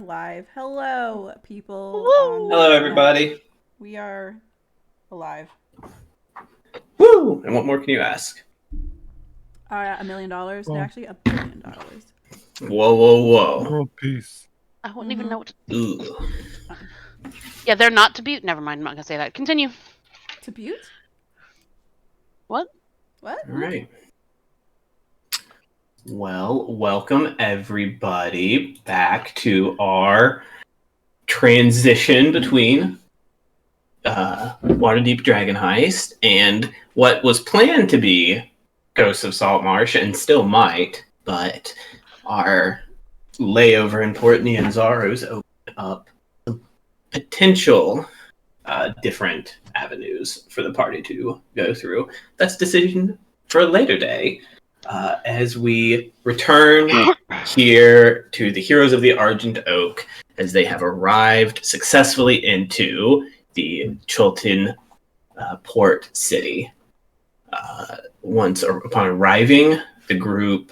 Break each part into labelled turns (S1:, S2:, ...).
S1: live. Hello, people.
S2: Hello, everybody.
S1: We are alive.
S2: Woo! And what more can you ask?
S1: $1 million. No, actually, $1 billion.
S2: Whoa, whoa, whoa.
S3: World peace.
S4: I wouldn't even know what to...
S2: Ooh.
S4: Yeah, they're not to Butte. Never mind, I'm not going to say that. Continue.
S1: To Butte?
S4: What?
S1: What?
S2: All right. Well, welcome everybody back to our transition between Waterdeep Dragon Heist and what was planned to be Ghosts of Saltmarsh, and still might, but our layover in Port Nianzaro's opened up some potential different avenues for the party to go through. That's decision for a later day. As we return here to the Heroes of the Argent Oak, as they have arrived successfully into the Chultan port city. Upon arriving, the group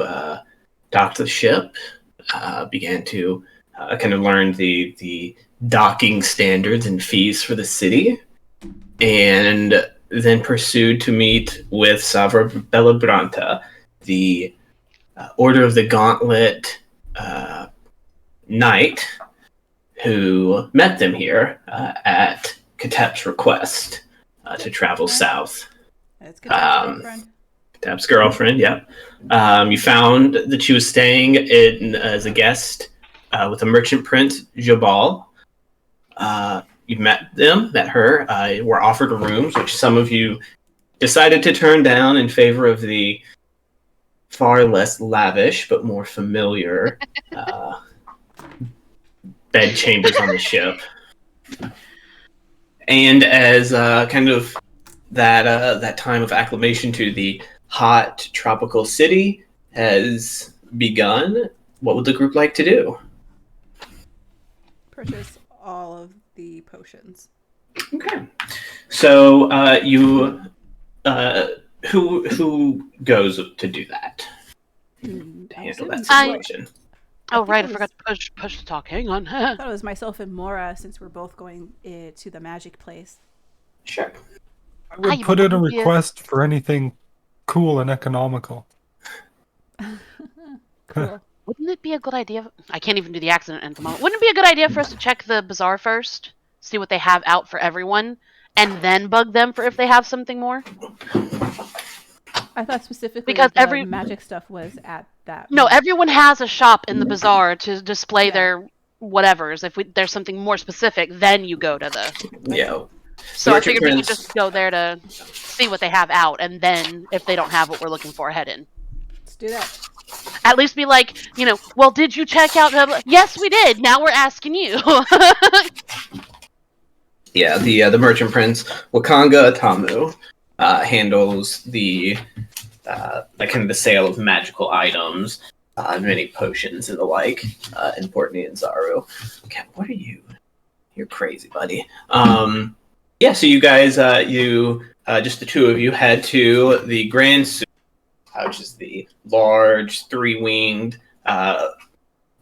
S2: docked the ship, began to kind of learn the docking standards and fees for the city, and then pursued to meet with Savra Bellabranta, the Order of the Gauntlet knight, who met them here at Katep's request to travel south.
S1: That's Katep's girlfriend.
S2: Katep's girlfriend, yeah. You found that she was staying in as a guest with the merchant prince, Jabal. You met her, were offered rooms, which some of you decided to turn down in favor of the far less lavish but more familiar bed chambers on the ship. And as kind of that time of acclimation to the hot tropical city has begun, what would the group like to do?
S1: Purchase all of the potions.
S2: Okay. So you who goes to do that? To handle that situation.
S4: I forgot to push the talk. Hang on.
S1: I thought it was myself and Mora, since we're both going to the magic place.
S2: Sure.
S3: I would put in a request for anything cool and economical.
S1: Cool.
S4: Wouldn't it be a good idea? I can't even do the accent at the moment. Wouldn't it be a good idea for us to check the bazaar first, see what they have out for everyone, and then bug them for if they have something more?
S1: I thought specifically
S4: because
S1: the magic stuff was at that.
S4: No, everyone has a shop in the bazaar to display their whatevers. If there's something more specific, then you go to the...
S2: Yeah.
S4: So I figured we could just go there to see what they have out, and then if they don't have what we're looking for, head in.
S1: Let's do that.
S4: At least be like, well, did you check out... Yes, we did. Now we're asking you.
S2: Yeah, the merchant prince, Wakanga Atamu, handles the kind of the sale of magical items, many potions and the like, in Port Nianzaro. Okay, what are you? You're crazy, buddy. Yeah, so you guys, just the two of you, head to the Grand Soup, which is the large, three-winged,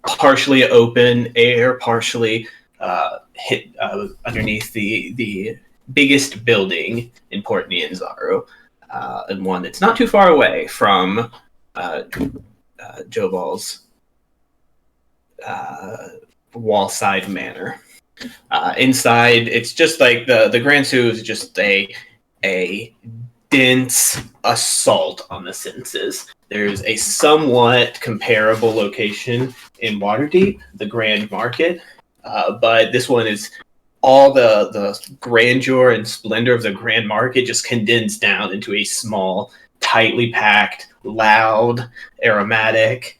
S2: partially open air, partially hit underneath the biggest building in Port Nianzaro, and one that's not too far away from Jobal's wallside manor. Inside, it's just like the Grand Sue is just a dense assault on the senses. There's a somewhat comparable location in Waterdeep, the Grand Market, but this one is all the grandeur and splendor of the Grand Market just condensed down into a small, tightly packed, loud, aromatic,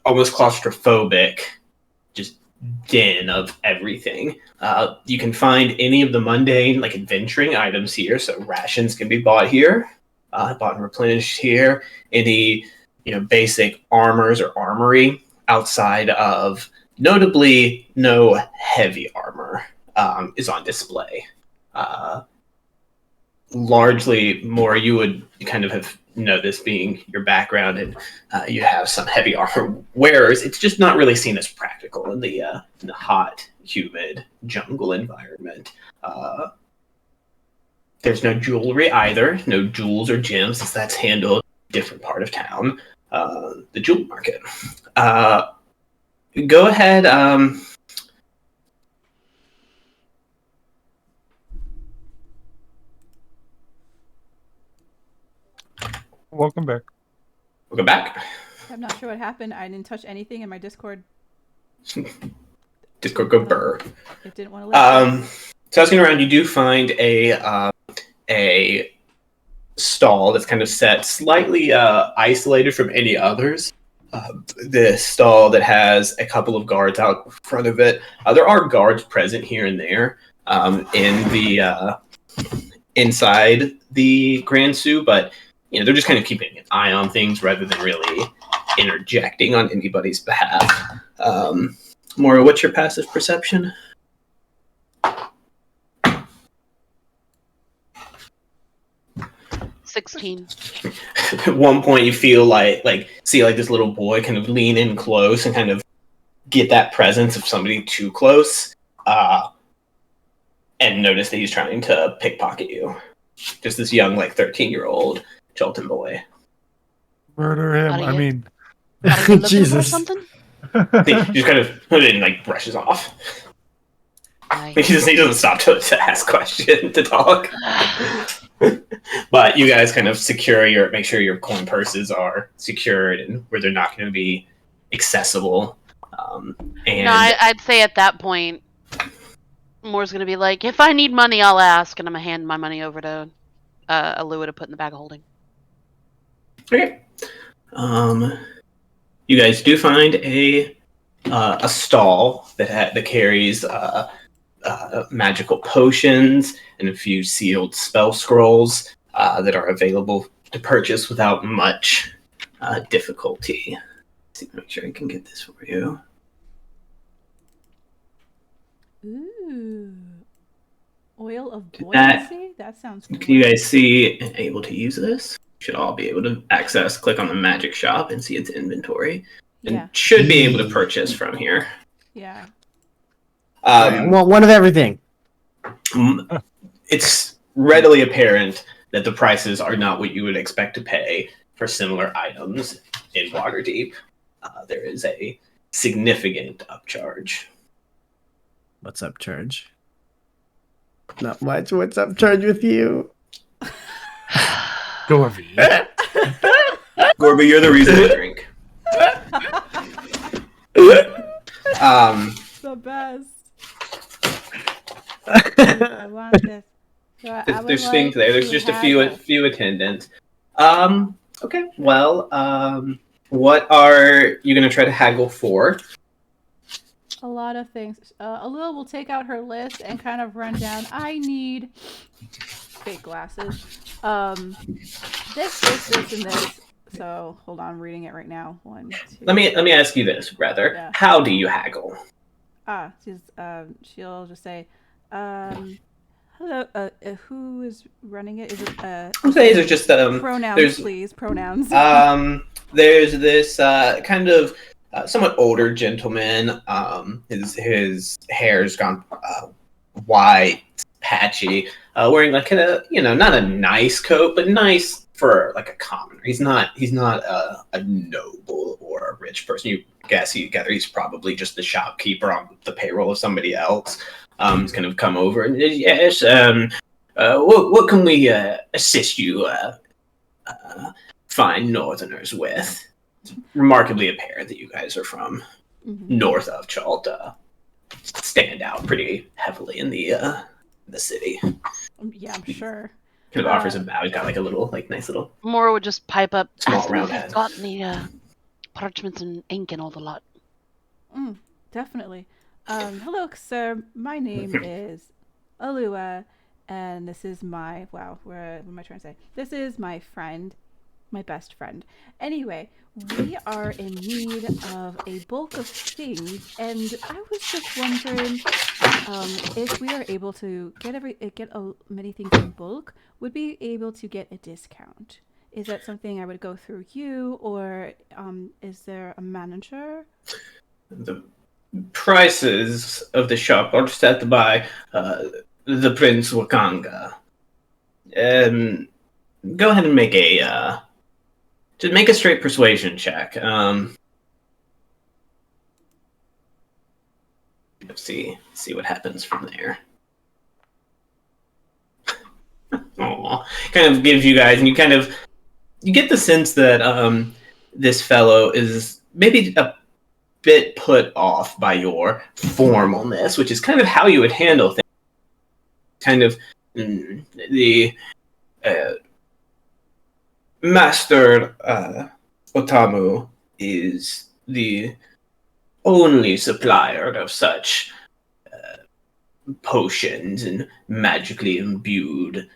S2: almost claustrophobic, just den of everything. You can find any of the mundane, like adventuring items here. So rations can be bought here, bought and replenished here. Any basic armors or armory outside of, notably, no heavy armor is on display. largely more you would kind of have know this being your background, and you have some heavy armor wearers. It's just not really seen as practical in the hot, humid jungle environment. There's no jewelry either, no jewels or gems, as that's handled in a different part of town, the jewel market. Go ahead.
S3: Welcome back.
S2: We'll go back.
S1: I'm not sure what happened. I didn't touch anything in my Discord.
S2: Discord go burr.
S1: It didn't want to let me.
S2: So asking around, you do find a stall that's kind of set slightly isolated from any others. The stall that has a couple of guards out front of it. There are guards present here and there in the inside the Grand Sioux, but they're just kind of keeping an eye on things rather than really interjecting on anybody's behalf. Mora, what's your passive perception?
S4: 16.
S2: At one point, you feel see this little boy kind of lean in close and kind of get that presence of somebody too close, and notice that he's trying to pickpocket you. Just this young, 13-year-old Chelton boy.
S3: Murder him. I mean,
S4: Jesus. Or something?
S2: He just kind of put it and brushes off. He doesn't stop to ask questions, to talk. But you guys kind of make sure your coin purses are secured and where they're not going to be accessible.
S4: I'd say at that point, Moore's going to be like, if I need money, I'll ask, and I'm going to hand my money over to Alua to put in the bag of holding.
S2: Okay. You guys do find a stall that carries magical potions and a few sealed spell scrolls that are available to purchase without much difficulty. Let's make sure I can get this for you.
S1: Ooh. Oil of buoyancy? That sounds cool.
S2: Can you guys see and able to use this? Should all be able to click on the magic shop and see its inventory. And should be able to purchase from here.
S1: Yeah.
S5: Well, one of everything.
S2: It's readily apparent that the prices are not what you would expect to pay for similar items in Waterdeep. There is a significant upcharge.
S5: What's upcharge? Not much. What's upcharge with you?
S3: Gorby.
S2: Gorby, you're the reason I drink.
S1: The best. I want this. So
S2: there's things there. There's just a few attendants. Okay. Well, what are you going to try to haggle for?
S1: A lot of things. Alua will take out her list and kind of run down. I need fake glasses. This, and this. So hold on, I'm reading it right now. 1, 2.
S2: Let me ask you this, rather. Yeah. How do you haggle?
S1: She'll just say, hello, who is running it? Is it
S2: I'm saying there's just
S1: pronouns, please. Pronouns.
S2: There's this kind of somewhat older gentleman. His hair's gone white, patchy, wearing not a nice coat, but nice for a commoner. He's not a noble or a rich person. You gather he's probably just the shopkeeper on the payroll of somebody else. He's kind of come over and yes, what can we assist you fine northerners with? It's remarkably apparent that you guys are from north of Chalta. Stand out pretty heavily in the city.
S1: Yeah, I'm sure.
S2: Kind of offers a bow. He's got a little, nice little.
S4: Mora would just pipe up.
S2: Small round head.
S4: Got any parchments and ink and all the lot?
S1: Definitely. Hello, sir. My name is Alua, and this is my what am I trying to say? This is my friend, my best friend. Anyway, we are in need of a bulk of things, and I was just wondering if we are able to get many things in bulk, would be able to get a discount. Is that something I would go through you, or is there a manager?
S2: The prices of the shop are set by the Prince Wakanga. Go ahead and make a just make a straight persuasion check. See what happens from there. Aww. Kind of gives you guys, and you get the sense that this fellow is maybe a bit put off by your formalness, which is kind of how you would handle things. Kind of the Master Otamu is the only supplier of such potions and magically imbued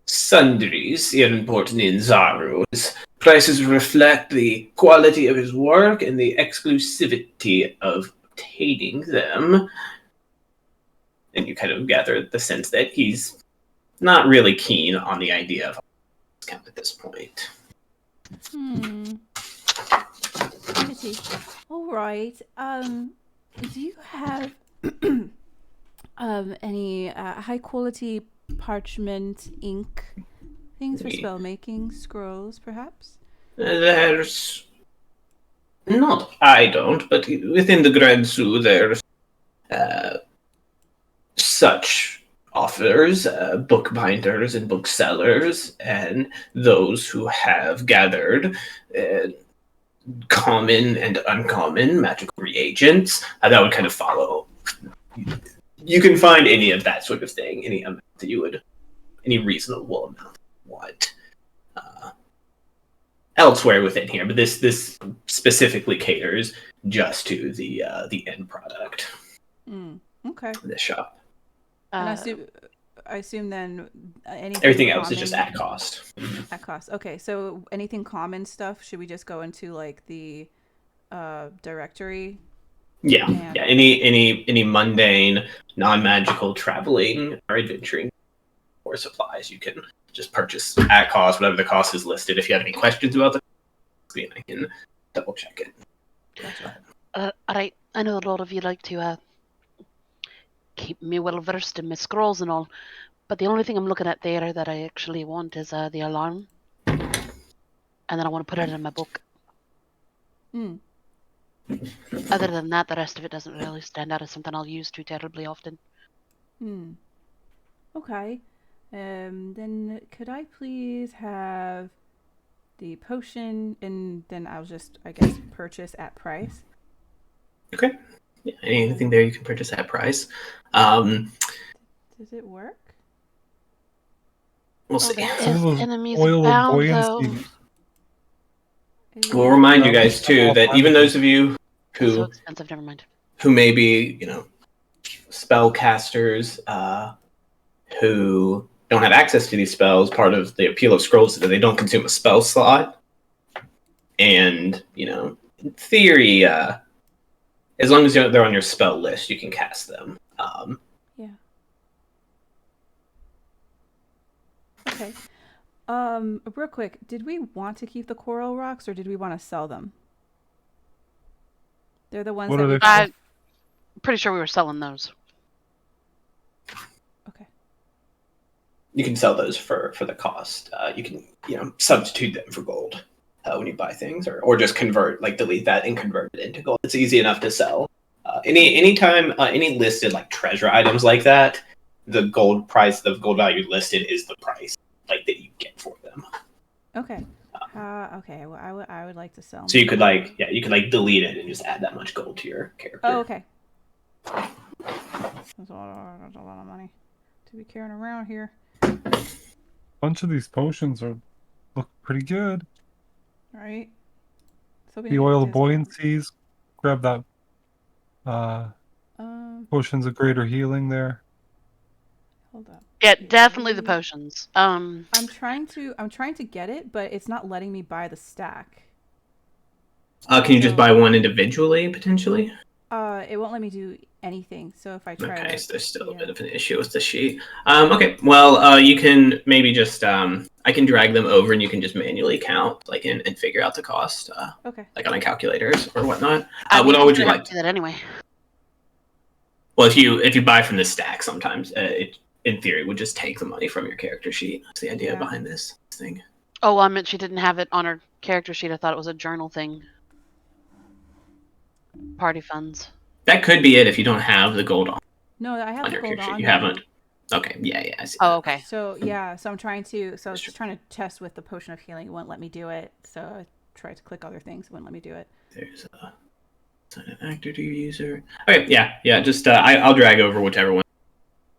S2: sundries here in Port Ninzaru. His prices reflect the quality of his work and the exclusivity of obtaining them. And you kind of gather the sense that he's not really keen on the idea of a discount at this point.
S1: Pity. All right. Do you have any high quality parchment ink things for spell making, scrolls, perhaps?
S2: There's not I don't, but within the Grand Zoo there's such authors, bookbinders and booksellers, and those who have gathered common and uncommon magical reagents. That would kind of follow. You can find any of that sort of thing, any amount that you would, any reasonable amount you want elsewhere within here, but this specifically caters just to the end product.
S1: Okay.
S2: This shop.
S1: And I assume then anything
S2: Everything
S1: common,
S2: else is just at cost.
S1: At cost. Okay, so anything common stuff, should we just go into like the directory?
S2: Yeah. Any mundane, non-magical traveling or adventuring or supplies you can just purchase at cost, whatever the cost is listed. If you have any questions about the screen, I can double check it.
S1: Gotcha.
S4: Alright, I know a lot of you like to keep me well versed in my scrolls and all, but the only thing I'm looking at there that I actually want is the alarm, and then I want to put it in my book. Other than that, the rest of it doesn't really stand out as something I'll use too terribly often.
S1: Okay. Then could I please have the potion, and then I'll just, I guess, purchase at price?
S2: Okay. Yeah, anything there you can purchase at price.
S1: Does it work?
S2: We'll see.
S4: If enemies
S3: oil of
S4: abound, though.
S3: buoyancy.
S2: We'll remind you guys too that even those of you
S4: So
S2: who
S4: expensive, never mind.
S2: may be, spellcasters who don't have access to these spells, part of the appeal of scrolls is that they don't consume a spell slot. And, in theory, as long as they're on your spell list, you can cast them.
S1: Yeah. Okay. Real quick, did we want to keep the coral rocks, or did we want to sell them? They're the ones
S3: What
S1: that
S3: are
S1: we
S3: they?
S4: I'm pretty sure we were selling those.
S1: Okay.
S2: You can sell those for the cost. You can, substitute them for gold when you buy things, or just delete that and convert it into gold. It's easy enough to sell. Anytime any listed like treasure items like that, the gold price, the gold value listed is the price that you get for them.
S1: Okay. Okay. Well, I would like to sell.
S2: So you could delete it and just add that much gold to your character.
S1: Oh, okay. That's a lot of money to be carrying around here.
S3: A bunch of these potions look pretty good.
S1: All right. So
S3: The oil of buoyancies. Grab that. Potions of greater healing there.
S1: Hold up.
S4: Yeah, definitely the potions.
S1: I'm trying to get it, but it's not letting me buy the stack.
S2: Can you just buy one individually, potentially?
S1: It won't let me do anything. So if I try
S2: Okay,
S1: to,
S2: so there's still a bit of an issue with the sheet. Okay, well, you can maybe just I can drag them over, and you can just manually count, like, and figure out the cost.
S1: Okay.
S2: Like on a calculators or whatnot.
S4: I
S2: What all would you like
S4: to do that anyway?
S2: Well, if you buy from the stack, sometimes it in theory would just take the money from your character sheet. That's the idea behind this thing.
S4: Oh, well, I meant she didn't have it on her character sheet. I thought it was a journal thing. Party funds.
S2: That could be it if you don't have the gold on.
S1: No, I have
S2: on
S1: the
S2: your
S1: gold
S2: character sheet.
S1: on.
S2: You haven't. Okay, yeah, I see.
S4: Oh, okay.
S1: So yeah, so I'm trying to. So I was just trying to test with the potion of healing. It wouldn't let me do it. So I tried to click other things. It wouldn't let me do it.
S2: There's assign an actor to your user. Okay, yeah. Just I'll drag over whichever one.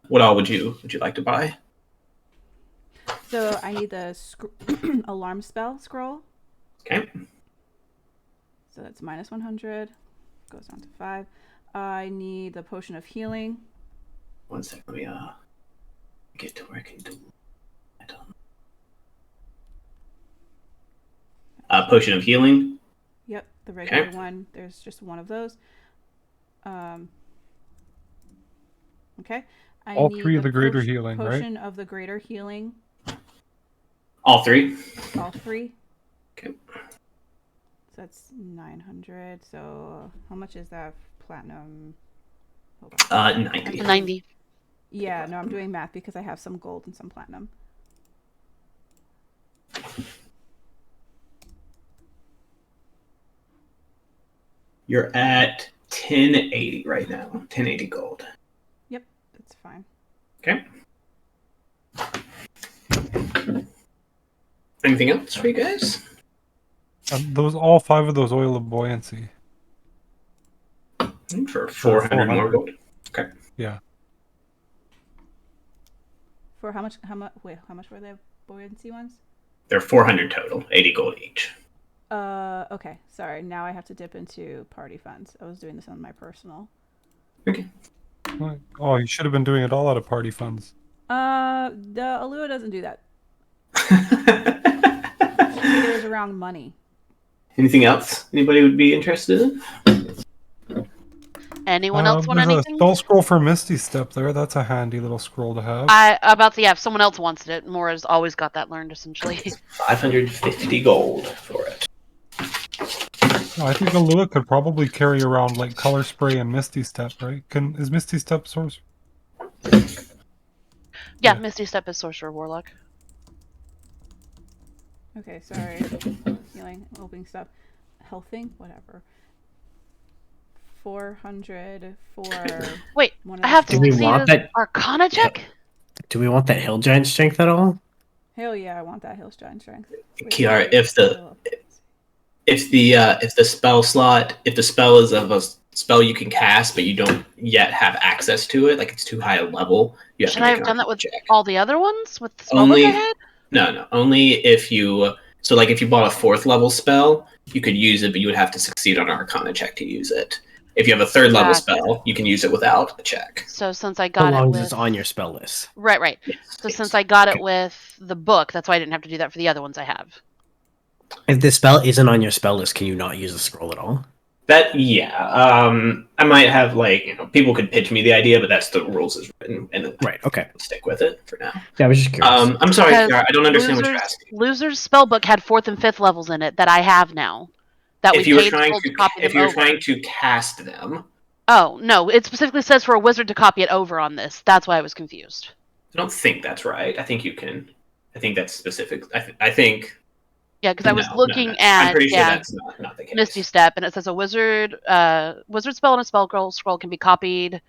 S2: What all would you like to buy?
S1: So I need the alarm spell scroll.
S2: Okay.
S1: So that's minus 100. Goes down to 5. I need the potion of healing.
S2: One second. Let me get to where I can do. Potion of healing.
S1: Yep, the regular one. There's just one of those. Okay.
S3: All three of the greater healing, right?
S1: Potion of the greater healing.
S2: All three.
S1: All three.
S2: Okay.
S1: So that's 900. So how much is that platinum?
S2: 90.
S4: 90.
S1: Yeah, no, I'm doing math because I have some gold and some platinum.
S2: You're at 1080 right now. 1080 gold.
S1: Yep, that's fine.
S2: Okay. Anything else for you guys?
S3: All 5 of those oil of buoyancy.
S2: For 400 more gold. Okay.
S3: Yeah.
S1: For how much? Wait, how much were the buoyancy ones?
S2: They're 400 total, 80 gold each.
S1: Okay. Sorry. Now I have to dip into party funds. I was doing this on my personal.
S2: Okay.
S3: Oh, you should have been doing it all out of party funds.
S1: The Alua doesn't do that. She figures around money.
S2: Anything else anybody would be interested in?
S4: Anyone else want
S3: there's
S4: anything?
S3: a spell scroll for Misty Step there. That's a handy little scroll to have.
S4: If someone else wants it, Mora's always got that learned, essentially.
S2: 550 gold for it.
S3: I think Alua could probably carry around like Color Spray and Misty Step, right? Is Misty Step source?
S4: Yeah, Misty Step is Sorcerer Warlock.
S1: Okay, sorry. Healing, opening stuff. Healthing, whatever. 400 for...
S4: Wait,
S1: one
S4: I have to
S5: Do we
S4: succeed
S5: want
S4: as
S5: that-
S4: Arcana check?
S5: Do we want that hill giant strength at all?
S1: Hell yeah, I want that Hill Giant Strength. Wait,
S2: Kiara,
S1: wait,
S2: if the spell is of a spell you can cast, but you don't yet have access to it, like it's too high a level, you have
S4: Should
S2: to
S4: I
S2: make
S4: have
S2: an
S4: done that
S2: Arcana
S4: with
S2: check.
S4: all the other ones? With the spellbook
S2: Only-
S4: I had?
S2: No, only if you. So, like, if you bought a 4th level spell, you could use it, but you would have to succeed on an Arcana check to use it. If you have a 3rd level
S4: Gotcha.
S2: spell, you can use it without a check.
S4: So since I
S5: How
S4: got it
S5: long
S4: with...
S5: is on your spell list?
S4: Right.
S2: Yes,
S4: So
S2: yes.
S4: since I got it with the book, that's why I didn't have to do that for the other ones I have.
S5: If the spell isn't on your spell list, can you not use a scroll at all?
S2: That, I might have, people could pitch me the idea, but that's the rules is written, and
S5: Right, okay.
S2: I'll stick with it for now.
S5: Yeah, I was just curious.
S2: I'm sorry,
S4: Because
S2: Kiara, I don't understand what you're asking.
S4: Loser's spellbook had 4th and 5th levels in it that I have now. That
S2: If
S4: we
S2: you were
S4: paid
S2: trying
S4: gold
S2: to,
S4: to copy
S2: if
S4: them
S2: you're
S4: over.
S2: trying to cast them,
S4: Oh, no, it specifically says for a wizard to copy it over on this. That's why I was confused.
S2: I don't think that's right. I think you can. I think that's specific. I think.
S4: Yeah, because I was
S2: No,
S4: looking
S2: no.
S4: at
S2: I'm pretty sure that's not the case.
S4: Misty Step, and it says a wizard spell and a spell scroll can be copied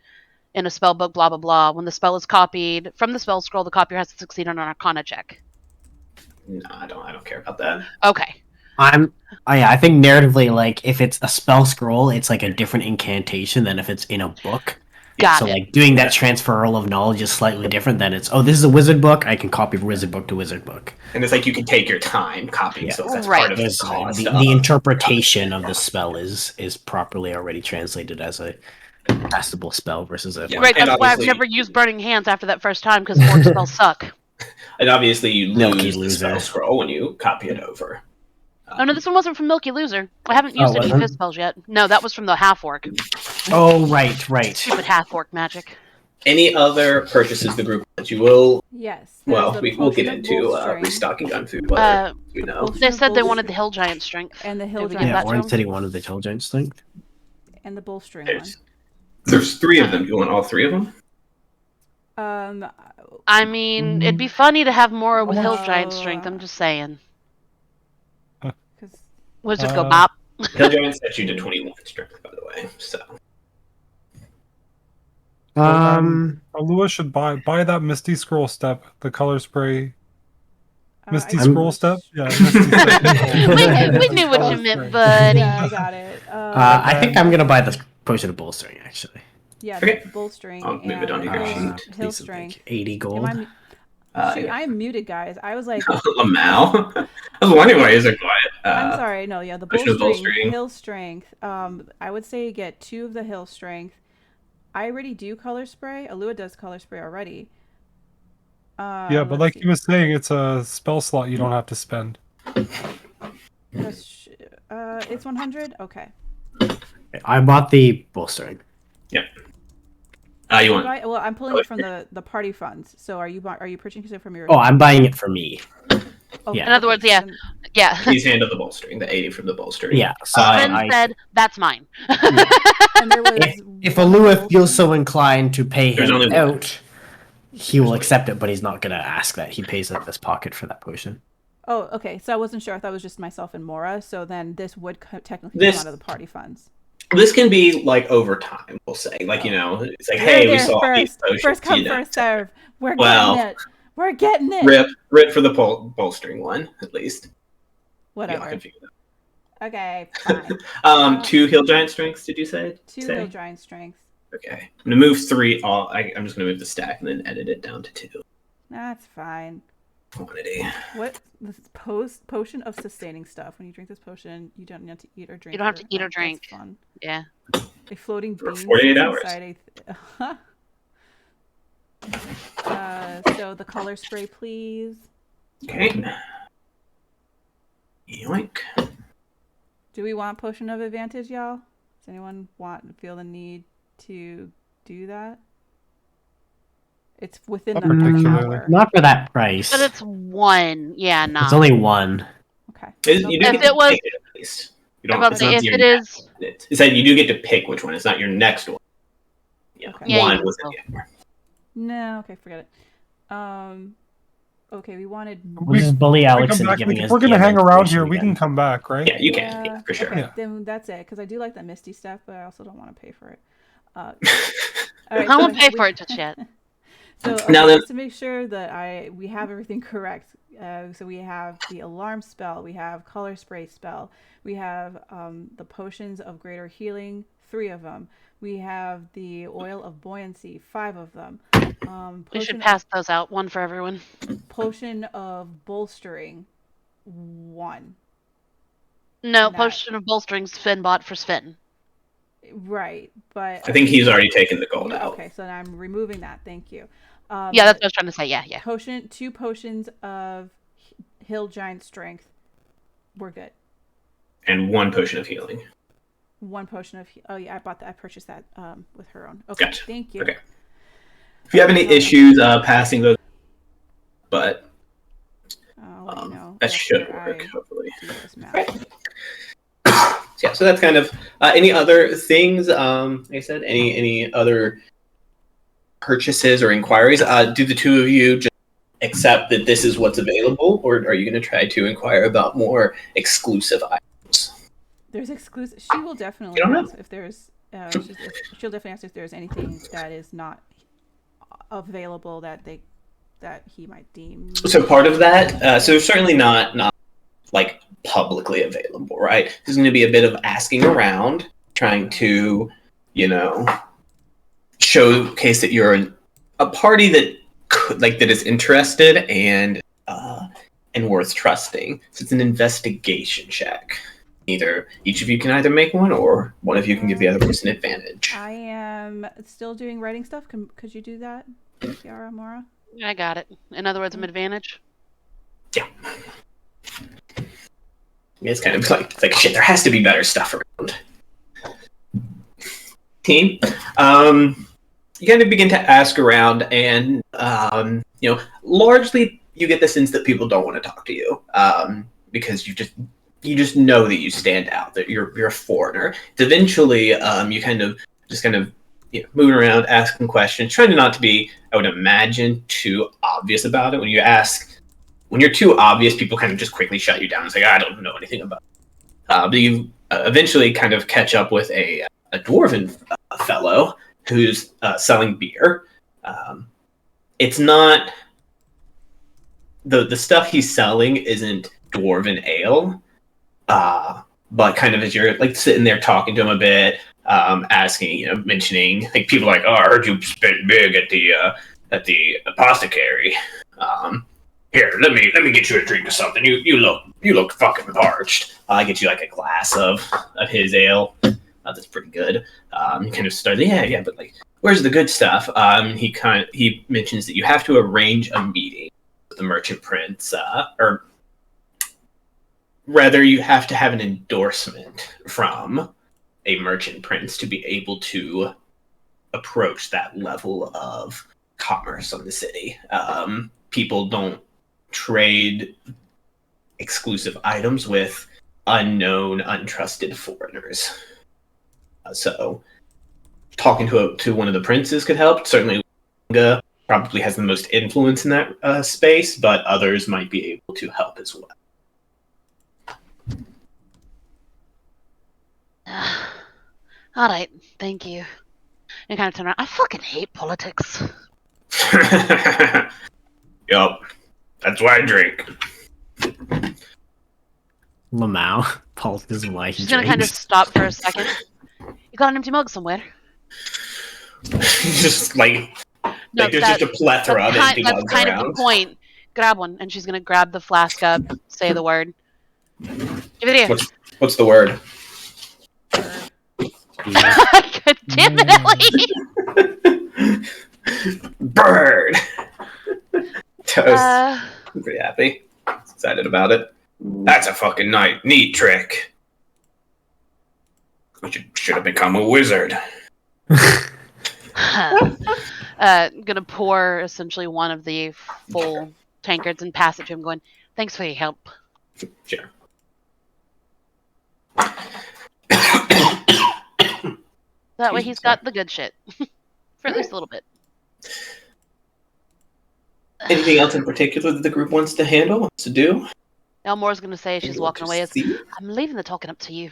S4: in a spell book, blah blah blah. When the spell is copied from the spell scroll, the copier has to succeed on an Arcana check.
S2: No, I don't care about that.
S4: Okay.
S5: I think narratively, like, if it's a spell scroll, it's like a different incantation than if it's in a book.
S4: Got
S5: So,
S4: it.
S5: like, doing that transferal of knowledge is slightly different than this is a wizard book, I can copy wizard book to wizard book.
S2: And it's like you can take your time copying, so that's
S4: Right.
S2: part of the
S5: There's,
S2: cost.
S5: the interpretation of the spell is properly already translated as a castable spell versus a
S2: Yeah.
S4: Great,
S2: And
S4: that's why I've
S2: obviously-
S4: never used Burning Hands after that first time, because orc spells suck.
S2: And obviously, you
S5: Milky
S2: lose the spell
S5: loser.
S2: scroll when you copy it over.
S4: Oh no, this one wasn't from Milky Loser. I haven't
S5: Oh,
S4: used any
S5: wasn't?
S4: fist spells yet. No, that was from the half-orc.
S5: Oh, right.
S4: Stupid half-orc magic.
S2: Any other purchases the group that you will?
S1: Yes.
S2: Well,
S1: there's the
S2: we'll get
S1: potion of
S2: into
S1: bolstering
S2: restocking gun food. Whether you know.
S1: potion
S4: They
S1: of
S4: said they wanted
S1: bolstering
S4: the Hill Giant strength.
S1: and the hill
S4: Did we get
S1: giant
S5: Yeah,
S4: that
S5: Orin
S4: to
S5: said
S4: him?
S5: he wanted the Hill Giant Strength.
S1: and the bolstering one.
S2: There's 3 of them. Do you want all 3 of them?
S4: I mean, it'd be funny to have more with Hill Giant
S1: Oh.
S4: strength. I'm just saying.
S1: 'Cause
S4: Wizard go
S3: Uh,
S4: bop.
S2: Hill Giant set you to 21 strength, by the way. So
S3: Alua should buy that Misty Scroll step, the color spray. Misty
S1: I-
S3: Scroll step? Yeah, Misty step.
S4: We knew what you meant, buddy.
S1: Yeah, I got it.
S5: I think I'm gonna buy the potion of bolstering actually.
S1: yeah,
S2: okay.
S1: the bolstering.
S2: I'll move it
S1: and,
S2: onto your
S5: sheet.
S1: Hill
S5: Needs some,
S1: strength.
S5: like, 80
S1: Am
S5: gold.
S1: I mu- Shoot, I am muted, guys. I was like,
S2: Lamau. I was wondering why is it quiet.
S1: I'm sorry. No, yeah, the
S2: potion of
S1: bolstering,
S2: bolstering.
S1: hill strength. I would say get 2 of the hill strength. I already do color spray. Alua does color spray already.
S3: Yeah, but
S1: let's
S3: like
S1: see.
S3: he was saying, it's a spell slot you don't have to spend.
S1: It's 100. Okay.
S5: I bought the bolstering.
S2: Yep. You want?
S1: Right, well, I'm pulling it from the party funds. So are you purchasing it from your?
S5: Oh, I'm buying it for me.
S1: Okay,
S5: yeah.
S4: In other words, yeah.
S1: then-
S4: Yeah.
S2: Please handle the bolstering. The 80 from the bolstering.
S5: Yeah. So
S4: Finn
S5: I
S4: said, that's mine.
S1: And there was
S5: if
S1: one
S5: Alua
S1: bolstering.
S5: feels so inclined to pay
S2: There's
S5: him
S2: only one.
S5: out, he will accept it, but he's not gonna ask that he pays out of his pocket for that potion.
S1: Oh, okay. So I wasn't sure. I thought it was just myself and Mora. So then this would technically
S2: This-
S1: come out of the party funds.
S2: This can be like over time. We'll say, like it's like, hey, we saw these potions.
S1: First come,
S2: you know.
S1: first serve. We're
S2: Well,
S1: getting it. We're getting it.
S2: Rip for the bolstering one at least. Y'all
S1: Whatever.
S2: can figure that
S1: Okay, fine.
S2: out. 2 Hill Giant strengths. Did you say?
S1: 2
S2: Say?
S1: hill giant strength.
S2: Okay. I'm gonna move 3. I'm just gonna move the stack and then edit it down to 2.
S1: That's fine.
S2: Quantity.
S1: What this potion of sustaining stuff? When you drink this potion, you don't need to eat or drink.
S4: You don't have to eat or
S1: that's
S4: drink.
S1: Fun.
S4: Yeah.
S1: A floating
S2: For
S1: bean
S2: 48
S1: sits
S2: hours.
S1: inside so the color spray, please.
S2: Okay. Yoink.
S1: Do we want potion of advantage, y'all? Does anyone feel the need to do that? It's within the
S3: particularly.
S1: hour.
S5: Not for that price.
S4: But it's 1. Yeah, nah.
S5: It's only 1.
S1: Okay.
S2: You do
S4: If
S2: get
S4: it
S2: to
S4: was-
S2: pick it at least. You
S4: I'm
S2: don't.
S4: about
S2: It's
S4: to say,
S2: not
S4: if
S2: your
S4: it is...
S2: next. It said you do get to pick which one. It's not your next one. Yeah,
S1: Okay.
S4: Yeah, you
S2: one
S4: can
S2: was
S4: still.
S2: in the hour.
S1: No, okay, forget it. Okay, we wanted.
S5: We'll just bully
S3: We
S5: Alex
S3: come
S5: into
S3: back.
S5: giving
S3: If
S5: us
S3: we're gonna
S5: DM
S3: hang around
S5: information
S3: here, we
S5: again.
S3: can come back, right?
S2: Yeah, you can. Yeah, for sure.
S1: Okay,
S3: Yeah.
S1: then that's it. Because I do like that Misty stuff, but I also don't want to pay for it. All right,
S4: I won't
S1: so
S4: pay
S1: we-
S4: for it just yet.
S1: So
S2: Now then-
S1: just to make sure that we have everything correct. So we have the alarm spell, we have color spray spell, we have the potions of greater healing, 3 of them. We have the oil of buoyancy, 5 of them.
S4: We should pass those out, 1 for everyone.
S1: Potion of bolstering, 1.
S4: No,
S1: That-
S4: potion of bolstering Sven bought for Sven.
S1: Right, but
S2: I think he's already taken the gold out.
S1: Okay, so I'm removing that. Thank you.
S4: Yeah, that's what I was trying to say. Yeah, yeah.
S1: 2 potions of hill giant strength. We're good.
S2: And 1 potion of healing.
S1: 1 potion of. Oh yeah, I purchased that with her own. Okay,
S2: Gotcha.
S1: thank you.
S2: Okay. If you have any issues passing those, but
S1: I'll let you know.
S2: that
S1: after
S2: should
S1: I
S2: work, hopefully.
S1: do this math.
S2: Right. Yeah, so that's kind of any other things. Like I said, any other purchases or inquiries? Do the 2 of you just accept that this is what's available, or are you going to try to inquire about more exclusive items?
S1: There's exclusive. She will definitely
S2: You don't
S1: ask if there's. She'll definitely ask if there's anything that is not available that he might deem.
S2: So part of that, so certainly not like publicly available, right? There's going to be a bit of asking around, trying to, showcase that you're a party that that is interested and worth trusting. So it's an investigation check. Either each of you can either make one, or one of you can give the other person advantage.
S1: I am still doing writing stuff. Could you do that, Kiara, Mora?
S4: I got it. In other words, I'm advantage.
S2: Yeah. It's kind of like, it's like shit. There has to be better stuff around. Team, you kind of begin to ask around, and largely you get the sense that people don't want to talk to you, because you just know that you stand out, that you're a foreigner. It's eventually, you kind of moving around, asking questions, trying to not to be, I would imagine, too obvious about it. When you're too obvious, people kind of just quickly shut you down. It's like, I don't know anything about it. But you eventually kind of catch up with a dwarven fellow who's selling beer. It's not the stuff he's selling isn't dwarven ale, but kind of as you're like sitting there talking to him a bit, asking, mentioning like people like, oh, I heard you spent big at the apothecary. Here, let me get you a drink or something. You look fucking parched. I get you like a glass of his ale. That's pretty good. You kind of start, yeah, but like, where's the good stuff? He mentions that you have to arrange a meeting with the merchant prince, or rather, you have to have an endorsement from a merchant prince to be able to approach that level of commerce on the city. People don't trade exclusive items with unknown, untrusted foreigners. So, talking to one of the princes could help. Certainly, Lunga probably has the most influence in that space, but others might be able to help as well.
S4: All right, thank you. And kind of turn around. I fucking hate politics.
S2: Yup. That's why I drink.
S5: Lamau. Politics is why he
S4: She's gonna kind of
S5: drinks.
S4: stop for a second. You got an empty mug somewhere?
S2: Just like
S4: No,
S2: there's just a plethora of empty
S4: that's
S2: mugs
S4: kind
S2: around.
S4: of the point. Grab one, and she's gonna grab the flask up. Say the word. Give it here.
S2: What's the word?
S4: God damn it, Ellie!
S2: Bird. Toast. I'm pretty happy. Excited about it. That's a fucking neat trick. Should have become a wizard.
S4: Gonna pour essentially one of the full tankards and pass it to him, going, "Thanks for your help."
S2: Sure.
S4: That way he's got the good shit. For at least a little bit.
S2: Anything else in particular that the group wants to handle, wants to do?
S4: Elmore's gonna say as she's walking away is,
S2: See?
S4: I'm leaving the talking up to you.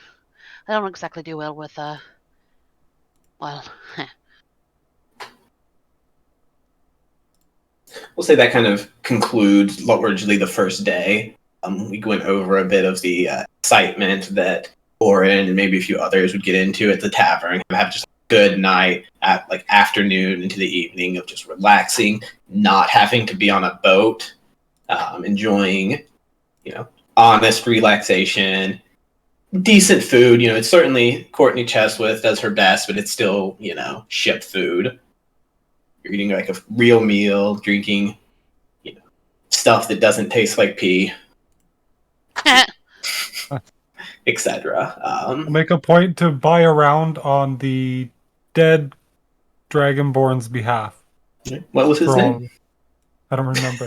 S4: I don't exactly do well with, well,
S2: We'll say that kind of concludes largely the first day. We went over a bit of the excitement that Oren and maybe a few others would get into at the tavern. Have just a good night at like afternoon into the evening of just relaxing, not having to be on a boat, enjoying, honest relaxation, decent food. It's certainly Courtney Cheswith does her best, but it's still, ship food. You're eating like a real meal, drinking, stuff that doesn't taste like pee, etc.
S3: Make a point to buy a round on the dead Dragonborn's behalf.
S2: What was his
S3: For
S2: name?
S3: all- I don't remember.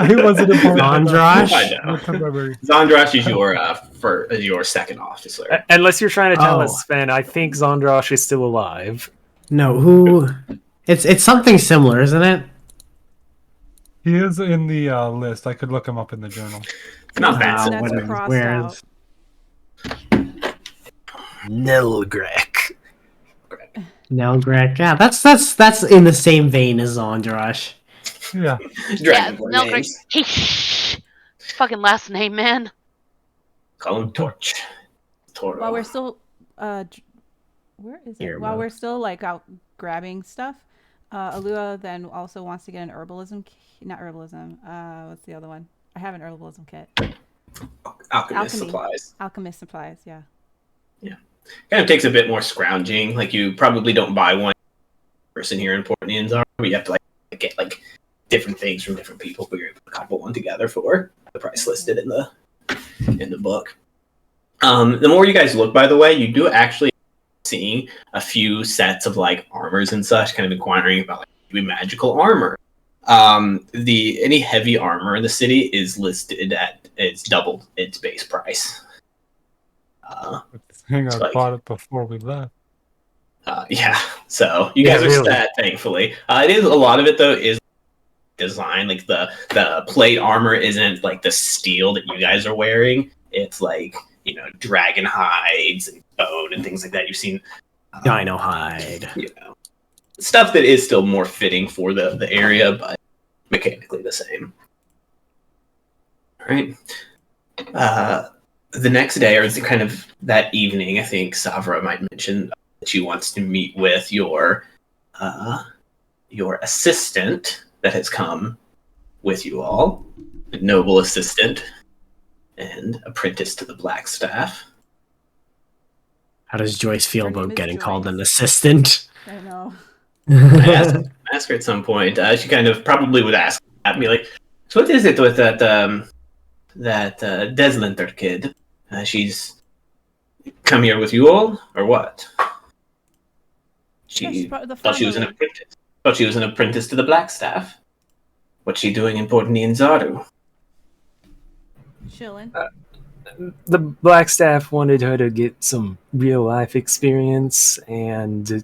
S3: He wasn't important.
S5: Zondrash?
S2: I know.
S3: What's her memory?
S2: Zondrash is your second officer.
S6: Unless you're trying to tell
S5: Oh.
S6: us, Sven, I think Zondrash is still alive.
S5: No, who? It's something similar, isn't it?
S3: He is in the list. I could look him up in the journal.
S2: Not bad.
S1: That's
S5: what is-
S1: crossed
S5: where
S1: out.
S5: is- Nelgrek. Nelgrek. Yeah, that's in the same vein as Zondrash.
S3: Yeah.
S2: Dragonborn
S4: Nelgrek.
S2: names.
S4: Hey, shh! Fucking last name, man.
S2: Call him Torch. Toro.
S1: While we're still, where is it?
S5: Here,
S1: While
S5: Mo.
S1: we're still like out grabbing stuff, Alua then also wants to get an herbalism. Not herbalism. What's the other one? I have an herbalism kit.
S2: alchemist
S1: Alchemy.
S2: supplies.
S1: Alchemist supplies, yeah.
S2: Kind of takes a bit more scrounging. Like you probably don't buy one person here in Port Nianzar, but you have to like get like different things from different people, but you're able to couple one together for the price listed in the book. The more you guys look, by the way, you do actually seeing a few sets of like armors and such, kind of inquiring about like maybe magical armor. The any heavy armor in the city is listed at it's doubled its base price.
S3: Good thing I
S2: It's like
S3: bought it before we left.
S2: yeah, so you
S6: Yeah,
S2: guys are
S6: really.
S2: set, thankfully. It is a lot of it though is design. Like the plate armor isn't like the steel that you guys are wearing. It's like dragon hides and bone and things like that. You've seen
S5: Dino hide.
S2: Stuff that is still more fitting for the area, but mechanically the same. All right. The next day, or kind of that evening, I think Savra might mention that she wants to meet with your assistant that has come with you all, a noble assistant and apprentice to the Blackstaff.
S5: How does Joyce feel
S1: Her name
S5: about
S1: is
S5: getting called
S1: Joyce.
S5: an assistant?
S1: I know.
S2: I ask her at some point. She kind of probably would ask at me like, "So what is it with that Deslinter kid? She's come here with you all, or what?"
S1: Yeah, she's
S2: She
S1: part of the
S2: thought she was an
S1: family.
S2: apprentice. Thought she was an apprentice to the Blackstaff. What's she doing in Port Nianzaru?
S1: Chilling.
S6: The Blackstaff wanted her to get some real life experience, and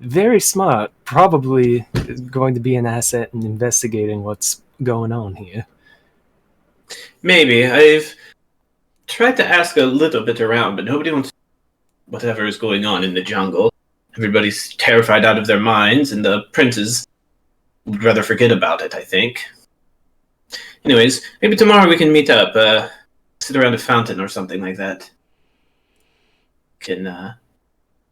S6: very smart. Probably is going to be an asset in investigating what's going on here.
S2: Maybe. I've tried to ask a little bit around, but nobody wants whatever is going on in the jungle. Everybody's terrified out of their minds, and the princes would rather forget about it, I think. Anyways, maybe tomorrow we can meet up, sit around a fountain or something like that. Can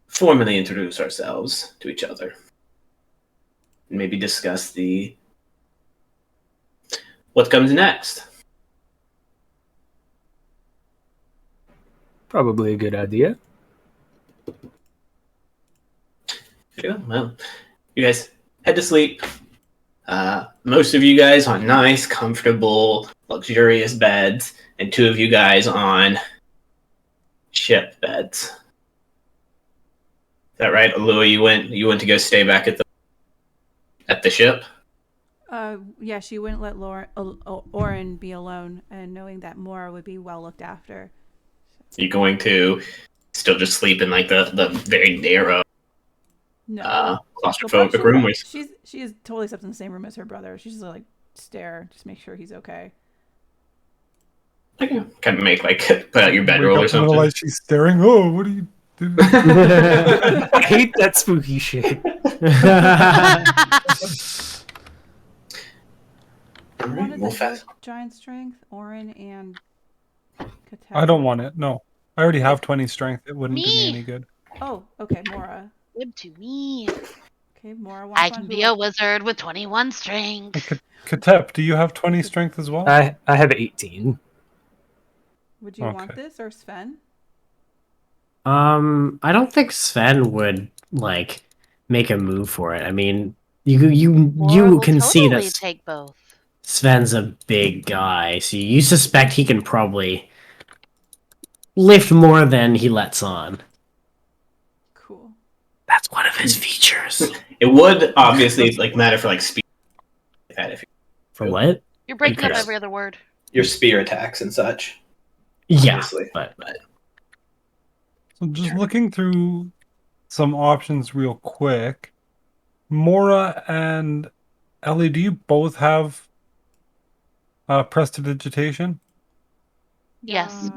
S2: formally introduce ourselves to each other. And maybe discuss what comes next.
S6: Probably a good idea.
S2: Yeah, well, you guys head to sleep. Most of you guys on nice, comfortable, luxurious beds, and 2 of you guys on ship beds. Is that right, Alua? You went to go stay back at the ship.
S1: Yeah, she wouldn't let Oren be alone, and knowing that Mora would be well looked after.
S2: You're going to still just sleep in like the very narrow
S1: No.
S2: claustrophobic room.
S1: She is totally slept in the same room as her brother. She's just like stare, just make sure he's okay.
S2: Okay. Kind of make like put out your bedroll or
S3: Wake up and
S2: something.
S3: realize she's staring. Oh, what are you doing?
S6: I hate that spooky shit.
S2: All right,
S1: Wanted
S2: well,
S1: that
S2: fast.
S1: giant strength, Oren and Katel.
S3: I don't want it. No, I already have 20 strength. It wouldn't do me
S4: Me.
S3: any good.
S1: Oh, okay, Mora.
S4: Give to me.
S1: Okay, Mora wants
S4: I
S1: one
S4: can
S1: who
S4: be a wizard with 21 strength.
S3: Katep, do you have 20 strength as well?
S6: I have 18.
S1: Would you want
S3: Okay.
S1: this or Sven?
S5: I don't think Sven would like make a move for it. I mean, you
S4: Laura will
S5: can see
S4: totally
S5: that
S4: take both.
S5: Sven's a big guy, so you suspect he can probably lift more than he lets on.
S1: Cool.
S5: That's one of his features.
S2: It would obviously like matter for like speed like that if
S5: For what?
S4: You're breaking up
S5: Because-
S4: every other word.
S2: your spear attacks and such.
S5: Yeah,
S2: Obviously.
S5: but
S3: So just looking through some options real quick. Mora and Ellie, do you both have prestidigitation?
S4: Yes.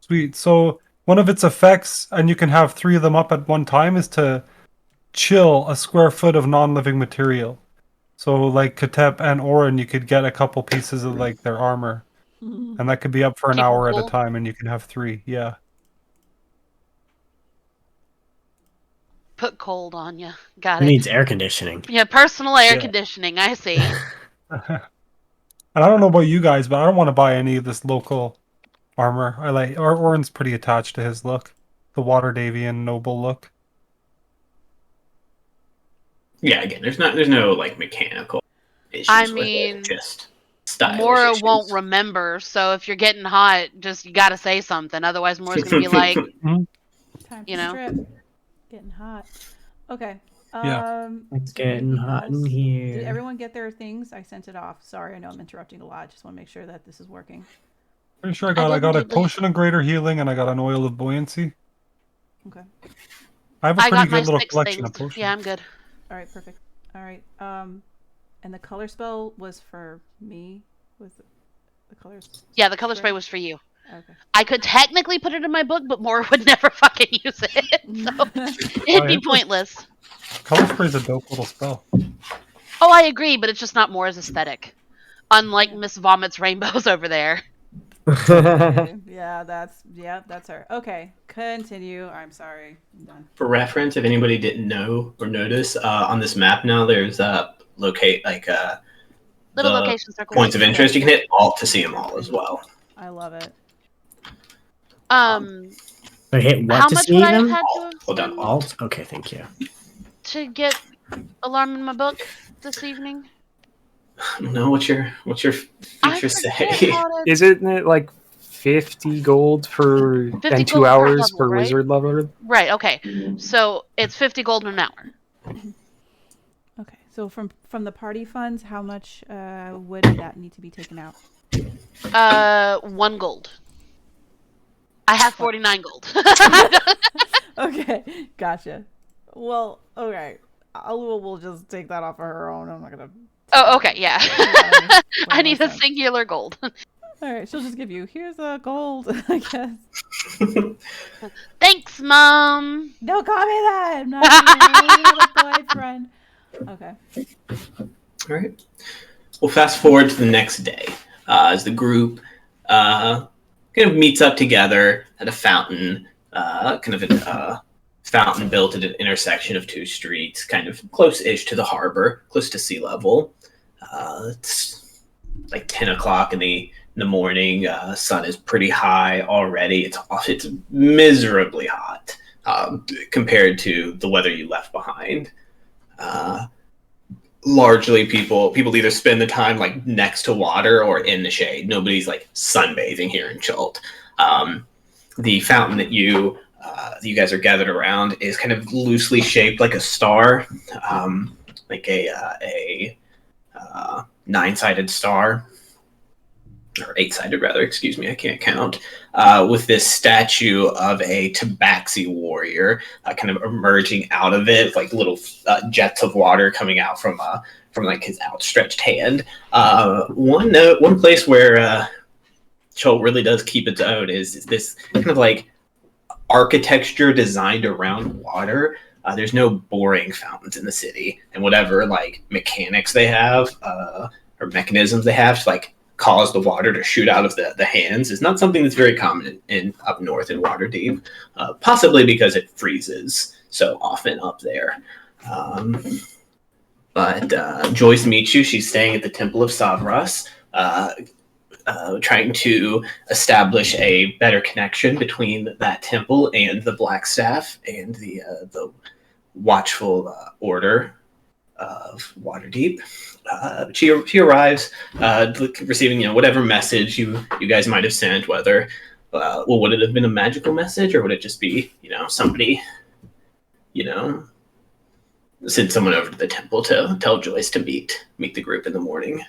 S3: Sweet. So one of its effects, and you can have 3 of them up at one time, is to chill a square foot of non-living material. So like Katep and Orin, you could get a couple pieces of like their armor, and that could be up for an
S4: Keep 'em
S3: hour at a
S4: cool.
S3: time, and you can have 3. Yeah.
S4: Put cold on you. Got
S5: he
S4: it.
S5: needs air conditioning.
S4: Yeah, personal air
S3: Yeah.
S4: conditioning. I see.
S3: And I don't know about you guys, but I don't want to buy any of this local armor. I like Orin's pretty attached to his look, the Water Davian noble look.
S2: Yeah, again, there's no like mechanical issues
S4: I
S2: with
S4: mean,
S2: it, just stylish
S4: Mora
S2: issues.
S4: won't remember, so if you're getting hot, just you gotta say something. Otherwise, Mora's gonna be like,
S1: Time to
S4: You know?
S1: strip. Getting hot. Okay.
S3: Yeah.
S5: It's
S1: Is there
S5: getting
S1: anything
S5: hot in
S1: else?
S5: here.
S1: Did everyone get their things? I sent it off. Sorry, I know I'm interrupting a lot. Just want to make sure that this is working.
S3: Pretty sure I
S4: didn't
S3: got a
S4: need to-
S3: potion of greater healing and I got an oil of buoyancy.
S1: Okay.
S3: I have a
S4: I
S3: pretty
S4: got my
S3: good little
S4: 6
S3: collection
S4: things.
S3: of potions.
S4: Yeah, I'm good.
S1: All right. Perfect. All right. And the color spell was for me. Was the colors?
S4: Yeah, the color spray was for you.
S1: Okay.
S4: I could technically put it in my book, but Mora would never fucking use it. So it'd be
S3: yeah.
S4: pointless.
S3: Color spray is a dope little spell.
S4: Oh, I agree, but it's just not Mora's aesthetic. Unlike Miss Vomit's rainbows over there.
S1: Yeah, that's her. Okay, continue. I'm sorry. I'm done.
S2: For reference, if anybody didn't know or notice, on this map now there's locate like
S4: Little
S2: the
S4: location circles.
S2: points of interest. You can hit Alt to see them all as well.
S1: I love it.
S5: So hit what
S4: How
S5: to
S4: much
S5: see
S4: would I have
S5: them?
S4: had to have
S2: Hold on,
S4: spent
S5: Alt? Okay, thank you.
S4: to get alarm in my book this evening?
S2: I don't know what's your
S4: I
S2: feature
S4: forget
S2: say.
S4: how to-
S6: Isn't it like 50 gold per
S4: 50
S6: and
S4: gold
S6: 2
S4: per
S6: hours
S4: level,
S6: per
S4: right?
S6: wizard level?
S4: Right, okay. So it's 50 gold in an hour.
S1: Okay, so from the party funds, how much would that need to be taken out?
S4: 1 gold. I have 49 gold.
S1: Okay, gotcha. Well, okay. Alua will just take that off of her own. I'm not gonna.
S4: Oh, okay, yeah.
S1: Way
S4: I need a
S1: more sense.
S4: singular gold.
S1: All right, she'll just give you. Here's a gold, I guess.
S4: Thanks, Mom.
S1: Don't call me that. I'm not even a boyfriend. Okay.
S2: All right. We'll fast forward to the next day as the group kind of meets up together at a fountain, fountain built at an intersection of 2 streets, kind of close-ish to the harbor, close to sea level. It's like 10 o'clock in the morning. Sun is pretty high already. It's miserably hot compared to the weather you left behind. Largely people either spend the time like next to water or in the shade. Nobody's like sunbathing here in Chult. The fountain that you guys are gathered around is kind of loosely shaped like a star, like a 9-sided star, or 8-sided rather. Excuse me, I can't count. With this statue of a Tabaxi warrior kind of emerging out of it, like little jets of water coming out from like his outstretched hand. One place where Chult really does keep its own is this kind of like architecture designed around water. There's no boring fountains in the city, and whatever like mechanics they have or mechanisms they have to like cause the water to shoot out of the hands is not something that's very common in up north in Waterdeep, possibly because it freezes so often up there. But Joyce meets you. She's staying at the Temple of Savras, trying to establish a better connection between that temple and the Blackstaff and the watchful order of Waterdeep. She arrives, receiving whatever message you guys might have sent. Whether would it have been a magical message or would it just be somebody send someone over to the temple to tell Joyce to meet the group in the morning?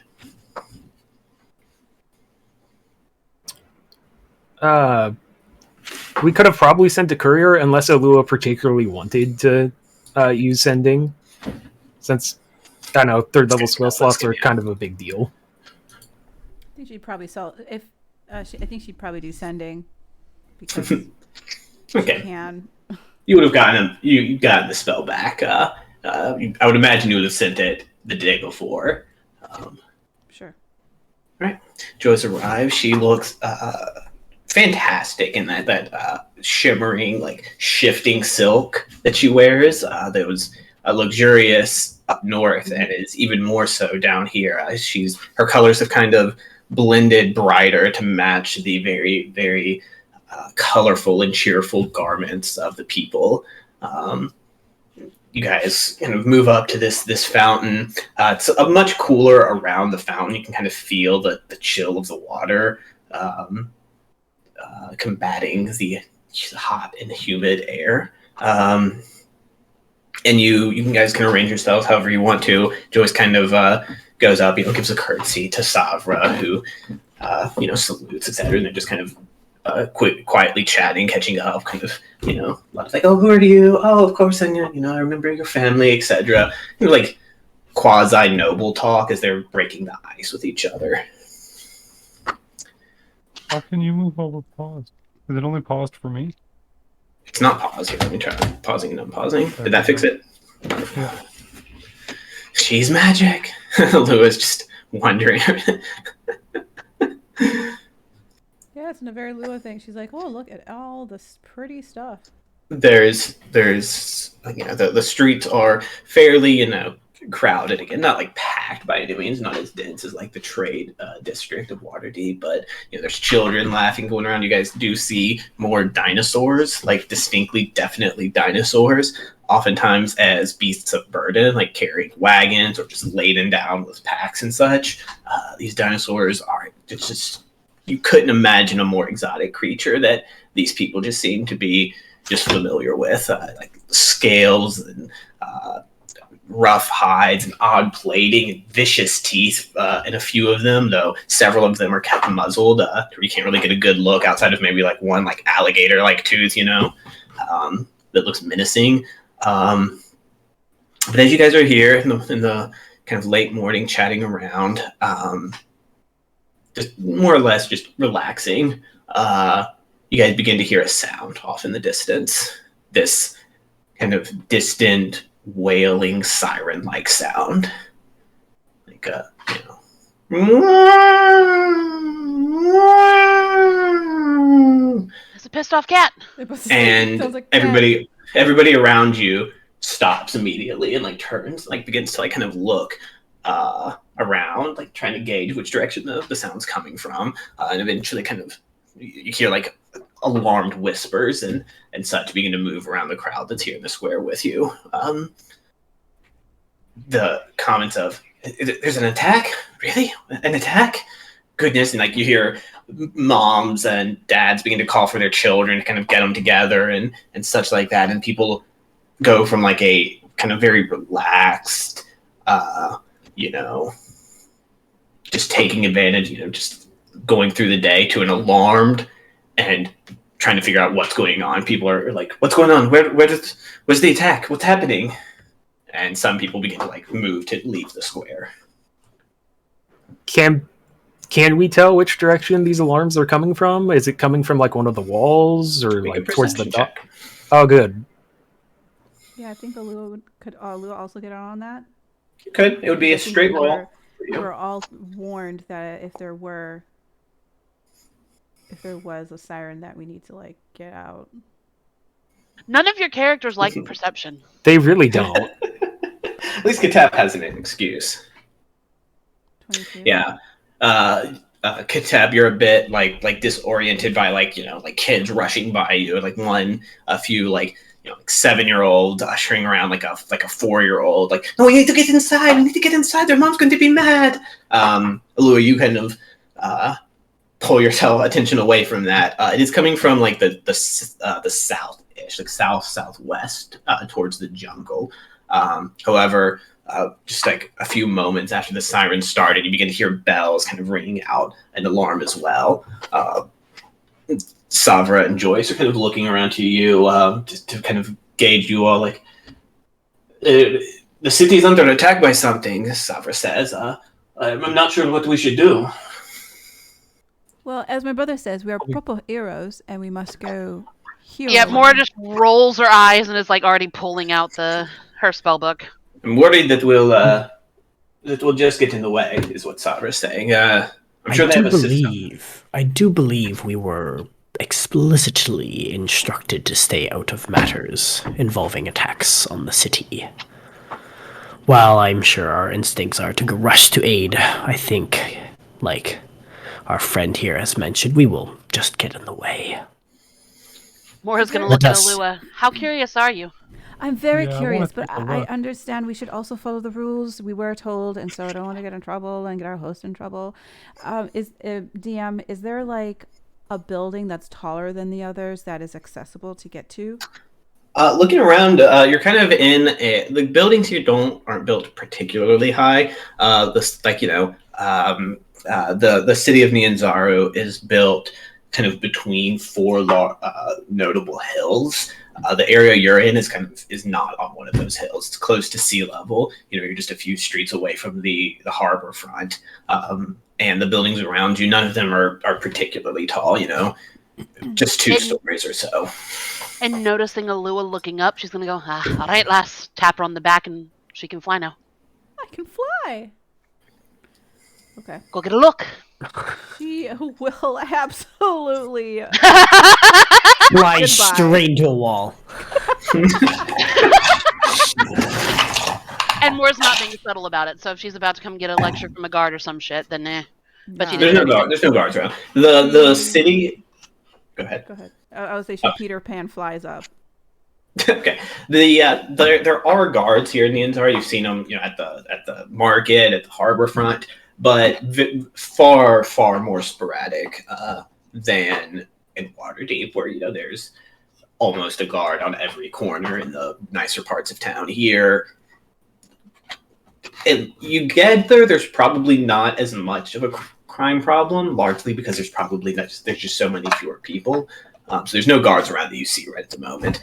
S6: We could have probably sent a courier unless Alua particularly wanted to use sending, since I know 3rd level spell slots are kind of a big deal.
S1: I think she'd probably I think she'd probably do sending because
S2: Okay.
S1: she can.
S2: You would have gotten the spell back. I would imagine you would have sent it the day before.
S1: Sure.
S2: Right. Joyce arrives. She looks fantastic in that shimmering, like shifting silk that she wears. Those luxurious up north, and is even more so down here. Her colors have kind of blended brighter to match the very, very colorful and cheerful garments of the people. You guys kind of move up to this fountain. It's much cooler around the fountain. You can kind of feel the chill of the water combating the hot and humid air. And you guys can arrange yourselves however you want to. Joyce kind of goes up, gives a curtsy to Savra, who salutes, etc. And they're just kind of quietly chatting, catching up, kind of, lots like, oh, who are you? Oh, of course, and I remember your family, etc. Like quasi noble talk as they're breaking the ice with each other.
S3: How can you move over pause? Is it only paused for me?
S2: It's not paused. Here, let me try pausing and unpausing. Did that fix it?
S3: Yeah.
S2: She's magic. Lewis just wondering.
S1: Yeah, it's a very Lua thing. She's like, oh, look at all this pretty stuff.
S2: There's the streets are fairly, crowded again, not like packed by any means, not as dense as like the trade district of Waterdeep, but there's children laughing going around. You guys do see more dinosaurs, like distinctly, definitely dinosaurs, oftentimes as beasts of burden, like carrying wagons or just laden down with packs and such. These dinosaurs are just, you couldn't imagine a more exotic creature that these people just seem to be just familiar with, like scales and rough hides and odd plating and vicious teeth in a few of them, though several of them are kept muzzled. You can't really get a good look outside of maybe like one like alligator like tooth, that looks menacing. But as you guys are here in the kind of late morning chatting around, just more or less just relaxing, you guys begin to hear a sound off in the distance. This kind of distant wailing siren-like sound, like
S4: It's a pissed off cat.
S2: and everybody around you stops immediately and like turns, like begins to like kind of look around, like trying to gauge which direction the sound's coming from, and eventually kind of you hear like alarmed whispers and such begin to move around the crowd that's here in the square with you. The comments of, there's an attack? Really? An attack? Goodness. And like you hear moms and dads begin to call for their children to kind of get them together and such like that. And people go from like a kind of very relaxed, just taking advantage, just going through the day, to an alarmed and trying to figure out what's going on. People are like, what's going on? Where's the attack? What's happening? And some people begin to like move to leave the square.
S6: Can we tell which direction these alarms are coming from? Is it coming from like one of the walls or like towards the top? Oh, good.
S1: Yeah, I think the Lua could Lua also get on that.
S2: You could. It would be a straight roll.
S1: We were all warned that if there was a siren, that we need to like get out.
S4: None of your characters like perception.
S6: They really don't.
S2: At least Katap has an excuse.
S1: 22.
S2: Yeah. Katap, you're a bit like disoriented by like kids rushing by you, like a few like 7-year-old ushering around like a 4-year-old, like, no, we need to get inside. We need to get inside. Their mom's going to be mad. Alua, you kind of pull yourself attention away from that. It is coming from like the south-ish, like southwest towards the jungle. However, just like a few moments after the siren started, you begin to hear bells kind of ringing out, an alarm as well. Savra and Joyce are kind of looking around to you just to kind of gauge you all. Like, the city's under attack by something, Savra says. I'm not sure what we should do.
S1: Well, as my brother says, we are proper heroes, and we must go here.
S4: Yeah, Mora just rolls her eyes and is like already pulling out her spell book.
S2: I'm worried that we'll just get in the way, is what Savra's saying. I'm sure they have a system.
S5: I do believe we were explicitly instructed to stay out of matters involving attacks on the city. While I'm sure our instincts are to rush to aid, I think, like our friend here has mentioned, we will just get in the way.
S4: Mora's going to
S5: Let
S4: look at
S5: us-
S4: Alua. How curious are you?
S1: I'm very
S3: Yeah, I wanna
S1: curious, but
S3: take a
S1: I
S3: look.
S1: understand we should also follow the rules. We were told, and so I don't want to get in trouble and get our host in trouble. Is DM? Is there like a building that's taller than the others that is accessible to get to?
S2: Looking around, you're kind of the buildings here aren't built particularly high. The city of Nianzaro is built kind of between four notable hills. The area you're in is not on one of those hills. It's close to sea level. You're just a few streets away from the harbor front. And the buildings around you, none of them are particularly tall. Just two stories or so.
S4: And noticing Alua looking up, she's going to go, all right, lass. Tap her on the back and she can fly now.
S1: I can fly. Okay.
S4: Go get a look.
S1: She will absolutely.
S5: Fly
S1: Goodbye.
S5: straight into a wall.
S4: And Mora's not being subtle about it, so if she's about to come get a lecture from a guard or some shit, then But she
S1: Nah.
S4: didn't.
S2: There's no guards around. The city. Go ahead.
S1: Go ahead. I would say she Peter Pan flies up.
S2: Okay. There are guards here in the Inzar. You've seen them, at the market, at the harbor front, but far more sporadic than in Waterdeep, where there's almost a guard on every corner in the nicer parts of town. Here, and you get there's probably not as much of a crime problem, largely because there's just so many fewer people. So there's no guards around that you see right at the moment.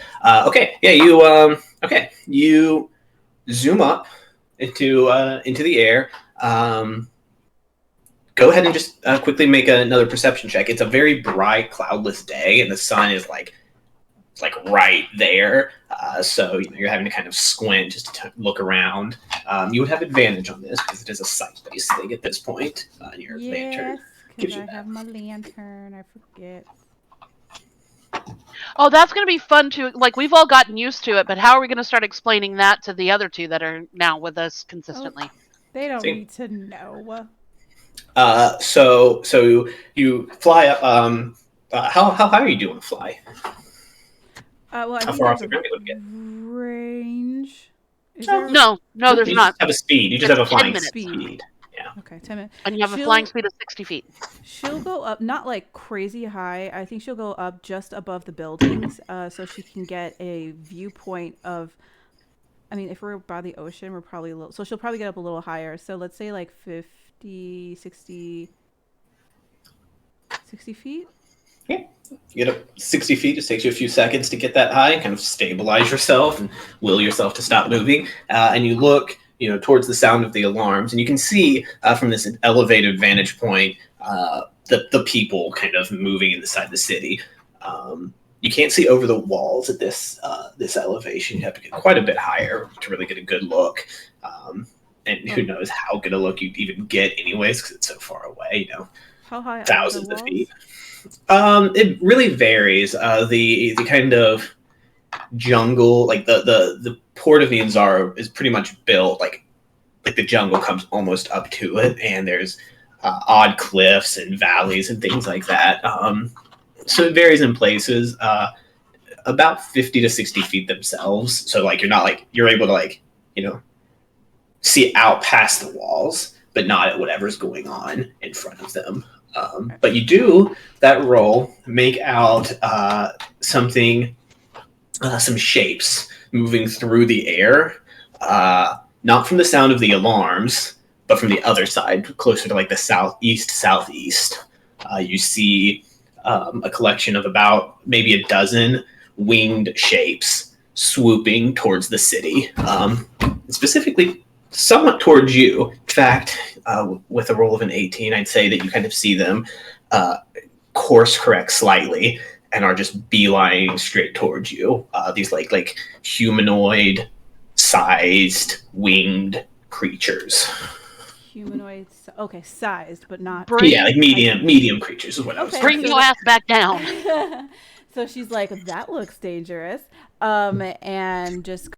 S2: You zoom up into the air. Go ahead and just quickly make another perception check. It's a very bright, cloudless day, and the sun is like right there. So you're having to kind of squint just to look around. You would have advantage on this because it is a sight-based thing at this point. Your lantern
S1: Yes,
S2: gives
S1: because
S2: you
S1: I
S2: that.
S1: have my lantern. I forget.
S4: Oh, that's going to be fun too. Like, we've all gotten used to it, but how are we going to start explaining that to the other two that are now with us consistently?
S1: They don't
S2: See?
S1: need to know.
S2: So you fly up. How high are you doing to fly?
S1: Well, I
S2: How
S1: think
S2: far off
S1: there's
S2: the
S1: a
S2: ground you would get?
S1: range. Is
S2: No.
S1: there?
S4: No, there's
S2: You
S4: not.
S2: just have a speed. You just
S4: It's
S2: have a
S4: 10
S2: flying
S4: minutes.
S2: speed.
S1: Okay, 10 minutes.
S4: And you have a
S1: She'll-
S4: flying speed of 60 feet.
S1: She'll go up, not like crazy high. I think she'll go up just above the buildings, so she can get a viewpoint of. I mean, if we're by the ocean, we're probably a little. So she'll probably get up a little higher. So let's say like 50, 60 feet.
S2: Yeah. You get up 60 feet. It takes you a few seconds to get that high, kind of stabilize yourself and will yourself to stop moving. And you look, towards the sound of the alarms, and you can see from this elevated vantage point the people kind of moving inside the city. You can't see over the walls at this elevation. You have to get quite a bit higher to really get a good look. And who knows how good a look you'd even get anyways, because it's so far away,
S1: How high?
S2: thousands
S1: are the
S2: of
S1: walls?
S2: feet. It really varies. The kind of jungle, like the port of Nianzaro is pretty much built like the jungle comes almost up to it, and there's odd cliffs and valleys and things like that. So it varies in places. About 50 to 60 feet themselves. So you're able to see out past the walls, but not at whatever's going on in front of them. But you do that roll, make out some shapes moving through the air, not from the sound of the alarms, but from the other side, closer to the southeast. You see a collection of about maybe a dozen winged shapes swooping towards the city, specifically somewhat towards you. In fact, with a roll of an 18, I'd say that you kind of see them course correct slightly and are just beelining straight towards you. These like humanoid sized winged creatures.
S1: Humanoids. Okay, sized, but not.
S2: Yeah, like medium creatures is what I was
S1: Okay.
S2: saying.
S4: Bring your ass back down.
S1: So she's like, that looks dangerous. And just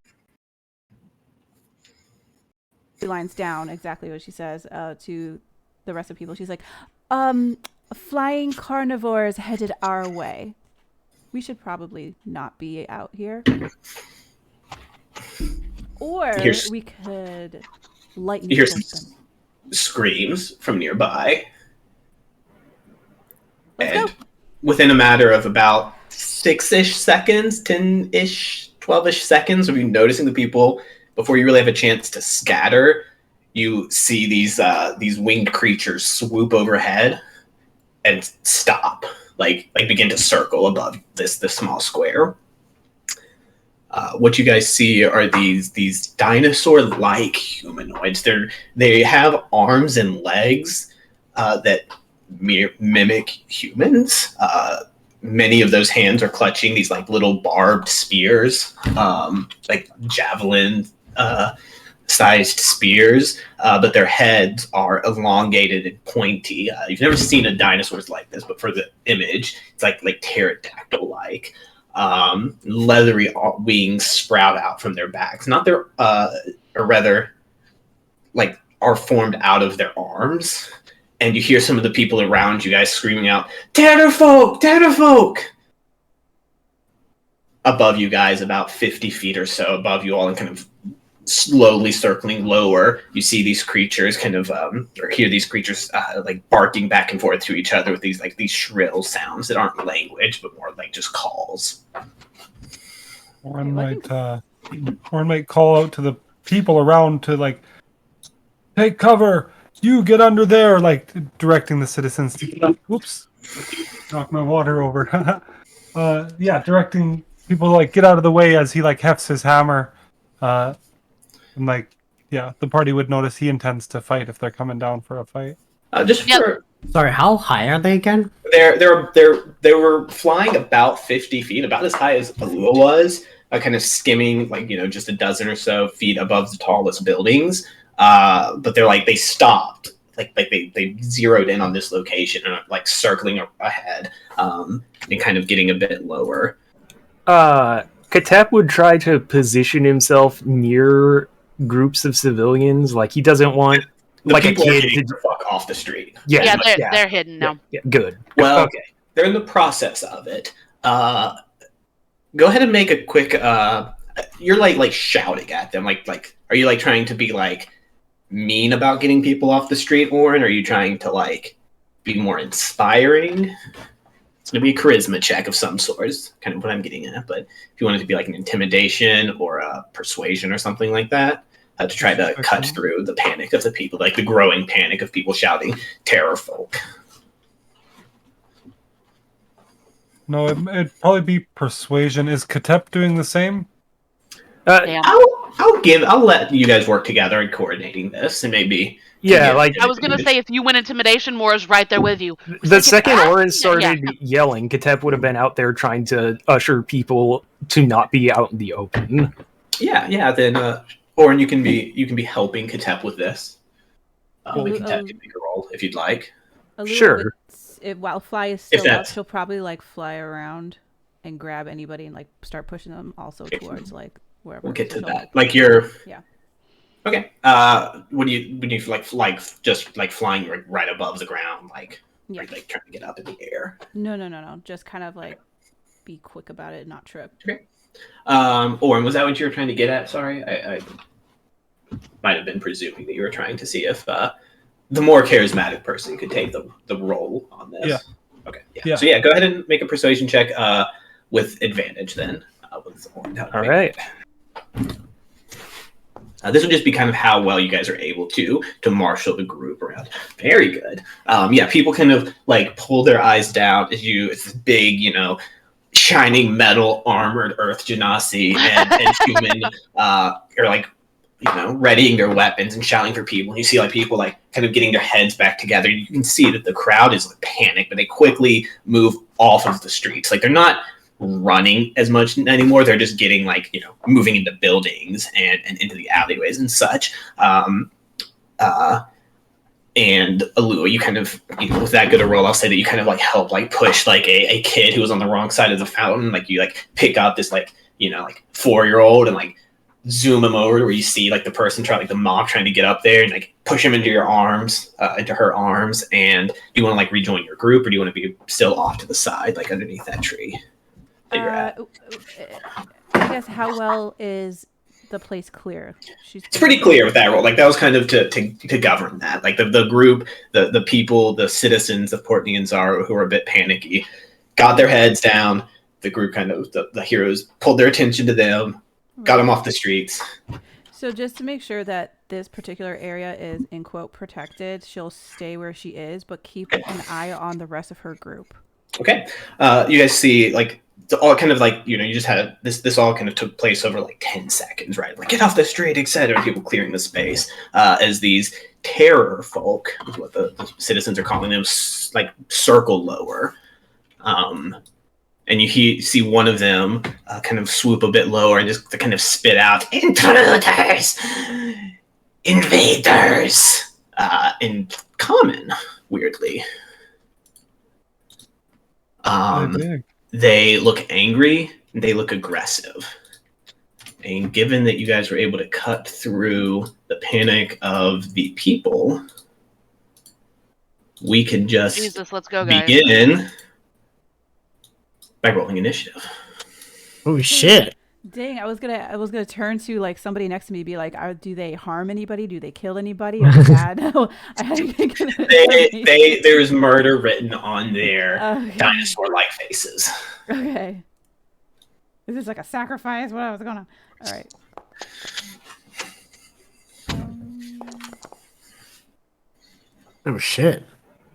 S1: lines down exactly what she says to the rest of people. She's like, flying carnivores headed our way. We should probably not be out here. Or we could lightning
S2: You hear
S1: bolt
S2: some
S1: them.
S2: screams from nearby.
S1: Let's
S2: And
S1: go.
S2: within a matter of about 6-ish seconds, 10-ish, 12-ish seconds of you noticing the people before you really have a chance to scatter, you see these winged creatures swoop overhead and stop, like begin to circle above this small square. What you guys see are these dinosaur-like humanoids. They have arms and legs that mimic humans. Many of those hands are clutching these like little barbed spears, like javelin sized spears, but their heads are elongated and pointy. You've never seen a dinosaurs like this, but for the image, it's like pterodactyl like. Leathery wings sprout out from their backs. Not their, or rather, like are formed out of their arms. And you hear some of the people around you guys screaming out, "Tatterfolk! Tatterfolk!" Above you guys, about 50 feet or so above you all, and kind of slowly circling lower, you see these creatures kind of, or hear these creatures like barking back and forth to each other with these shrill sounds that aren't language, but more like just calls.
S3: Orin might call out to the people around to like, take cover. You get under there, like directing the citizens to. Oops, knock my water over. Directing people to, like, get out of the way as he like hefts his hammer. And like, yeah, the party would notice he intends to fight if they're coming down for a fight.
S5: Sorry, how high are they again?
S2: They were flying about 50 feet, about as high as Alua was, kind of skimming just a dozen or so feet above the tallest buildings. But they stopped, they zeroed in on this location and like circling ahead, and kind of getting a bit lower.
S6: Katep would try to position himself near groups of civilians. Like he doesn't want
S2: The
S6: like a
S2: people are
S6: kid
S2: getting
S6: to.
S2: the fuck off the street.
S4: Yeah, they're hidden now.
S6: Yeah, good.
S2: Well, okay. They're in the process of it. Go ahead and make a quick. You're like shouting at them. Like, are you like trying to be like mean about getting people off the street, Orin? Or are you trying to like be more inspiring? It's gonna be a charisma check of some sort. Is kind of what I'm getting at. But if you want it to be like an intimidation or a persuasion or something like that, to try to cut through the panic of the people, like the growing panic of people shouting "Terror folk."
S3: No, it'd probably be persuasion. Is Katep doing the same?
S2: I'll let you guys work together in coordinating this, and maybe.
S6: Yeah, like
S4: I was gonna say, if you win intimidation, Mora's right there with you.
S6: the second Orin started yelling, Katep would have been out there trying to usher people to not be out in the open.
S2: Yeah. Then, Orin, you can be helping Katep with this. Katep can make a roll if you'd like.
S6: Sure.
S1: While Fly is still up, she'll probably like fly around and grab anybody and like start pushing them also towards like wherever.
S2: We'll get to that. Like you're.
S1: Yeah.
S2: Okay. When you like just like flying right above the ground, like trying to get up in the air.
S1: No. Just kind of like be quick about it and not trip.
S2: Okay. Orin, was that what you were trying to get at? Sorry, I might have been presuming that you were trying to see if the more charismatic person could take the role on this.
S3: Yeah.
S2: Okay. Yeah. So go ahead and make a persuasion check with advantage then. With Orin.
S6: All right.
S2: This would just be kind of how well you guys are able to marshal the group around. Very good. People kind of like pull their eyes down as it's this big, shining metal armored Earth Genasi and human are like, readying their weapons and shouting for people. And you see like people like kind of getting their heads back together. You can see that the crowd is like panicked, but they quickly move off of the streets. Like they're not running as much anymore. They're just getting like, moving into buildings and into the alleyways and such. And Alua, you kind of, with that good a roll, I'll say that you kind of like help like push like a kid who was on the wrong side of the fountain. Like you like pick up this like, like 4-year-old and like zoom him over where you see like the person the mob trying to get up there and like push him into your arms, into her arms. And do you want to like rejoin your group, or do you want to be still off to the side, like underneath that tree that you're at?
S1: I guess how well is the place clear?
S2: It's pretty clear with that role. Like that was kind of to govern that. Like the group, the people, the citizens of Port Nianzaro who are a bit panicky, got their heads down. The group the heroes pulled their attention to them, got them off the streets.
S1: So just to make sure that this particular area is in quote protected, she'll stay where she is, but keep an eye on the rest of her group.
S2: Okay. You guys see like all kind of like, you just had this all kind of took place over like 10 seconds, right? Like get off the street, etc. People clearing the space as these terror folk, is what the citizens are calling them, like circle lower. And you see one of them kind of swoop a bit lower and just kind of spit out, "Intruders! Invaders!" In common, weirdly. They look angry, they look aggressive. And given that you guys were able to cut through the panic of the people, we can just
S4: Jesus, let's go, guys.
S2: begin by rolling initiative.
S5: Oh shit!
S1: Dang, I was gonna turn to like somebody next to me, and be like, do they harm anybody? Do they kill anybody? Or bad?
S2: There is murder written on their dinosaur-like faces.
S1: Okay. Is this like a sacrifice? What was going on? All right.
S5: Oh shit!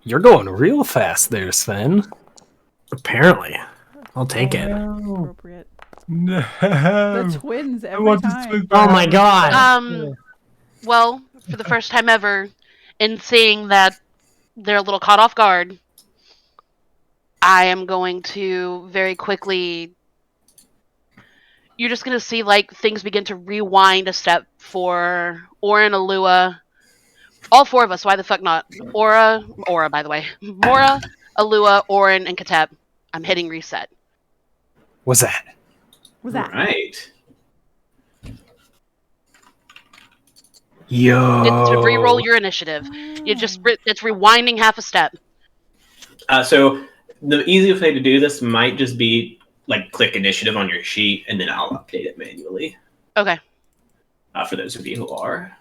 S6: You're going real fast there, Sven.
S5: Apparently, I'll take it.
S1: Appropriate.
S3: No.
S1: The twins every time.
S5: Oh my god!
S4: Well, for the first time ever, in seeing that they're a little caught off guard, I am going to very quickly. You're just gonna see like things begin to rewind a step for Orin, Alua, all four of us. Why the fuck not? Aura, by the way, Mora, Alua, Orin, and Katep. I'm hitting reset.
S6: What's that?
S1: Was that
S2: right?
S6: Yo.
S4: It's to re-roll your initiative. It's rewinding half a step.
S2: So the easiest way to do this might just be like click initiative on your sheet, and then I'll update it manually.
S4: Okay.
S2: For those of you who are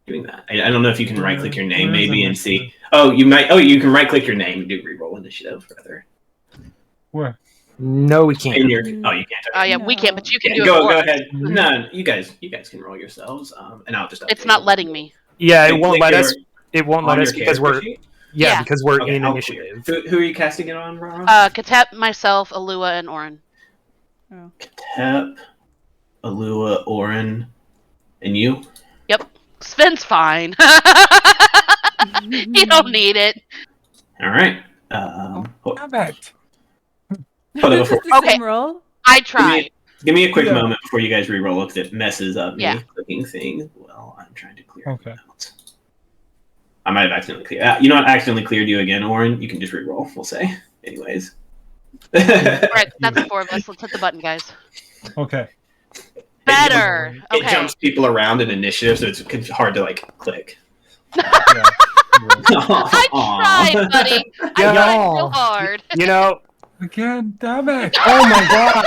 S2: doing that, I don't know if you can right click your name maybe and see. Oh, you might. Oh, you can right click your name and do re-roll initiative rather.
S3: Where?
S6: No, we can't.
S2: You can't.
S4: Oh yeah,
S1: No.
S4: we can't, but you can do it.
S2: Go ahead. No, you guys can roll yourselves, and I'll just.
S4: It's not letting me.
S6: Yeah, it
S2: Click
S6: won't let
S2: your-
S6: us. It won't let
S2: on
S6: us
S2: your
S6: because
S2: character
S6: we're
S2: sheet?
S4: Yeah.
S6: because we're
S2: Okay,
S6: in
S2: I'll
S6: initiative.
S2: clear. Who are you casting it on, Rara?
S4: Katep, myself, Alua, and Orin.
S1: Oh.
S2: Tep, Alua, Orin, and you.
S4: Yep. Sven's fine. You don't need it.
S2: All right. Hold
S3: Damn it.
S2: on
S1: Is
S2: before.
S1: this the
S4: Okay.
S1: same roll?
S4: I tried.
S2: Give me a quick
S3: Yeah.
S2: moment before you guys re-roll because it messes up me
S4: Yeah.
S2: clicking things. Well, I'm trying to clear
S3: Okay.
S2: it out. I might have accidentally cleared. You know what? I accidentally cleared you again, Orin. You can just re-roll. We'll say, anyways.
S4: All right, that's the four of us. Let's hit the button, guys.
S3: Okay.
S4: Better.
S2: It
S4: Okay.
S2: jumps people around in initiative, so it's hard to like click.
S3: Yeah.
S4: I tried, buddy. I tried so
S5: Y'all.
S4: hard.
S6: You know,
S3: Again, damn it.
S5: Oh my god!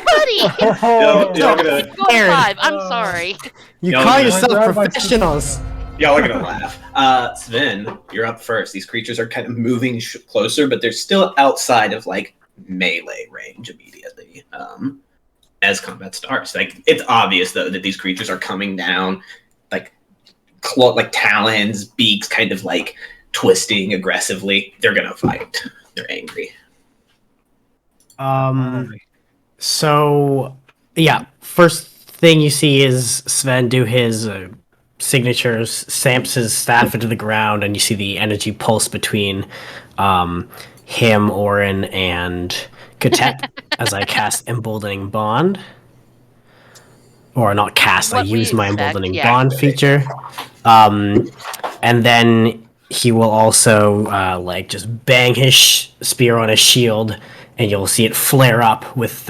S4: Buddy,
S2: Y'all gonna,
S4: it's going
S5: Aaron.
S4: 5. I'm sorry.
S5: You
S2: Y'all
S5: call
S2: gonna-
S5: yourself professionals.
S2: y'all are gonna laugh. Sven, you're up first. These creatures are kind of moving closer, but they're still outside of like melee range immediately. As combat starts, like it's obvious though that these creatures are coming down, like like talons, beaks, kind of like twisting aggressively. They're gonna fight. They're angry.
S5: So yeah, first thing you see is Sven do his signatures, stamps his staff into the ground, and you see the energy pulse between him, Orin, and Katep as I cast Emboldening Bond. Or not cast, I
S4: What we
S5: use my
S4: expect,
S5: Emboldening
S4: yeah.
S5: Bond feature. And then he will also like just bang his spear on his shield, and you'll see it flare up with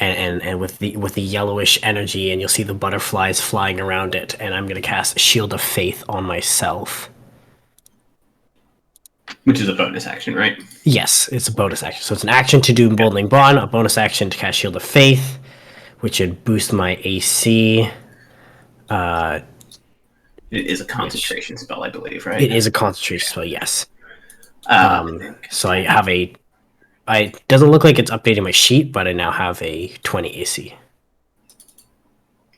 S5: and with the yellowish energy, and you'll see the butterflies flying around it. And I'm gonna cast Shield of Faith on myself.
S2: Which is a bonus action, right?
S5: Yes, it's a bonus action. So it's an action to do Emboldening Bond, a bonus action to cast Shield of Faith, which would boost my AC.
S2: It is a concentration spell, I believe, right?
S5: It is a concentration spell, yes.
S2: Um,
S5: So I have a. It doesn't look like it's updating my sheet, but I now have a 20 AC.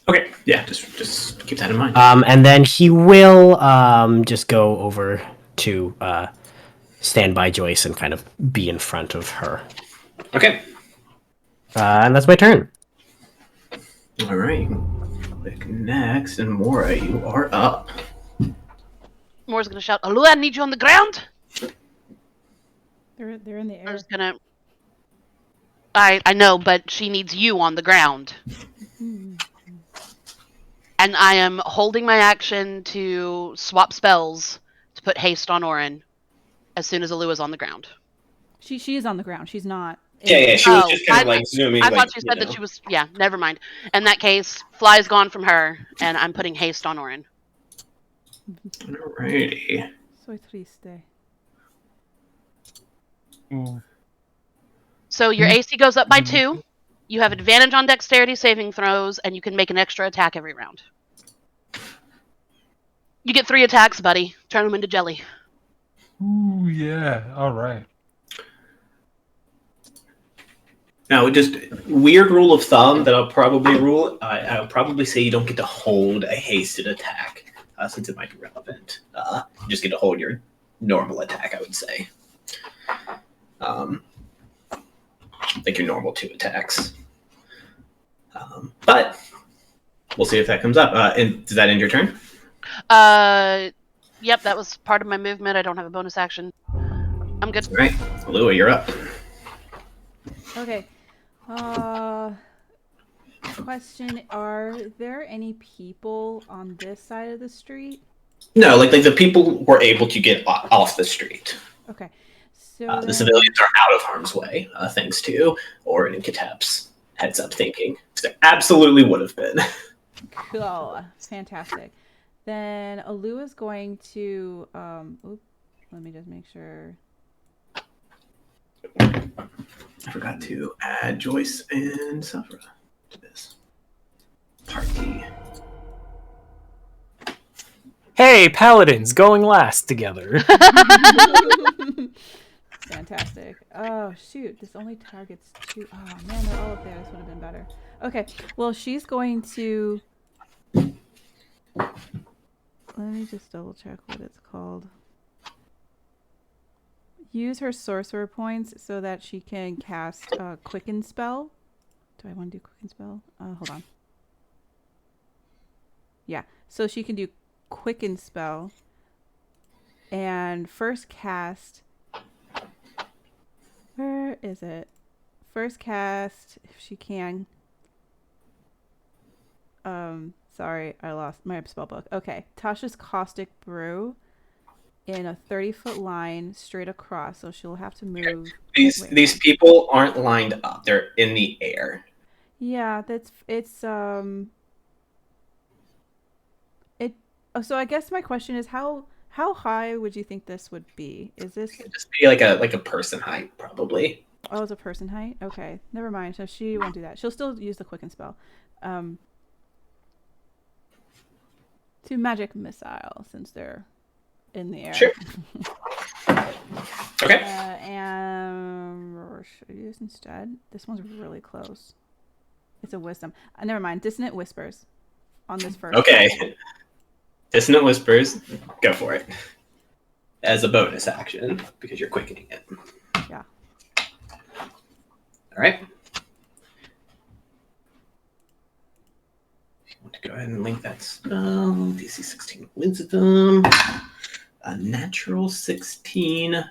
S2: okay, yeah, just keep that in mind.
S5: And then he will just go over to stand by Joyce and kind of be in front of her.
S2: Okay.
S5: And that's my turn.
S2: All right. Click next, and Mora, you are up.
S4: Mora's gonna shout, "Alua, I need you on the ground!"
S1: They're in the
S4: I'm
S1: air.
S4: just gonna... I know, but she needs you on the ground. And I am holding my action to swap spells to put haste on Orin as soon as Alua's on the ground.
S1: She is on the ground. She's not.
S2: Yeah, she was
S4: Oh,
S2: just kind of like zooming.
S4: I
S2: like,
S4: thought she said that she was... Yeah, never mind. In that case, Fly's gone from her, and I'm putting haste on Orin.
S2: Alrighty.
S1: Soy triste.
S4: So your AC goes up by 2. You have advantage on dexterity saving throws, and you can make an extra attack every round. You get 3 attacks, buddy. Turn them into jelly.
S3: Ooh, yeah. All right.
S2: Now, just weird rule of thumb that I'll probably say you don't get to hold a hasted attack, since it might be relevant. You just get to hold your normal attack, I would say. Like your normal 2 attacks. But we'll see if that comes up. And does that end your turn?
S4: Yep, that was part of my movement. I don't have a bonus action. I'm good.
S2: All right, Lua, you're up.
S1: Okay. Question: are there any people on this side of the street?
S2: No, like the people were able to get off the street.
S1: Okay. So
S2: The civilians are out of harm's way, thanks to Orin and Katep's heads up thinking. There absolutely would have been.
S1: Cool. Fantastic. Then Alu is going to let me just make sure.
S2: I forgot to add Joyce and Safra to this party.
S6: Hey, paladins, going last together.
S1: Fantastic. Oh shoot, this only targets 2. Oh man, they're all up there. This would have been better. Okay, well she's going to... Let me just double check what it's called. Use her sorcerer points so that she can cast a quicken spell. Do I want to do quicken spell? Hold on. Yeah, so she can do quicken spell and first cast... Where is it? First cast, if she can. Sorry, I lost my spell book. Okay, Tasha's Caustic Brew in a 30-foot line straight across, so she'll have to move.
S2: These people aren't lined up; they're in the air.
S1: Yeah, So I guess my question is how high would you think this would be? Is this
S2: It'd just be like a person height, probably.
S1: Oh, it's a person height? Okay, never mind. So she won't do that. She'll still use the quicken spell. To magic missile since they're in the air.
S2: Sure. Okay.
S1: And should I do this instead? This one's really close. It's a wisdom. Never mind. Dissonant whispers on this first.
S2: Okay. Dissonant whispers. Go for it. As a bonus action because you're quickening it.
S1: Yeah.
S2: All right. To go ahead and link that spell. DC 16 Wisdom. A natural 16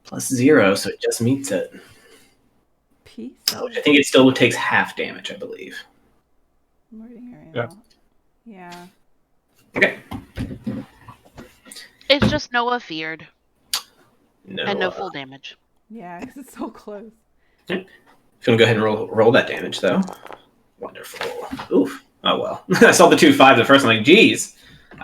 S2: plus 0, so it just meets it.
S1: Peace.
S2: I think it still takes half damage, I believe.
S1: I'm reading it right
S3: Yeah.
S1: now. Yeah.
S2: Okay.
S4: It's just Noah feared.
S2: No,
S4: And no full damage.
S1: Yeah, because it's so close.
S2: Just gonna go ahead and roll that damage though. Wonderful. Oof. Oh well. I saw the 2-5 the first one. Like, geez.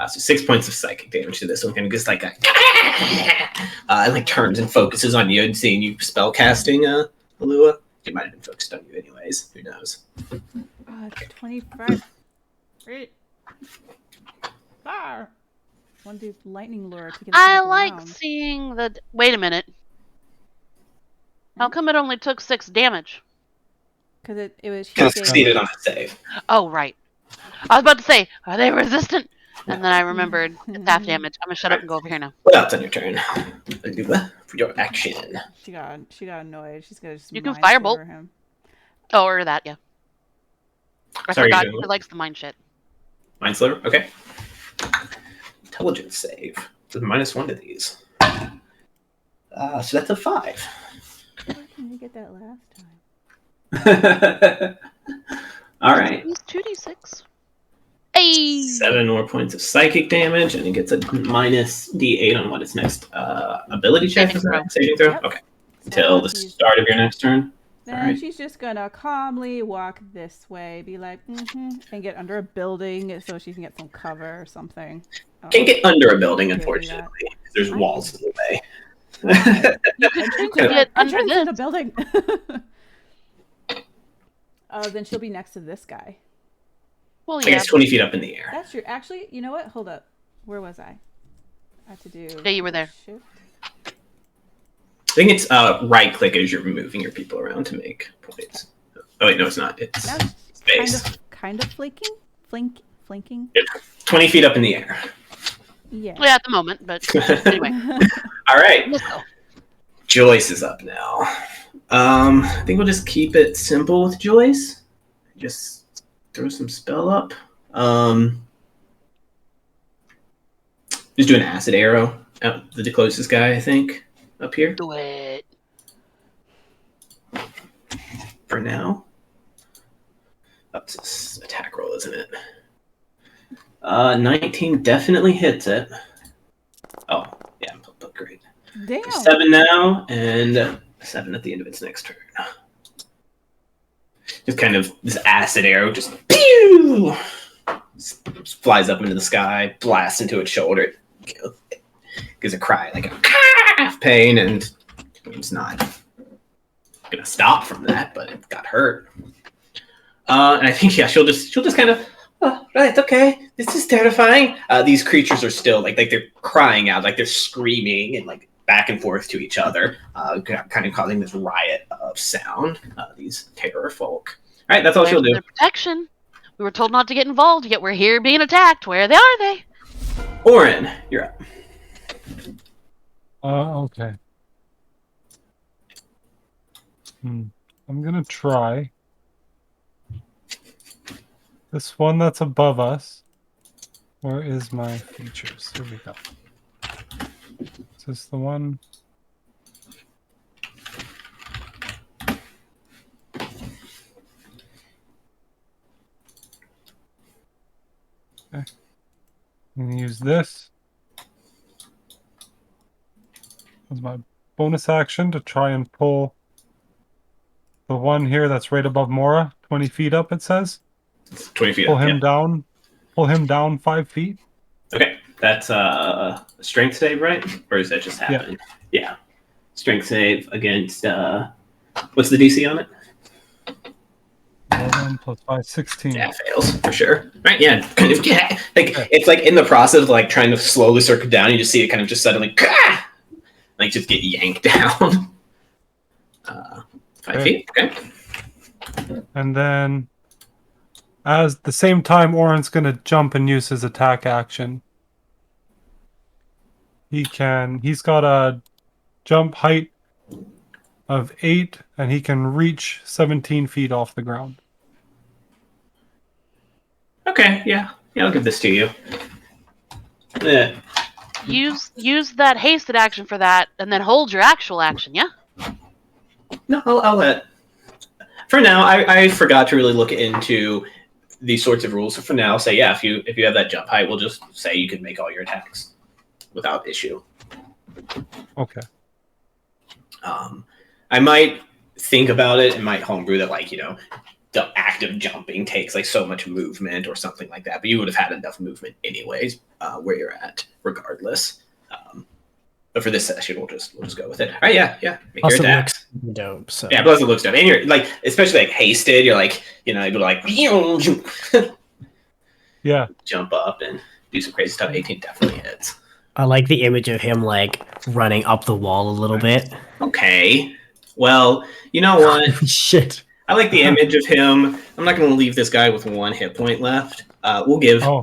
S2: So 6 points of psychic damage to this one. Kind of just like and like turns and focuses on you and seeing you spell casting Alua. It might have been focused on you anyways. Who knows?
S1: 25. Great. Fire. One do lightning lure to get.
S4: I like seeing the. Wait a minute. How come it only took 6 damage?
S1: Because it was.
S2: Because succeeded on a save.
S4: Oh, right. I was about to say, are they resistant? And then I remembered it's half damage. I'm gonna shut up and go over here now.
S2: What else on your turn? For your action.
S1: She got annoyed. She's gonna just.
S4: You can firebolt
S1: him.
S4: Oh, or that, yeah. I
S2: Sorry,
S4: forgot he likes the mind shit.
S2: Mind Sliver? Okay. Intelligence save. So -1 to these. So that's a 5.
S1: Why can you get that last time?
S2: All right.
S4: He's 2d6. Hey!
S2: 7 more points of psychic damage, and it gets a -d8 on what its next ability check is. Saving throw?
S1: Yep.
S2: Okay. Until the start of your next turn.
S1: Then she's just gonna calmly walk this way, be like, and get under a building so she can get some cover or something.
S2: Can't get under a building, unfortunately. There's walls in the way.
S4: You could get under
S1: the building. Then she'll be next to this guy.
S4: Well,
S2: I guess 20 feet up in the air.
S1: That's true. Actually, you know what? Hold up. Where was I? I had to do.
S4: Yeah, you were there.
S1: Shift.
S2: I think it's right click as you're moving your people around to make points. Oh wait, no, it's not. It's space.
S1: Kind of flanking.
S2: 20 feet up in the air.
S1: Yeah.
S4: Yeah, at the moment, but anyway.
S2: All right.
S4: Let's go.
S2: Joyce is up now. I think we'll just keep it simple with Joyce. Just throw some spell up. Just do an acid arrow at the closest guy, I think, up here.
S4: Do it.
S2: For now. That's this attack roll, isn't it? 19 definitely hits it. Oh, yeah, great.
S1: Damn.
S2: 7 now, and 7 at the end of its next turn. Just kind of this acid arrow just pew! Flies up into the sky, blasts into its shoulder. It gives a cry like a pain, and it's not gonna stop from that, but it got hurt. And I think she'll just kind of, oh, right, okay, this is terrifying. These creatures are still like they're crying out, like they're screaming and like back and forth to each other, kind of causing this riot of sound. These terror folk. All right, that's all she'll do.
S4: Their protection. We were told not to get involved, yet we're here being attacked. Where are they?
S2: Orin, you're up.
S3: Okay. I'm gonna try this one that's above us. Where is my features? Here we go. Is this the one? Okay. I'm gonna use this as my bonus action to try and pull the one here that's right above Mora, 20 feet up, it says.
S2: 20 feet
S3: pull
S2: up,
S3: him down. Pull him down 5 feet.
S2: Okay, that's a strength save, right? Or is that just happening? Yeah. Strength save against, what's the DC on it?
S3: 11 plus 5, 16.
S2: Yeah, fails for sure. Right? Yeah, kind of. Yeah, like it's like in the process of like trying to slowly circle down, you just see it kind of just suddenly, like just get yanked down. 5 feet. Okay.
S3: And then, as the same time, Orin's going to jump and use his attack action. He's got a jump height of 8, and he can reach 17 feet off the ground.
S2: Okay, yeah, I'll give this to you. Yeah.
S4: Use that hasted action for that, and then hold your actual action. Yeah.
S2: No, I'll let. For now, I forgot to really look into these sorts of rules. So for now, say if you have that jump height, we'll just say you can make all your attacks without issue.
S3: Okay.
S2: I might think about it, it might homebrew that like the act of jumping takes like so much movement or something like that. But you would have had enough movement anyways, where you're at, regardless. But for this session, we'll just go with it. All right, yeah. Make your
S5: Also
S2: attacks.
S5: looks dope. So
S2: Yeah, plus it looks dope. And you're like, especially like hasted, you're like, you'd be like,
S3: Yeah.
S2: jump up and do some crazy stuff. 18 definitely hits.
S5: I like the image of him like running up the wall a little bit.
S2: Okay. Well, you know what?
S5: Shit.
S2: I like the image of him. I'm not going to leave this guy with 1 hit point left. We'll give
S3: Oh.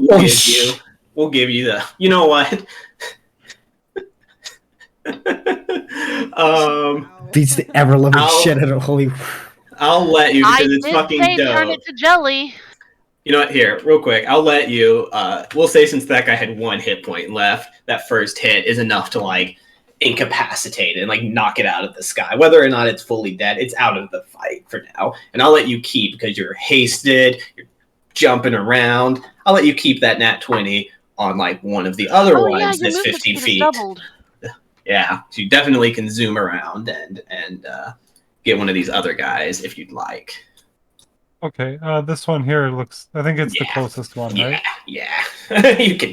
S2: we'll give you the. You know what?
S5: Beats the ever loving
S2: I'll-
S5: shit out of holy.
S2: I'll let you
S4: I
S2: because it's
S4: did
S2: fucking
S4: say
S2: dope.
S4: turn it to jelly.
S2: You know what? Here, real quick, I'll let you. We'll say since that guy had 1 hit point left, that first hit is enough to like incapacitate it and like knock it out of the sky. Whether or not it's fully dead, it's out of the fight for now. And I'll let you keep because you're hasted, you're jumping around. I'll let you keep that nat 20 on like one of the other
S4: Oh
S2: ones
S4: yeah, your
S2: that's
S4: movement
S2: 15
S4: speed is
S2: feet.
S4: doubled.
S2: Yeah, so you definitely can zoom around and get one of these other guys if you'd like.
S3: Okay. This one here looks. I think it's the
S2: Yeah.
S3: closest one,
S2: Yeah,
S3: right?
S2: yeah. you can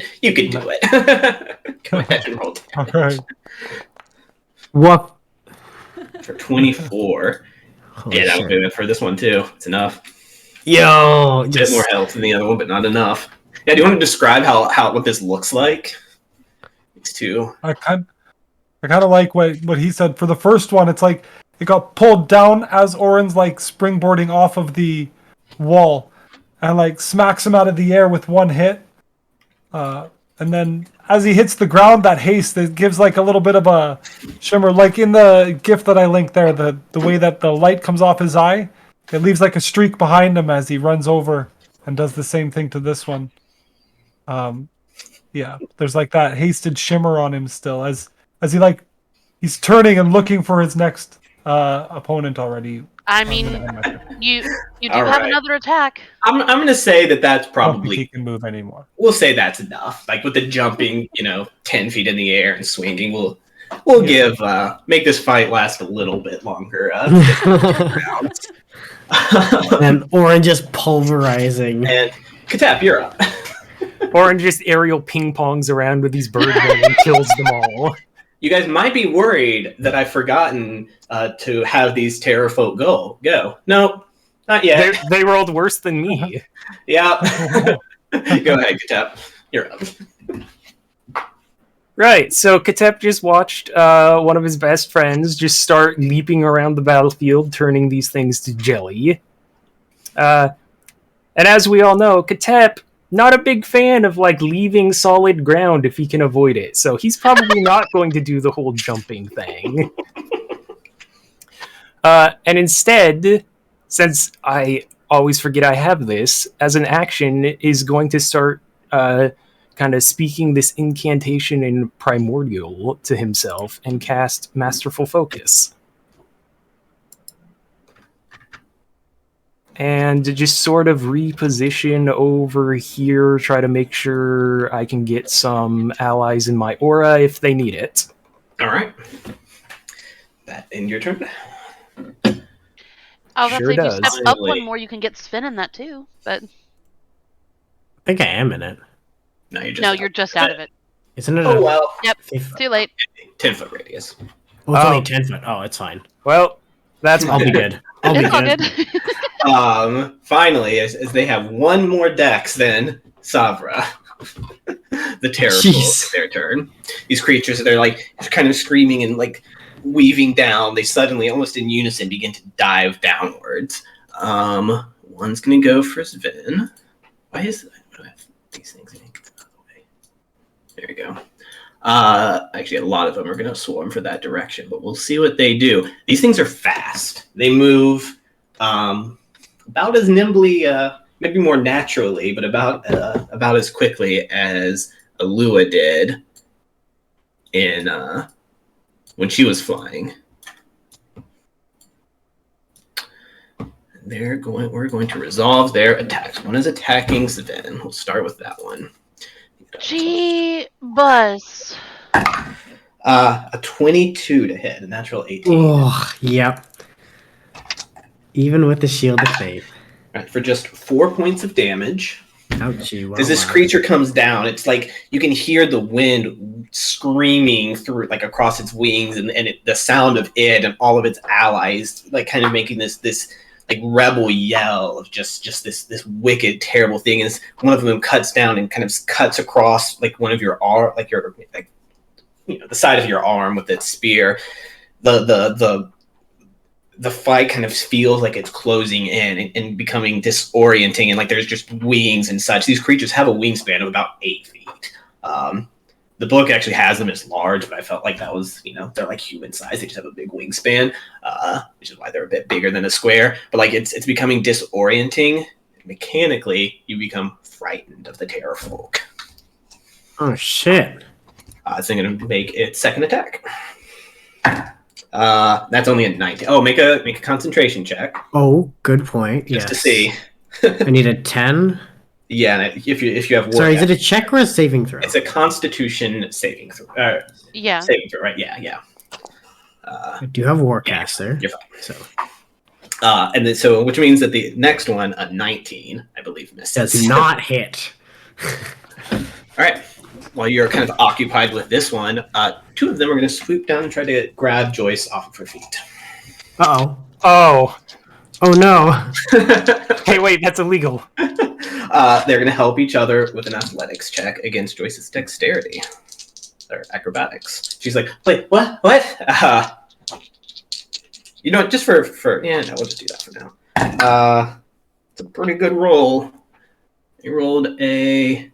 S2: do it. Go ahead and roll
S3: All
S2: damage.
S3: right.
S5: What?
S2: For 24.
S5: Holy
S2: Yeah, that
S5: shit.
S2: would be it for this one too. It's enough.
S5: Yo,
S2: A bit
S5: just
S2: more health than the other one, but not enough. Yeah, do you want to describe how what this looks like? These two.
S3: I kind of like what he said. For the first one, it's like it got pulled down as Orin's like springboarding off of the wall, and like smacks him out of the air with 1 hit. And then as he hits the ground, that haste it gives like a little bit of a shimmer, like in the GIF that I linked there. The way that the light comes off his eye, it leaves like a streak behind him as he runs over and does the same thing to this one. Yeah, there's like that hasted shimmer on him still as he like he's turning and looking for his next opponent already.
S4: I
S3: I'm
S4: mean,
S3: gonna end my turn.
S4: you do
S2: All
S4: have
S2: right.
S4: another attack.
S2: I'm gonna say that that's
S3: I don't think
S2: probably.
S3: he can move anymore.
S2: We'll say that's enough. Like with the jumping, 10 feet in the air and swinging, we'll
S3: Yeah.
S2: give make this fight last a little bit longer. Rounds.
S5: and Orin just pulverizing.
S2: And Katap, you're up.
S6: Orin just aerial ping pongs around with these birdmen and kills them all.
S2: You guys might be worried that I've forgotten to have these terror folk go. Nope, not yet.
S6: They rolled worse than me.
S2: Yeah. Go ahead, Katap. You're up.
S6: Right, so Katep just watched one of his best friends just start leaping around the battlefield, turning these things to jelly. And as we all know, Katep, not a big fan of like leaving solid ground if he can avoid it, so he's probably not going to do the whole jumping thing. And instead, since I always forget I have this, as an action, is going to start kind of speaking this incantation in Primordial to himself and cast Masterful Focus. And just sort of reposition over here, try to make sure I can get some allies in my aura if they need it.
S2: All right. That end your turn.
S4: I was
S6: Sure
S4: say if you
S6: does.
S4: step up one
S2: Finally.
S4: more, you can get Sven in that too. But
S5: I think I am in it.
S2: No, you're just
S4: no,
S2: out.
S4: you're just out of it.
S5: Isn't it?
S2: Oh well.
S4: Yep, too late.
S2: 10-foot radius.
S5: Well, it's
S6: Oh.
S5: only 10 foot. Oh, it's fine.
S6: Well, that's
S5: I'll be good. I'll be
S4: It's all
S5: good.
S4: good.
S2: Finally, as they have one more dex than Savra, the terror
S5: Jeez.
S2: their turn. These creatures, they're like kind of screaming and like weaving down. They suddenly, almost in unison, begin to dive downwards. One's gonna go for Sven. Why is that? Why do I have these things in the way? There we go. Actually, a lot of them are going to swarm for that direction, but we'll see what they do. These things are fast. They move about as nimbly, maybe more naturally, but about as quickly as Alua did in when she was flying. We're going to resolve their attacks. One is attacking Sven. We'll start with that one.
S4: Gee, bus.
S2: A 22 to hit, a natural 18.
S5: Oh, yep. Even with the shield of faith.
S2: Right, for just 4 points of damage.
S5: Ouchie, wow,
S2: As this creature comes down, it's like you can hear the wind screaming through, like across its wings, and the sound of it and all of its allies, like kind of making this like rebel yell of just this wicked, terrible thing. And one of them cuts down and kind of cuts across like one of your arm, like your the side of your arm with its spear. The fight kind of feels like it's closing in and becoming disorienting, and like there's just wings and such. These creatures have a wingspan of about 8 feet. The book actually has them as large, but I felt like that was, they're like human size. They just have a big wingspan, which is why they're a bit bigger than a square. But like it's becoming disorienting. Mechanically, you become frightened of the terror folk.
S5: Oh shit!
S2: It's going to make its second attack. That's only a 19. Oh, make a concentration check.
S5: Oh, good point.
S2: Just
S5: Yes.
S2: to see.
S5: I need a 10.
S2: Yeah, and if you have war,
S5: Sorry, is it a check or a saving throw?
S2: It's a Constitution saving throw.
S4: Yeah.
S2: Saving throw, right? Yeah.
S5: I do have Warcaster.
S2: You're fine.
S5: So
S2: And then which means that the next one, a 19, I believe, misses.
S5: does not hit.
S2: All right. While you're kind of occupied with this one, 2 of them are going to swoop down and try to grab Joyce off of her feet.
S5: Uh-oh.
S6: Oh.
S5: Oh no.
S6: Hey, wait, that's illegal.
S2: They're going to help each other with an athletics check against Joyce's dexterity. Or acrobatics. She's like, wait, what? Just for yeah, no, we'll just do that for now. It's a pretty good roll. You rolled a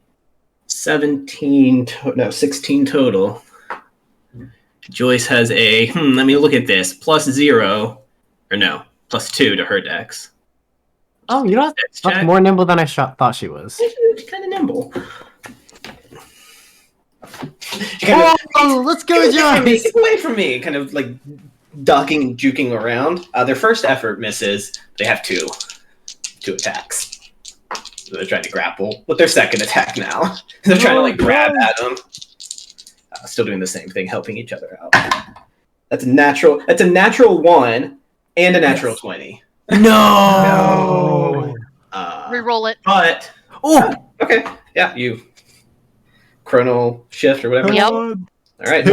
S2: 16 total. Joyce has a, let me look at this, +0, or no, +2 to her dex.
S5: Oh, you know, that's more nimble than I thought she was.
S2: She's kind of nimble.
S5: Let's go, Joyce!
S2: Get away from me! Kind of like ducking and juking around. Their first effort misses. They have two attacks. So they're trying to grapple with their second attack now. They're trying to like grab at them. Still doing the same thing, helping each other out. That's a natural 1 and a natural 20.
S5: No!
S4: Reroll it.
S2: But okay, yeah, you chronal shift or whatever.
S4: Yep.
S2: All right.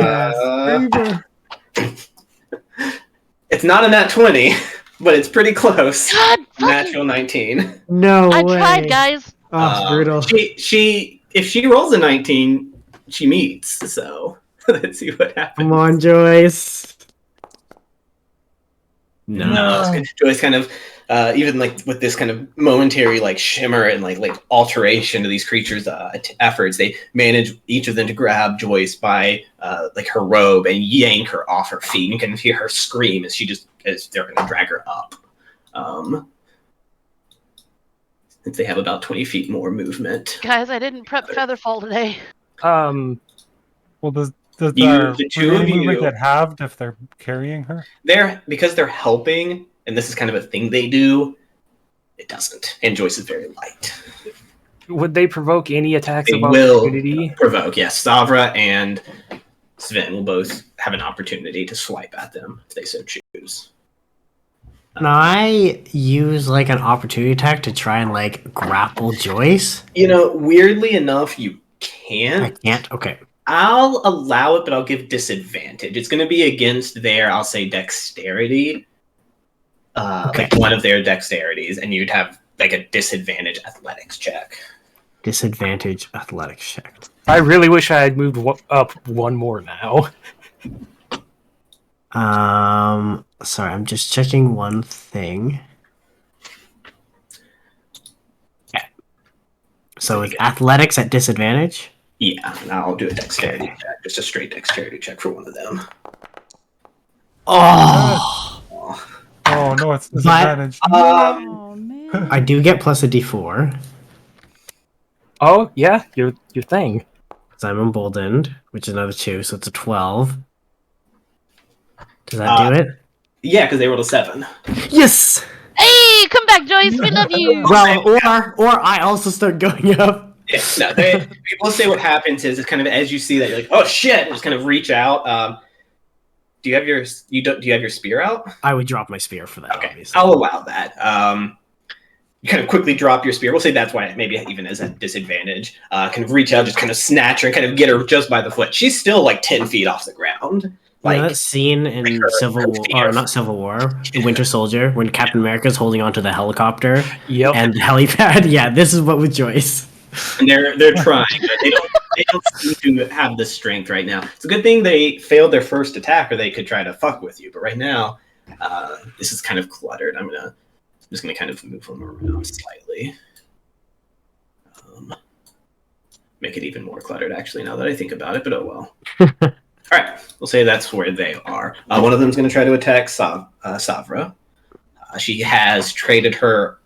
S2: It's not a nat 20, but it's pretty close.
S4: God,
S2: Natural 19.
S5: No
S4: I
S5: way.
S4: tried, guys.
S5: Oh, brutal.
S2: She if she rolls a 19, she meets. So let's see what happens.
S5: Come on, Joyce.
S2: No. Joyce kind of even like with this kind of momentary like shimmer and like alteration to these creatures' efforts, they manage each of them to grab Joyce by like her robe and yank her off her feet. You can hear her scream as they're going to drag her up. Since they have about 20 feet more movement.
S4: Guys, I didn't prep Featherfall today.
S3: Well, does
S2: The two of you
S3: get halved if they're carrying her?
S2: Because they're helping, and this is kind of a thing they do. It doesn't, and Joyce is very light.
S6: Would they provoke any attacks
S2: They
S6: of
S2: will
S6: opportunity?
S2: provoke. Yes, Savra and Sven will both have an opportunity to swipe at them if they so choose.
S5: Can I use like an opportunity attack to try and like grapple Joyce?
S2: Weirdly enough, you
S5: I
S2: can't.
S5: can't. Okay.
S2: I'll allow it, but I'll give disadvantage. It's going to be against their, I'll say, dexterity.
S5: Okay.
S2: Like one of their dexterities, and you'd have like a disadvantage athletics check.
S5: Disadvantage athletics check.
S6: I really wish I had moved up one more now.
S5: Sorry, I'm just checking one thing. Okay. So it's athletics at disadvantage?
S2: Yeah, and I'll do a dexterity check, just a straight dexterity check for one of them.
S5: Oh!
S3: Oh no, it's disadvantage.
S1: Oh man.
S5: I do get plus a d4.
S6: Oh yeah, your thing.
S5: Because I'm emboldened, which is another 2, so it's a 12. Does that do it?
S2: Yeah, because they rolled a 7.
S5: Yes!
S4: Hey, come back, Joyce. We love you.
S5: Well, or I also start going up.
S2: Yeah, no, people say what happens is it's kind of as you see that you're like, oh shit, and just kind of reach out. do you have your do you have your spear out?
S5: I would drop my spear for that.
S2: Okay,
S5: Obviously.
S2: I'll allow that. You kind of quickly drop your spear. We'll say that's why it maybe even is a disadvantage. Kind of reach out, just kind of snatch her and kind of get her just by the foot. She's still like 10 feet off the ground.
S5: Like that scene in Civil War, or not Civil War, The Winter Soldier, when Captain America's holding onto the helicopter and the helipad. Yeah, this is what with Joyce.
S2: And they're trying, but they don't seem to have the strength right now. It's a good thing they failed their first attack, or they could try to fuck with you. But right now, this is kind of cluttered. I'm just gonna kind of move them around slightly. Make it even more cluttered, actually, now that I think about it. But oh well. All right, we'll say that's where they are. One of them is going to try to attack Savra. She has traded her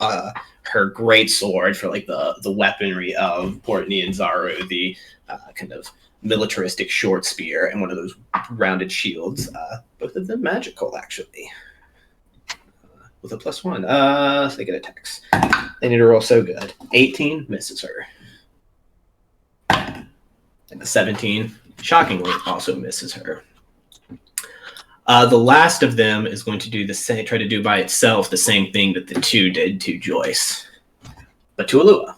S2: her great sword for like the weaponry of Portney and Zaru, the kind of militaristic short spear, and one of those rounded shields. Both of them magical, actually. With a +1, so they get attacks. They need to roll so good. 18 misses her, and a 17. Shockingly, also misses her. The last of them is going to do the same, try to do by itself the same thing that the two did to Joyce, but to Alua.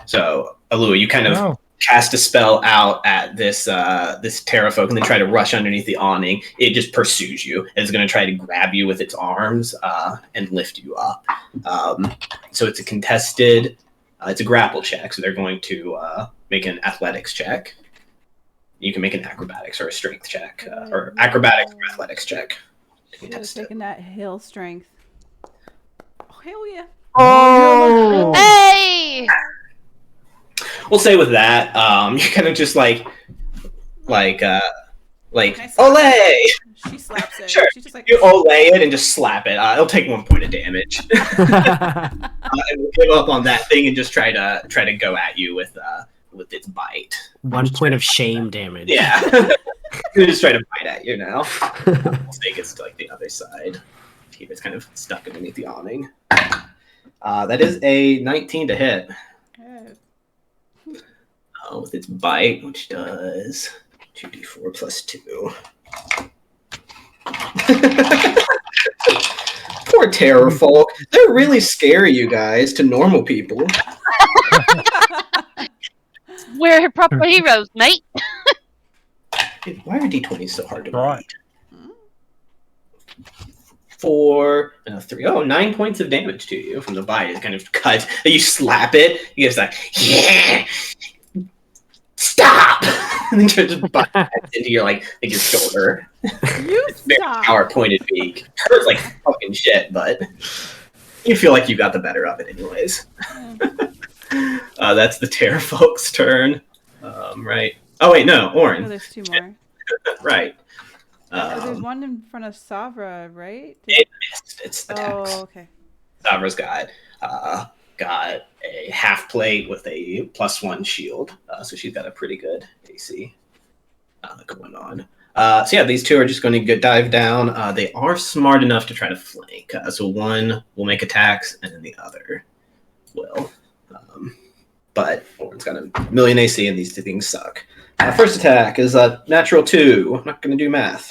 S2: So, Alua, you kind of cast a spell out at this this Terrafolk and then try to rush underneath the awning. It just pursues you. It's going to try to grab you with its arms and lift you up. So it's a contested, it's a grapple check, so they're going to make an athletics check. You can make an acrobatics or a strength check, or acrobatics or athletics check.
S1: Should have taken that hill strength. Oh, hell yeah.
S4: Oh! Hey!
S2: We'll say with that, you kind of just like ole!
S1: She slaps it.
S2: Sure.
S1: She's just like,
S2: you ole it and just slap it. It'll take 1 point of damage. And we'll give up on that thing and just try to go at you with its bite.
S5: 1 point of shame damage.
S2: Yeah. We're just trying to bite at you now. We'll say it gets to like the other side. It's kind of stuck underneath the awning. That is a 19 to hit. With its bite, which does 2d4 plus 2. Poor Terrafolk. They're really scary, you guys, to normal people.
S4: We're proper heroes, mate.
S2: Dude, why are d20s so hard to
S3: Right.
S2: read? 4 and a 3. 9 points of damage to you from the bite. It kind of cut. You slap it. You just like, yeah, stop, and then just bite into your like your shoulder.
S1: You
S2: It's very power pointed beak. Hurts like fucking shit, but you feel like you got the better of it anyways. That's the Terrafolk's turn. Right. Oh wait, no, Orin.
S1: Oh, there's two more.
S2: Right.
S1: There's one in front of Savra, right?
S2: It missed its attacks.
S1: Oh, okay.
S2: Savra's got a half plate with a +1 shield, so she's got a pretty good AC going on. So yeah, these two are just going to dive down. They are smart enough to try to flank. So one will make attacks, and then the other will. But Orin's got a million AC, and these two things suck. First attack is a natural 2. I'm not going to do math.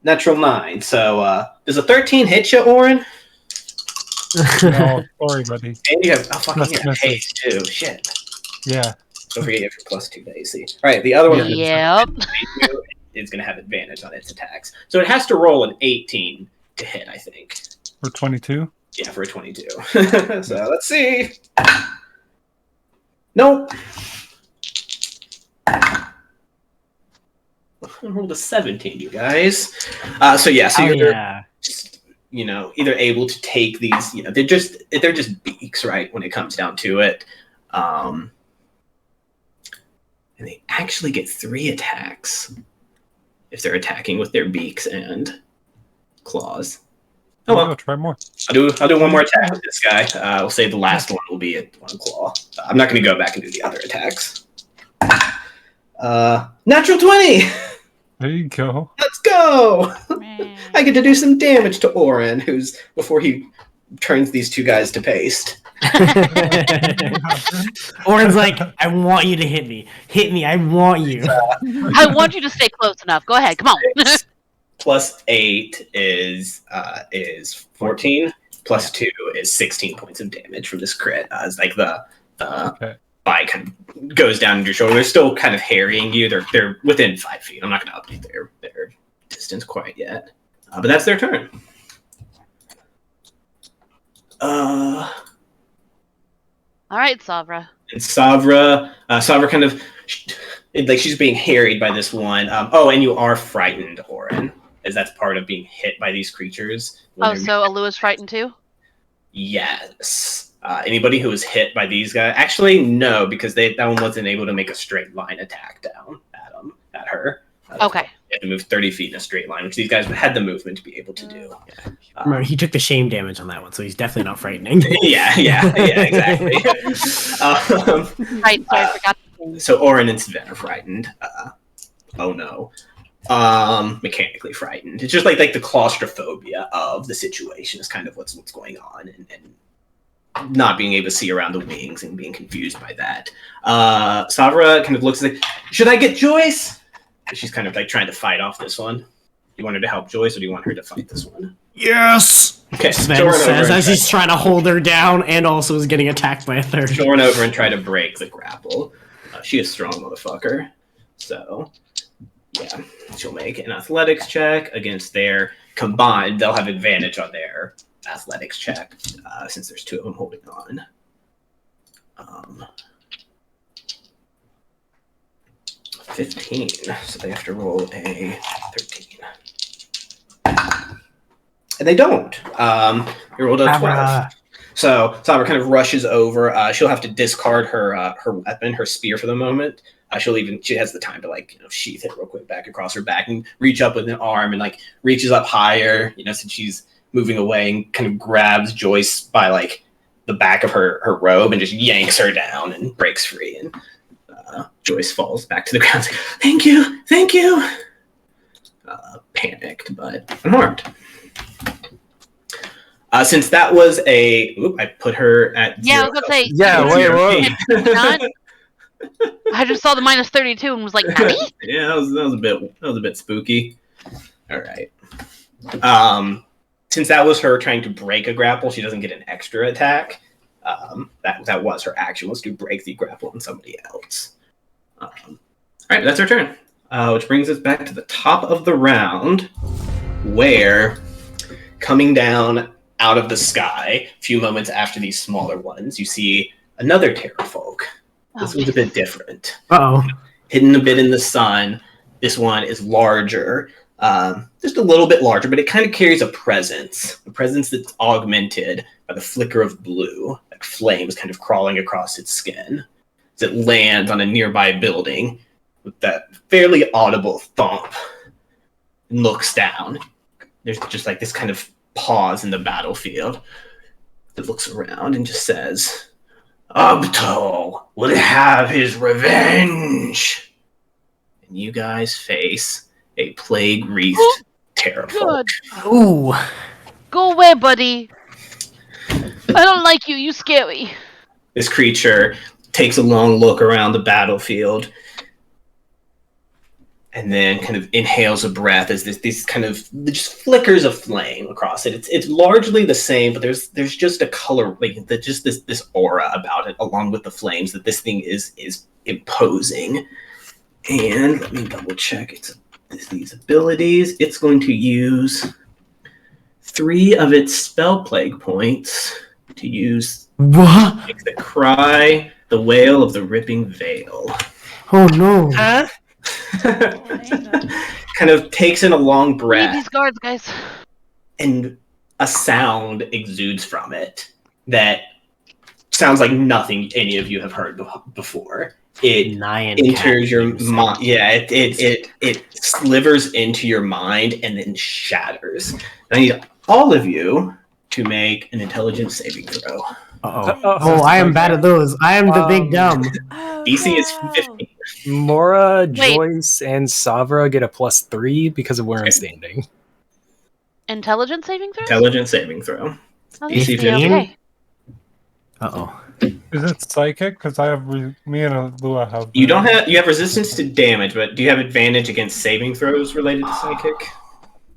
S2: Natural 9. So does a 13 hit you, Orin?
S3: No, sorry, buddy.
S2: And you have haste too. Shit.
S3: Yeah.
S2: Don't forget you have your +2 to AC. All right, the other one
S4: Yep.
S2: is going to have advantage on its attacks. So it has to roll an 18 to hit, I think.
S3: For 22?
S2: Yeah, for a 22. So let's see. Nope. I rolled a 17, you guys. So yeah, so you're just, either able to take these, they're just beaks, right? When it comes down to it. And they actually get 3 attacks if they're attacking with their beaks and claws. Oh well,
S3: try more.
S2: I'll do one more attack with this guy. We'll say the last one will be at 1 claw. I'm not going to go back and do the other attacks. Natural 20.
S3: There you go.
S2: Let's go. I get to do some damage to Orin, who's before he turns these two guys to paste.
S5: Orin's like, I want you to hit me. Hit me, I want you.
S4: I want you to stay close enough. Go ahead, come on.
S2: Plus 8 is 14. Plus 2 is 16 points of damage from this crit. It's like the
S3: Okay.
S2: bite kind of goes down your shoulder. They're still kind of harrying you. They're within 5 feet. I'm not going to update their distance quite yet. But that's their turn.
S4: All right, Savra.
S2: And Savra kind of like she's being harried by this one. And you are frightened, Orin, as that's part of being hit by these creatures.
S4: Oh, so Alu is frightened too?
S2: Yes. Anybody who was hit by these guys, actually no, because that one wasn't able to make a straight line attack down at her.
S4: Okay.
S2: They had to move 30 feet in a straight line, which these guys had the movement to be able to do.
S5: Remember, he took the shame damage on that one, so he's definitely not frightening.
S2: Yeah, exactly.
S4: Right, sorry, I forgot.
S2: So Orin and Sven are frightened. Oh no. Mechanically frightened. It's just like the claustrophobia of the situation is kind of what's going on, and not being able to see around the wings and being confused by that. Savra kind of looks like, should I get Joyce? She's kind of like trying to fight off this one. You want her to help Joyce, or do you want her to fight this one?
S5: Yes!
S2: Okay,
S5: Sven
S2: Jordan
S5: says
S2: over
S5: as he's trying to hold her down and also is getting attacked by a third.
S2: Jorn over and try to break the grapple. She is a strong motherfucker. So, yeah, she'll make an athletics check against their combined. They'll have advantage on their athletics check since there's two of them holding on. 15, so they have to roll a 13. And they don't. You rolled a 12. So Sabra kind of rushes over. She'll have to discard her weapon, her spear for the moment. She has the time to sheath it real quick back across her back and reach up with an arm and reaches up higher, since she's moving away, and kind of grabs Joyce by the back of her robe and just yanks her down and breaks free. And Joyce falls back to the ground. Like, thank you. Panicked, but unharmed. Since that was I put her at 0.
S4: I was gonna say.
S6: Yeah, wait.
S4: I just saw the minus 32 and was like, Nani?
S2: Yeah, that was a bit spooky. All right. Since that was her trying to break a grapple, she doesn't get an extra attack. That was her action, was to break the grapple on somebody else. All right, that's her turn. Which brings us back to the top of the round, where coming down out of the sky, a few moments after these smaller ones, you see another Terrafolk. This one's a bit different.
S5: Uh-oh.
S2: Hidden a bit in the sun. This one is larger, just a little bit larger, but it kind of carries a presence that's augmented by the flicker of blue, like flames kind of crawling across its skin. As it lands on a nearby building with that fairly audible thump and looks down. There's just this kind of pause in the battlefield. It looks around and just says, Ubto will have his revenge. And you guys face a plague-wreathed Terrafolk.
S5: Ooh.
S4: Go away, buddy. I don't like you. You scare me.
S2: This creature takes a long look around the battlefield and then kind of inhales a breath as these kind of just flickers of flame across it. It's largely the same, but there's just a color, just this aura about it, along with the flames that this thing is imposing. And let me double check these abilities. It's going to use 3 of its spell plague points to use
S5: What?
S2: the cry, the wail of the ripping veil.
S5: Oh no.
S2: Huh? Kind of takes in a long
S4: Leave
S2: breath,
S4: these guards, guys.
S2: and a sound exudes from it that sounds like nothing any of you have heard before. It
S5: Nyan
S2: enters your mind. Yeah, it slivers into your mind and then shatters. And I need all of you to make an intelligence saving throw.
S5: Uh-oh. Oh, I am bad at those. I am the big dumb.
S2: DC is 15.
S6: Mora,
S4: Wait.
S6: Joyce, and Savra get a +3 because of where I'm standing.
S4: Intelligence saving throw?
S2: Intelligence saving throw.
S4: Oh,
S2: DC
S4: yeah,
S2: 15.
S4: okay.
S5: Uh-oh.
S3: Is it psychic? Because me and Lua have.
S2: You don't have. You have resistance to damage, but do you have advantage against saving throws related to psychic?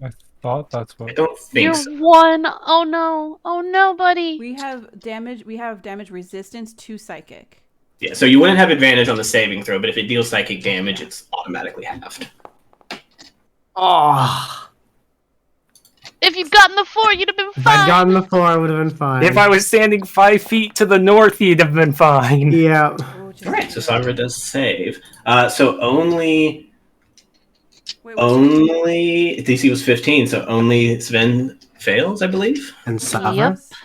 S3: I thought that's
S2: I
S3: what.
S2: don't think
S4: You're
S2: so.
S4: one. Oh no. Oh no, buddy.
S1: We have damage. We have damage resistance to psychic.
S2: Yeah, so you wouldn't have advantage on the saving throw, but if it deals psychic damage, it's automatically halved.
S5: Oh.
S4: If you'd gotten the 4, you'd have been
S5: If I'd
S4: fine.
S5: gotten the 4, I would have been fine.
S6: If I was standing 5 feet to the north, he'd have been fine.
S5: Yeah.
S1: Oh, just
S2: All right, so
S1: kidding.
S2: Sabra does save. So only
S1: Wait,
S2: DC was 15, so only Sven fails, I believe.
S5: And Savra?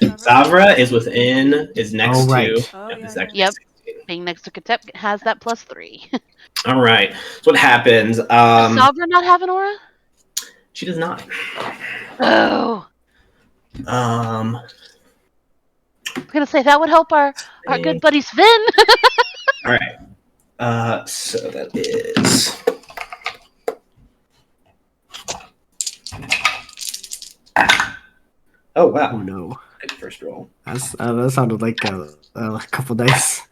S4: Yep.
S2: Savra is next
S5: Oh, right.
S2: to.
S1: Oh,
S2: yep,
S1: yeah,
S2: is next
S4: yeah.
S2: to 16.
S4: Being next to Katep has that +3.
S2: All right. So what happens?
S4: Does Sabra not have an aura?
S2: She does not.
S4: Oh.
S2: Um.
S4: I'm gonna say that would help our good buddy Sven.
S2: All right. So that is. Oh wow!
S5: Oh no.
S2: Good first roll.
S5: That sounded like a couple dice.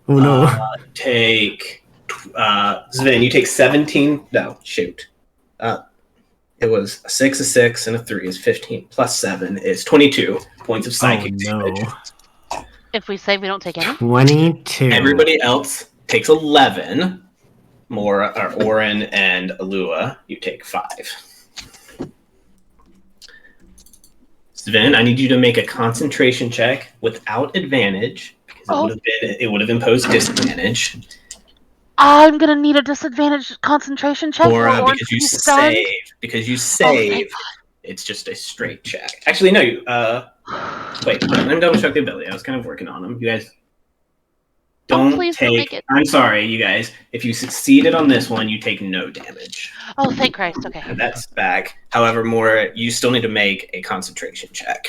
S5: Oh no.
S2: Take Sven. You take 17. No, shoot. It was a 6, a 6, and a 3 is 15 plus 7 is 22 points of psychic
S5: no.
S2: damage.
S4: If we save, we don't take any.
S5: 22.
S2: Everybody else takes 11. More Orin and Alua, you take 5. Sven, I need you to make a concentration check without advantage because it would have imposed disadvantage,
S4: I'm gonna need a disadvantage concentration check.
S2: or
S4: for Orange
S2: because you
S4: to be stunned.
S2: saved. Because you
S4: thank
S2: saved, it's just a straight check. Actually, no. Wait. Let me double check the ability. I was kind of working on them. You guys don't
S4: please don't make
S2: take.
S4: it.
S2: I'm sorry, you guys. If you succeeded on this one, you take no damage.
S4: Oh, thank Christ. Okay.
S2: And that's back. However, you still need to make a concentration check.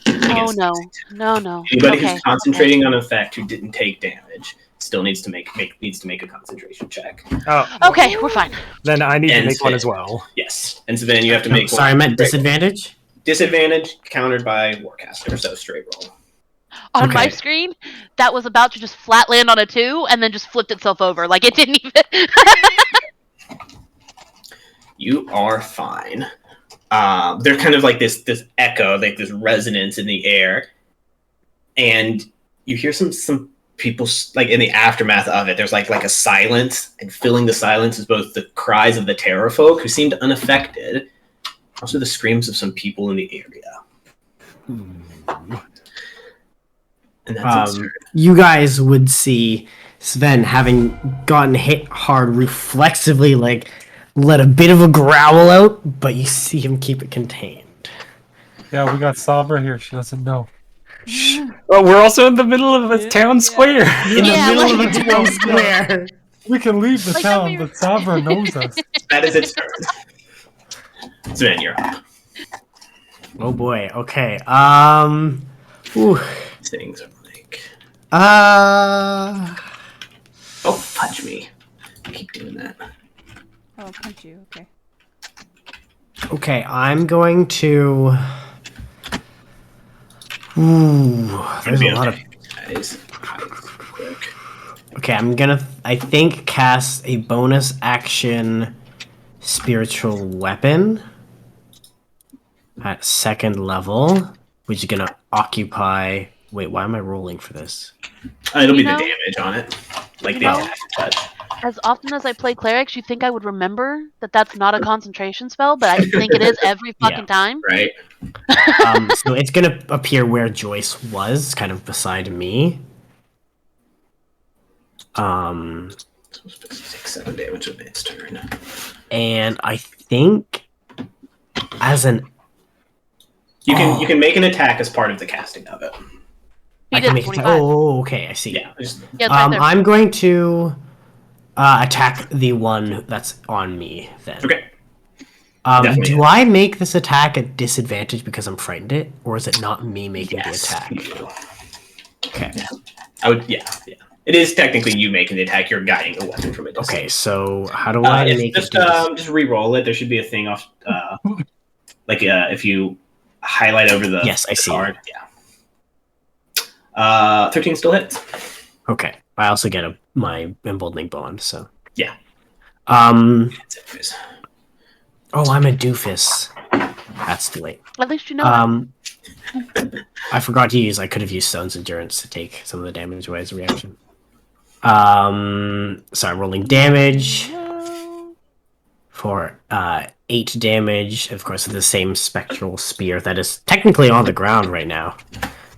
S4: Oh no. No.
S2: Anybody
S4: Okay.
S2: who's concentrating on effect who didn't take damage still needs to make a concentration check.
S6: Oh,
S4: Okay, we're fine.
S6: then I need to
S2: And
S6: make one
S2: Sven.
S6: as well.
S2: Yes, and so then you have to make
S5: Sorry, I
S2: one.
S5: meant disadvantage?
S2: Disadvantage countered by Warcaster, so straight roll.
S4: On my
S5: Okay.
S4: screen, that was about to just flat land on a 2 and then just flipped itself over. Like it didn't even.
S2: You are fine. They're kind of like this echo, like this resonance in the air, and you hear some people like in the aftermath of it. There's like a silence, and filling the silence is both the cries of the terror folk who seemed unaffected, also the screams of some people in the area. And that's it.
S5: You guys would see Sven, having gotten hit hard, reflexively let a bit of a growl out, but you see him keep it contained.
S3: Yeah, we got Sabra here. She doesn't know.
S6: Well, we're also in the middle of a town square.
S5: In the
S4: Yeah,
S5: middle
S4: like-
S5: of a town square.
S3: We can leave the
S4: Like
S3: town,
S4: over
S3: but Sabra knows us.
S2: That is its turn. Sven, you're up.
S5: Oh boy. Okay. Ooh.
S2: These things are like,
S5: Uh.
S2: oh, punch me. I keep doing that.
S1: Oh, punch you. Okay.
S5: Okay, I'm going to. Ooh, there's a lot of.
S2: Guys, quick.
S5: Okay, I'm gonna, I think, cast a bonus action spiritual weapon at 2nd level, which is gonna occupy. Wait, why am I rolling for this?
S2: It'll be
S4: You know-
S2: the damage on it, like
S4: You
S2: the
S4: know-
S2: attack touch.
S4: As often as I play clerics, you think I would remember that that's not a concentration spell, but I think it is every fucking time.
S2: Right?
S5: So it's gonna appear where Joyce was, kind of beside me.
S2: So it's supposed to take 7 damage on its turn.
S5: And I think as an
S2: You can make an attack as part of the casting of it.
S4: He
S5: I
S4: did
S5: can make it.
S4: 25.
S5: Oh, okay, I see.
S2: Yeah. Just,
S4: Yeah, it's right there.
S5: I'm going to attack the one that's on me then.
S2: okay. Definitely.
S5: Do I make this attack at disadvantage because I'm frightened it, or is it not me making
S2: Yes.
S5: the attack?
S2: you do.
S5: Okay.
S2: I would. Yeah. It is technically you making the attack. You're guiding a weapon from a distance.
S5: Okay. So how do I make
S2: just
S5: it? Do this?
S2: just re-roll it. There should be a thing off. If you highlight over the
S5: Yes, I see
S2: card. 13 still hits.
S5: Okay. I also get my emboldening bond, so.
S2: Yeah.
S5: That's Oh, I'm a doofus. That's too late.
S4: At least you know that.
S5: I forgot to use. I could have used Stone's Endurance to take some of the damage away as a reaction. So I'm rolling damage for 8 damage. Of course, with the same spectral spear that is technically on the ground right now,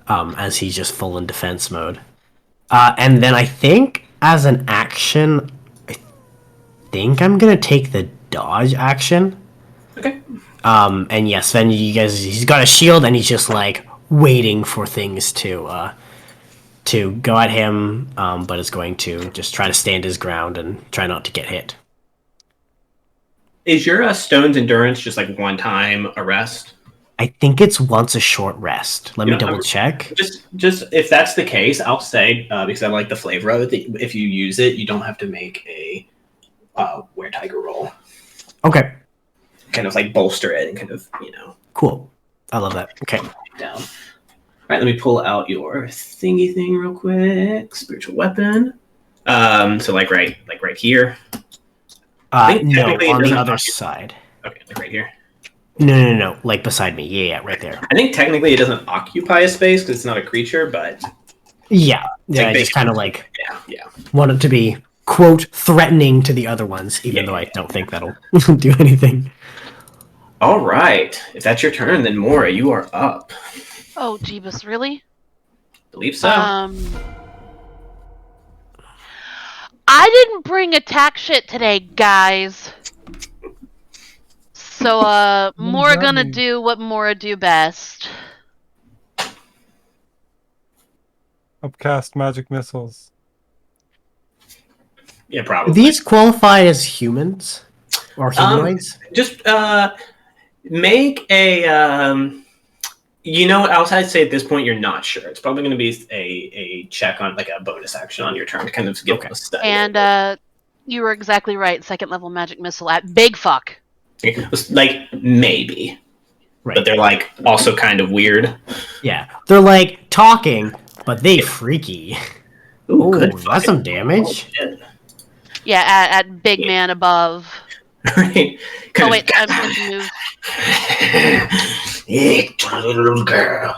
S5: as he's just full in defense mode. And then I think as an action, I think I'm gonna take the dodge action.
S2: Okay.
S5: And yes, Sven, you guys, he's got a shield and he's just like waiting for things to go at him, but is going to just try to stand his ground and try not to get hit.
S2: Is your Stone's Endurance just like one time a rest?
S5: I think it's once a short rest. Let me
S2: Yeah,
S5: double check.
S2: Just if that's the case, I'll say because I like the flavor of it. That if you use it, you don't have to make a Were Tiger roll.
S5: Okay,
S2: Kind of like bolster it and kind of
S5: cool. I love that. Okay.
S2: down. All right, let me pull out your thingy thing real quick. Spiritual weapon. So like right here. think
S5: No,
S2: technically it
S5: on the
S2: doesn't
S5: other
S2: occupy-
S5: side.
S2: Okay, like right here.
S5: No, like beside me. Yeah, right there.
S2: I think technically it doesn't occupy a space because it's not a creature, but
S5: Yeah, I
S2: Like
S5: just kind of like
S2: yeah.
S5: want it to be quote threatening to the other ones, even though I don't think that'll do anything.
S2: All right. If that's your turn, then Mora, you are up.
S4: Oh, Jeebus, really?
S2: Believe so.
S4: I didn't bring attack shit today, guys. So, Mora gonna do what Mora do best.
S3: Upcast magic missiles.
S2: Yeah,
S5: Do
S2: probably.
S5: these qualify as humans or humanoids?
S2: Just make a. You know what? I'll say at this point you're not sure. It's probably going to be a check on like a bonus action on your turn to kind of get a study.
S4: And you were exactly right. Second level magic missile at Big Fuck.
S2: Like maybe,
S5: Right.
S2: but they're like also kind of weird.
S5: Yeah, they're like talking, but they freaky.
S2: Ooh,
S5: Oh,
S2: good.
S5: that's some damage.
S4: Yeah, at Big Man above.
S2: Right.
S4: Oh wait, I'm going to move.
S2: Hey, little girl.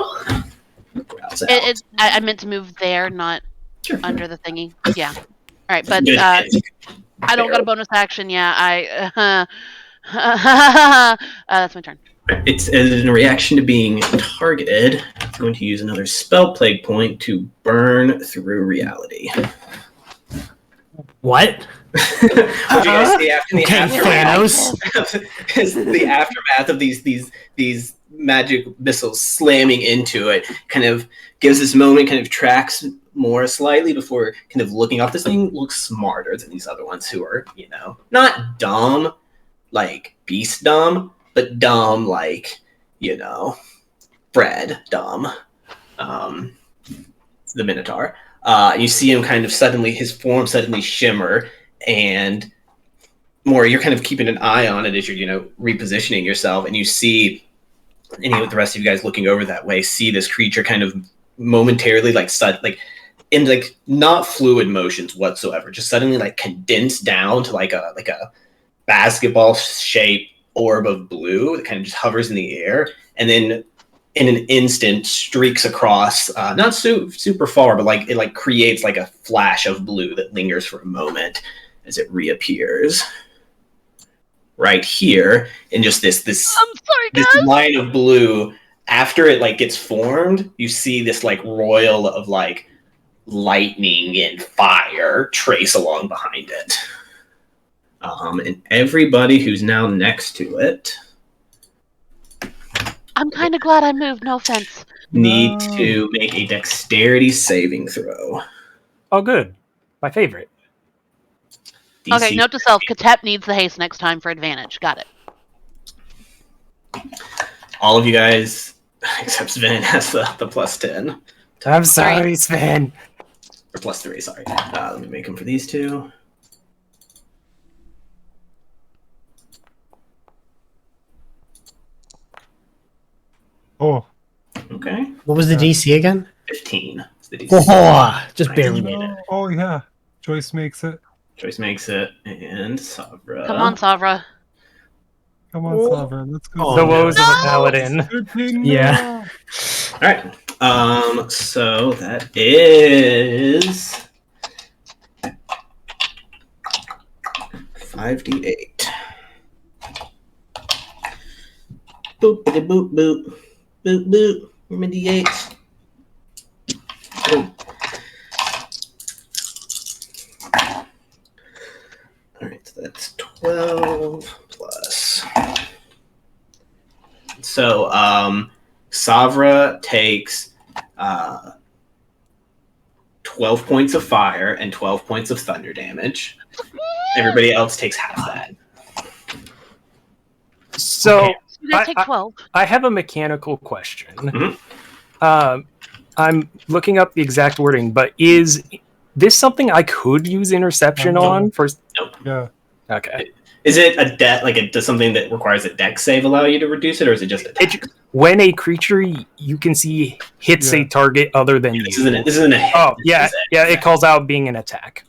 S2: Growls out.
S4: I meant to move there, not
S2: Sure.
S4: under the thingy. Yeah. All right, but
S2: Good.
S4: I don't got a bonus action. Yeah, that's my turn.
S2: It's in reaction to being targeted. I'm going to use another spell plague point to burn through reality.
S5: What?
S2: What do you guys see after the
S5: Okay,
S2: aftermath?
S5: Thanos.
S2: Is the aftermath of these magic missiles slamming into it kind of gives this moment, kind of tracks more slightly before kind of looking up. This thing looks smarter than these other ones who are, not dumb like beast dumb, but dumb like, Fred dumb. The Minotaur. You see him kind of his form suddenly shimmer, and more you're kind of keeping an eye on it as you're, repositioning yourself, and you see any of the rest of you guys looking over that way, see this creature kind of momentarily in like not fluid motions whatsoever, just suddenly like condense down to like a basketball shaped orb of blue that kind of just hovers in the air, and then in an instant streaks across, not super far, but like it creates like a flash of blue that lingers for a moment as it reappears right here in just this
S4: I'm sorry,
S2: this
S4: guys.
S2: line of blue. After it gets formed, you see this royal of lightning and fire trace along behind it. And everybody who's now next to it
S4: I'm kind of glad I moved. No offense.
S2: need to make a dexterity saving throw.
S6: Oh, good. My favorite.
S2: DC.
S4: Okay, note to self: Katep needs the haste next time for advantage. Got it.
S2: All of you guys, except Sven, has the plus 10.
S6: I'm sorry, Sven.
S2: Or plus 3, sorry. Let me make them for these two.
S3: Oh,
S2: Okay.
S5: What was the DC again?
S2: 15.
S5: Oh, just barely made it.
S3: No. Oh yeah, Joyce makes it.
S2: Joyce makes it, and Savra.
S4: Come on, Savra.
S3: Come on, Sovereign, let's go.
S5: Oh,
S6: The
S5: no.
S6: woes of a
S4: No!
S6: paladin.
S3: 13,
S5: Yeah.
S3: no.
S2: All right. So that is 5d8. Boop, boop, boop, boop, boop, boop. Where are my d8s? Boom. All right, so that's 12 plus. So, Savra takes 12 points of fire and 12 points of thunder damage. Everybody else takes half that.
S6: So
S5: Okay.
S4: You guys take 12.
S6: I have a mechanical question.
S2: Mhm.
S6: I'm looking up the exact wording, but is this something I could use interception
S3: No.
S6: on? For
S3: Yeah.
S6: okay.
S2: Is it a does something that requires a dex save allow you to reduce it, or is it just attack?
S6: When a creature you can see hits
S3: Yeah.
S6: a target other than
S2: This
S6: you.
S2: isn't a hit.
S6: Oh
S2: This
S6: yeah,
S2: is a-
S6: yeah. It calls out being an attack.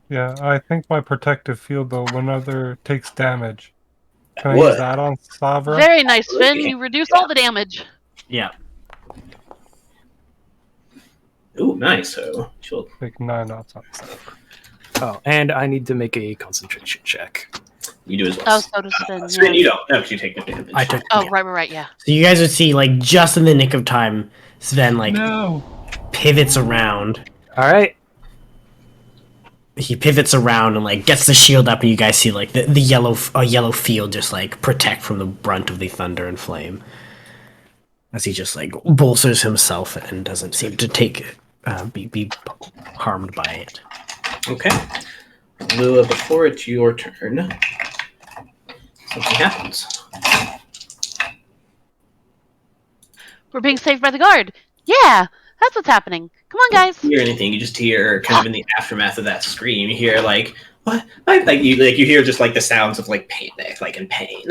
S3: Yeah, I think my protective field though, whenever takes damage. Can I
S2: Would.
S3: use that on Savra?
S4: Very nice, Finn.
S2: Absolutely.
S4: You reduce
S2: Yeah.
S4: all the damage.
S5: Yeah.
S2: Ooh, nice. So she'll
S3: Take 9 knots on Savra.
S6: Oh, and I need to make a concentration check.
S2: you do as well.
S4: Oh, so does Finn.
S2: Spin,
S4: Yeah.
S2: you don't. No, because you take no damage.
S5: I took.
S4: Oh,
S5: yeah.
S4: right, yeah.
S5: So you guys would see, like, just in the nick of time, Sven, like,
S3: No.
S5: pivots around.
S6: All right.
S5: He pivots around and, like, gets the shield up, and you guys see, like, the yellow field just, like, protect from the brunt of the thunder and flame. As he just, like, bolsters himself and doesn't seem to be harmed by it.
S2: Okay. Lua, before it's your turn, something happens.
S4: We're being saved by the guard. Yeah, that's what's happening. Come on, guys.
S2: You hear anything? You just hear kind of in the aftermath of that scream. You hear like what? Like you hear just like the sounds of like panic, like in pain,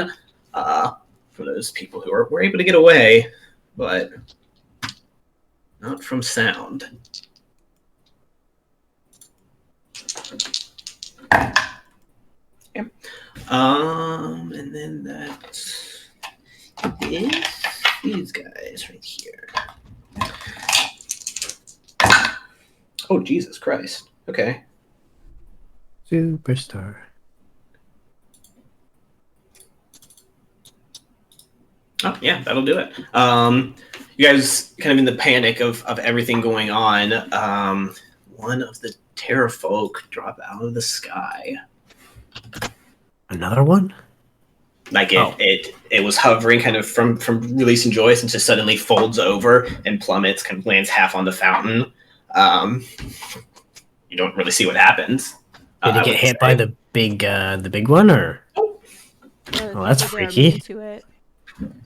S2: for those people who were able to get away, but not from sound. Yep. And then that's these guys right here. Oh, Jesus Christ. Okay.
S5: Superstar.
S2: Oh, yeah, that'll do it. You guys kind of in the panic of everything going on, one of the terrafolk drop out of the sky.
S5: Another one?
S2: Like
S5: Oh.
S2: it was hovering kind of from releasing Joyce and just suddenly folds over and plummets, kind of lands half on the fountain. You don't really see what happens.
S5: Did
S2: I
S5: it get
S2: would
S5: hit by
S2: say.
S5: the big one, or? Oh, that's
S1: They're
S5: freaky.
S1: immune to it.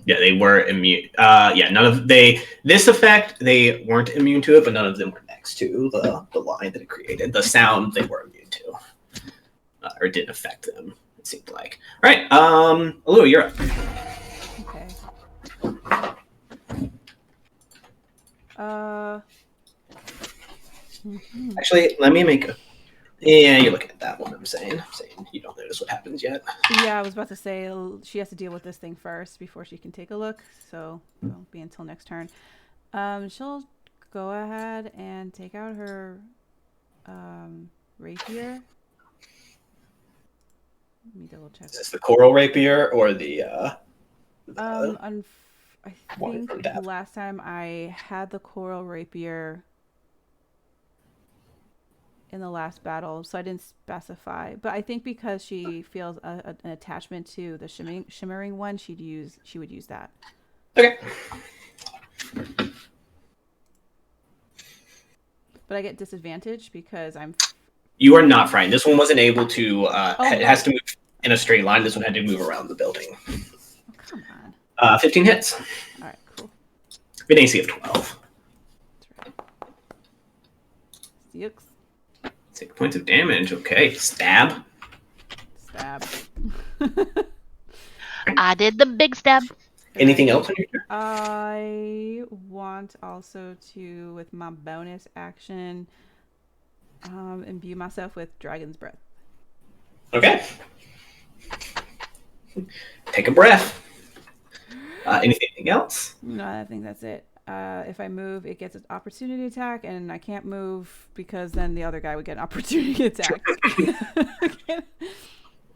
S2: Yeah, they were immune. Yeah, none of this effect they weren't immune to it, but none of them were next to the line that it created. The sound they were immune to, or it didn't affect them. It seemed like. All right, Alua, you're up.
S1: Okay. Mhm.
S2: Actually, let me make a. Yeah, you're looking at that one. I'm saying you don't notice what happens yet.
S1: Yeah, I was about to say she has to deal with this thing first before she can take a look, so it won't be until next turn. She'll go ahead and take out her rapier. Let me double check.
S2: Is this the coral rapier or the?
S1: I
S2: One
S1: think
S2: from Daph.
S1: last time I had the coral rapier in the last battle, so I didn't specify. But I think because she feels an attachment to the shimmering one, she would use that.
S2: Okay.
S1: But I get disadvantage because I'm.
S2: You are not frightened. This one wasn't able to.
S1: Oh,
S2: it has to move in a straight line. This one had to move around the building.
S1: Oh, come on.
S2: 15 hits.
S1: All right, cool.
S2: With an AC of 12.
S1: That's right. 6.
S2: 6 points of damage. Okay. Stab.
S1: Stab.
S4: I did the big stab.
S2: Anything else on your turn?
S1: I want also to, with my bonus action, imbue myself with Dragon's Breath.
S2: Okay. Take a breath. Anything else?
S1: No, I think that's it. If I move, it gets an opportunity attack, and I can't move because then the other guy would get an opportunity attack.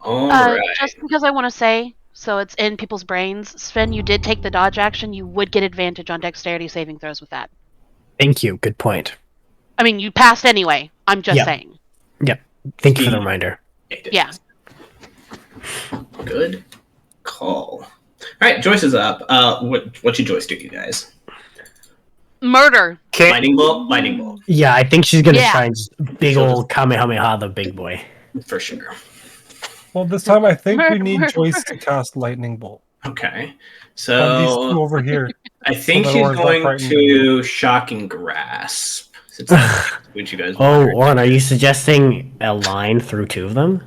S2: All right.
S4: Just because I want to say, so it's in people's brains, Sven, you did take the dodge action. You would get advantage on dexterity saving throws with that.
S5: Thank you. Good point.
S4: I mean, you passed anyway. I'm just saying.
S5: Yep. Thank you for the reminder.
S4: Yeah.
S2: Good call. All right, Joyce is up. What should Joyce do, you guys?
S4: Murder.
S2: Lightning bolt. Lightning bolt.
S5: Yeah, I think she's gonna
S4: Yeah.
S5: try and just big old Kamehameha the big boy.
S2: For sure.
S3: Well, this time I think we
S4: Murder,
S3: need
S4: murder,
S3: Joyce
S4: murder.
S3: to cast Lightning Bolt
S2: Okay.
S3: on these two
S2: So
S3: over here.
S2: I think
S3: that
S2: she's
S3: Oren's not
S2: going
S3: frightened
S2: to shocking grasp. Since that's what you guys
S5: Oh,
S2: wanted.
S5: Oren, are you suggesting a line through two of them?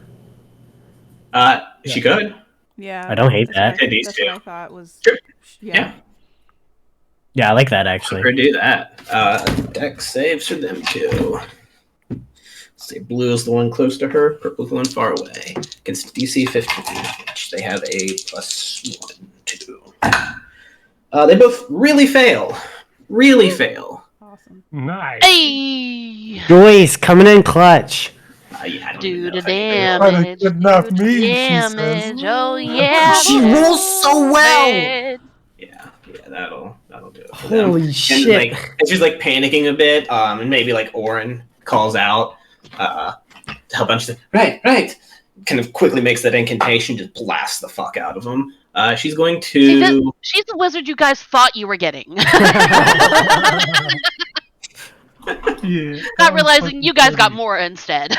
S2: She could.
S1: Yeah,
S5: I don't hate
S1: that's
S5: that.
S1: What I,
S2: These
S1: that's
S2: two.
S1: what I thought was.
S2: Sure.
S1: Yeah.
S2: Yeah.
S5: Yeah, I like that actually.
S2: Or do that. Dex saves for them too. Let's see, blue is the one close to her, purple is the one far away. Against DC 15, which they have a +1, 2. They both really fail. Really fail.
S1: Awesome.
S3: Nice.
S4: Hey!
S5: Joyce coming in clutch.
S2: Yeah, I don't
S4: Do
S2: even know
S4: the
S2: if I can do it.
S3: Trying to
S4: damage.
S3: kidnap
S4: Do the
S3: me, she
S4: damage.
S3: says.
S4: Oh yeah.
S5: She rolls so well.
S4: man.
S2: Yeah, that'll do it for them.
S5: Holy
S2: And
S5: shit.
S2: like, and she's like panicking a bit, and maybe like Oren calls out to help bunch of right. Kind of quickly makes that incantation, just blasts the fuck out of them. She's going
S4: See,
S2: to.
S4: she's the wizard you guys thought you were getting.
S3: Yeah.
S4: Not realizing you guys got more instead.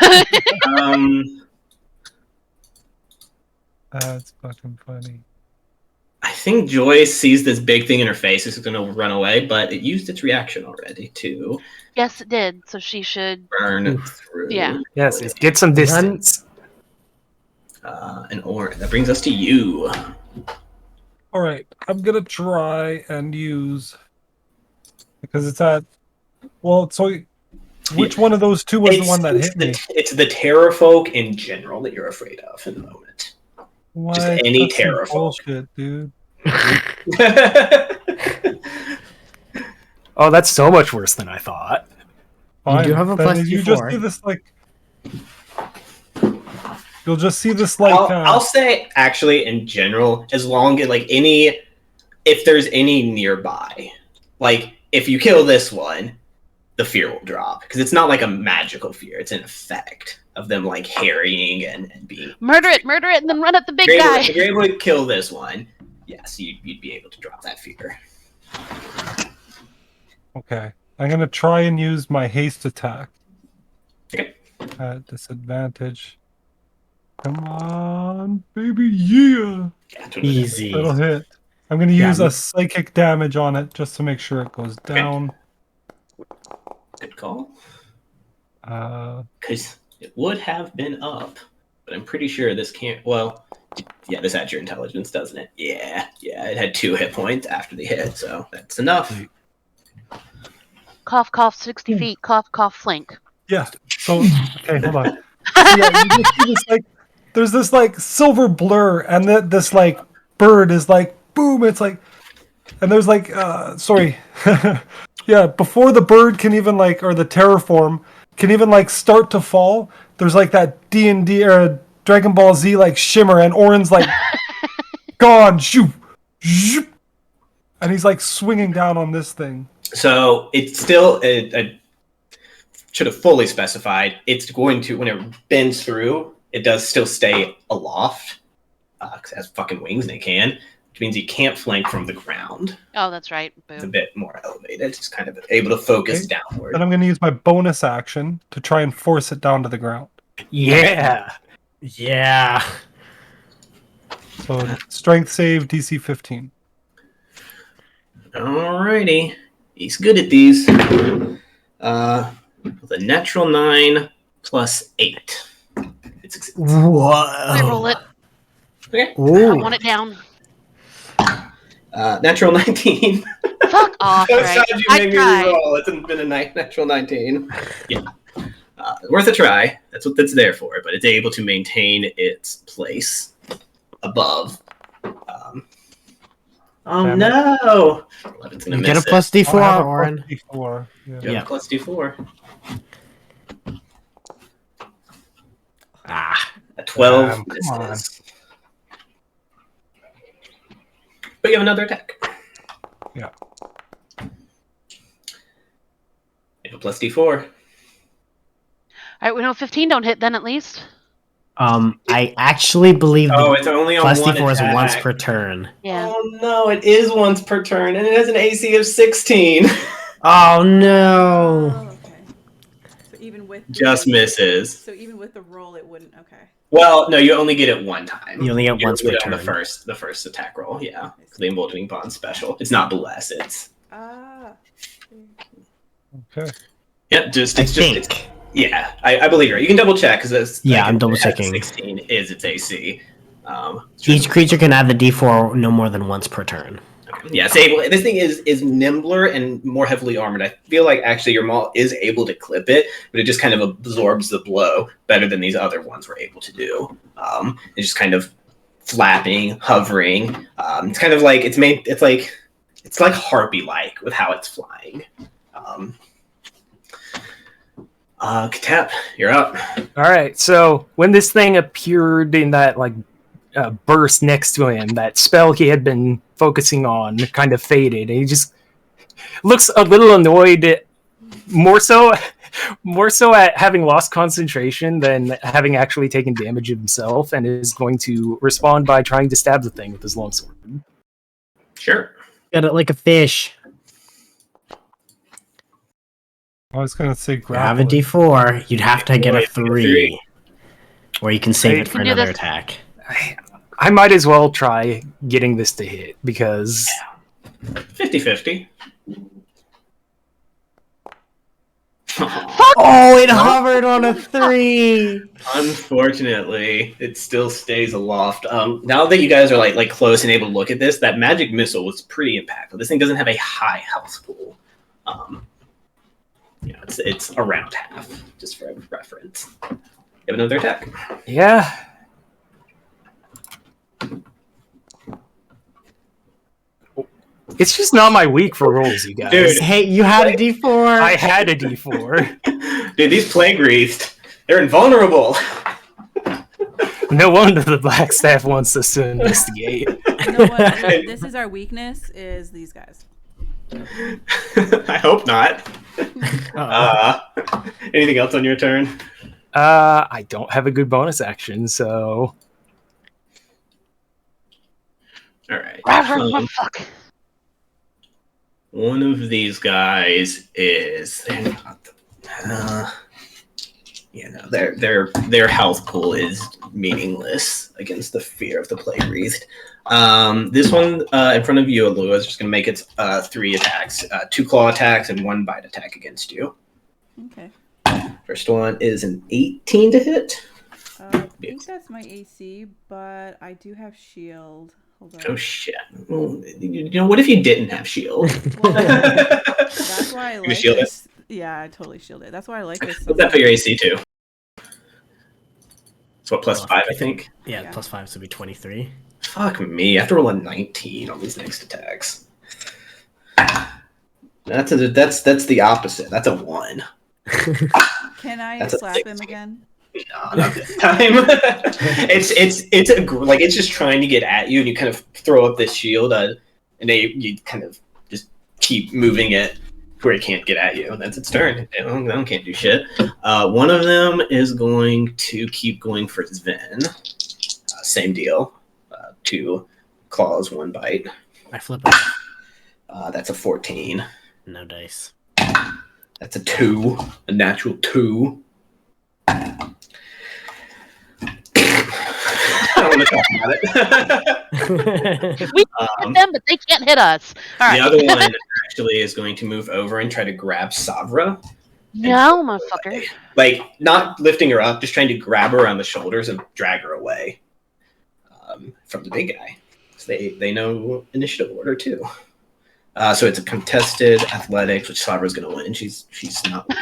S3: That's fucking funny.
S2: I think Joyce sees this big thing in her face. It's going to run away, but it used its reaction already to
S4: Yes, it did. So she should.
S2: burn through.
S4: Yeah.
S6: Yes, get some distance.
S2: And Oren. That brings us to you.
S3: All right, I'm gonna try and use because it's at. Well, so which one of those two was the one that hit me?
S2: It's the terror folk in general that you're afraid of in the moment.
S3: What?
S2: any
S3: That's some
S2: terror folk.
S3: bullshit, dude.
S6: Oh, that's so much worse than I thought.
S3: Fine.
S5: do have a
S3: then
S5: plus
S3: you just
S5: D4.
S3: see this like. You'll just see this like.
S2: I'll say actually in general, as long as like if there's any nearby, like if you kill this one, the fear will drop because it's not like a magical fear; it's an effect of them like harrying and being.
S4: Murder it, and then run at the big
S2: If
S4: guy.
S2: you're able to kill this one, yes, you'd be able to drop that fear.
S3: Okay, I'm gonna try and use my haste attack.
S2: Okay.
S3: At disadvantage. Come on, baby, yeah.
S5: Easy.
S3: That'll hit. I'm gonna
S5: Yeah,
S3: use
S5: me-
S3: a psychic damage on it just to make sure it goes down.
S2: Good call.
S3: Uh,
S2: Because it would have been up, but I'm pretty sure this can't. Well, yeah, this adds your intelligence, doesn't it? Yeah, it had 2 hit points after the hit, so that's enough.
S4: Cough, cough, 60 feet. Cough, cough, flank.
S3: yeah. So okay, hold on. So, yeah, you just see this like there's this like silver blur, and this like bird is like boom. It's like, and there's like sorry, yeah. Before the bird can even like or the terraform can even like start to fall, there's like that D&D or Dragon Ball Z like shimmer, and Oren's like gone, shoo, zoop, and he's like swinging down on this thing.
S2: So it's still I should have fully specified. It's going to when it bends through, it does still stay aloft because it has fucking wings and it can, which means you can't flank from the ground.
S4: Oh, that's right.
S2: It's a
S4: Boom.
S2: bit more elevated. It's kind of able to focus
S3: Okay.
S2: downward.
S3: Then I'm going to use my bonus action to try and force it down to the ground.
S6: Yeah.
S5: Yeah.
S3: So strength save DC 15.
S2: Alrighty. He's good at these. With a natural 9 plus 8. It succeeds.
S5: Whoa.
S4: Reroll it.
S2: Okay.
S4: I want it down.
S2: Natural 19.
S4: Fuck off,
S2: Both
S4: right?
S2: times you
S4: I
S2: made me
S4: tried.
S2: re-roll. It's been a natural 19. Yeah. Worth a try. That's what that's there for, but it's able to maintain its place above. Oh
S3: Damn it.
S2: no! 11's gonna
S5: You
S2: miss
S5: get a
S2: it.
S5: plus
S3: I
S5: D4,
S3: have a
S5: Oren.
S3: plus D4. Yeah.
S2: You have
S5: Yeah.
S2: a plus D4.
S5: Ah.
S2: A 12
S3: Come on.
S2: misses. But you have another attack.
S3: Yeah.
S2: You have a plus D4.
S4: Alright, we know 15 don't hit then at least.
S5: I actually believe
S2: Oh,
S5: the
S2: it's only on
S5: plus
S2: one
S5: D4 is
S2: attack.
S5: once per turn.
S4: Yeah.
S2: Oh no, it is once per turn, and it has an AC of 16.
S5: Oh no!
S1: Oh, okay. So even with
S2: Just misses.
S1: So even with the roll, it wouldn't. Okay.
S2: Well, no, you only get it one time.
S5: You only get once per
S2: on
S5: turn.
S2: the first attack roll. Yeah, the emboldening bond special. It's not bless. It's
S1: Ah.
S3: Okay.
S2: yeah, just
S5: I
S2: it's
S5: think.
S2: just yeah. I believe her. You can double check because
S5: Yeah, I'm double checking.
S2: 16 is its AC.
S5: Each creature can add the D4 no more than once per turn.
S2: Yeah, it's able. This thing is nimbler and more heavily armored. I feel like actually your maul is able to clip it, but it just kind of absorbs the blow better than these other ones were able to do. It's just kind of flapping, hovering. It's kind of like it's like harpy-like with how it's flying. Katep, you're up.
S6: All right. So when this thing appeared in that burst next to him, that spell he had been focusing on kind of faded, and he just looks a little annoyed. More so at having lost concentration than having actually taken damage himself, and is going to respond by trying to stab the thing with his longsword.
S2: Sure.
S5: Got it like a fish.
S3: I was gonna say
S5: You have a
S3: grapple.
S5: D4. You'd have to get a
S2: Wait,
S5: 3. Or you can save
S6: Hey,
S5: it for
S4: can do
S5: another
S4: this.
S5: attack.
S6: I might as well try getting this to hit because
S2: 50-50.
S5: Oh, it hovered on a 3!
S2: Unfortunately, it still stays aloft. Now that you guys are like close and able to look at this, that magic missile was pretty impactful. This thing doesn't have a high health pool. It's around half, just for reference. You have another attack.
S6: yeah. It's just not my week for rolls, you guys.
S2: Dude.
S5: Hey, you had a D4!
S6: I had a D4.
S2: Dude, these plague wreathed, they're invulnerable.
S6: No wonder the Black Staff wants us to investigate.
S1: You know what? This is our weakness. Is these guys?
S2: I hope not. Anything else on your turn?
S6: I don't have a good bonus action, so
S2: All right.
S4: Fuck.
S2: One of these guys is their health pool is meaningless against the fear of the plague wreathed. This one in front of you, Alua, is just going to make its 3 attacks, 2 claw attacks and 1 bite attack against you.
S1: Okay.
S2: First one is an 18 to hit.
S1: I think that's my AC, but I do have shield. Hold on.
S2: Oh shit! Well, what if you didn't have shield?
S1: Well, that's why I
S2: You
S1: like
S2: shield it?
S1: this. Yeah, I totally shield it. That's why I like this. So
S2: What's that for
S1: much.
S2: your AC too? It's what plus 5, I think.
S5: Yeah,
S1: Yeah.
S5: plus 5, so it'd be 23.
S2: Fuck me! I have to roll a 19 on these next attacks. That's the opposite. That's a 1.
S1: Can I
S2: That's a
S1: slap
S2: 16.
S1: him again?
S2: No, not this time. it's just trying to get at you, and you kind of throw up this shield, and you kind of just keep moving it where it can't get at you. That's its turn. They can't do shit. One of them is going to keep going for Sven. Same deal. 2 claws, 1 bite.
S5: I flip it.
S2: That's a 14.
S5: No dice.
S2: That's a 2. A natural 2. I don't want to talk about it.
S4: We can hit them, but they can't hit us. All right.
S2: The other one actually is going to move over and try to grab Savra.
S4: No, motherfucker.
S2: Like, not lifting her up, just trying to grab her around the shoulders and drag her away from the big guy. So they know initiative order too. So it's a contested athletics, which Sabra's going to win. She's not weak,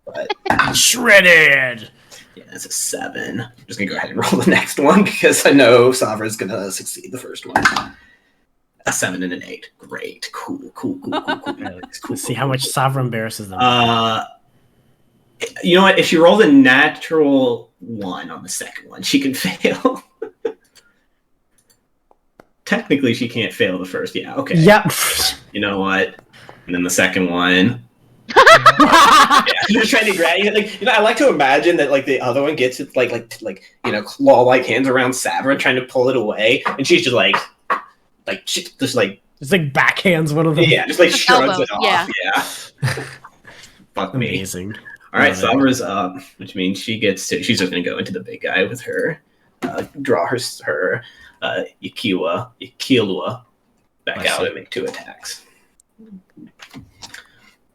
S2: but
S5: Shredded.
S2: yeah, it's a 7. I'm just going to go ahead and roll the next one because I know Sabra's going to succeed the first one. A 7 and an 8. Great. Cool.
S5: Let's see how much Savra embarrasses them.
S2: You know what? If she rolls a natural 1 on the second one, she can fail. Technically, she can't fail the first. Yeah, okay.
S5: Yep.
S2: You know what? And then the second one. Yeah, I'm just trying to grab you. Like, I like to imagine that like the other one gets it like claw-like hands around Sabra trying to pull it away, and she's just like just like
S5: backhands one of them.
S2: Yeah, just like
S4: Just
S2: shrugs
S4: elbows,
S2: it off. Yeah. Fuck me.
S5: Amazing.
S2: All right,
S5: Love it.
S2: Sabra's up, which means she's just gonna go into the big guy with her. Draw her Yakilua back out and make 2 attacks.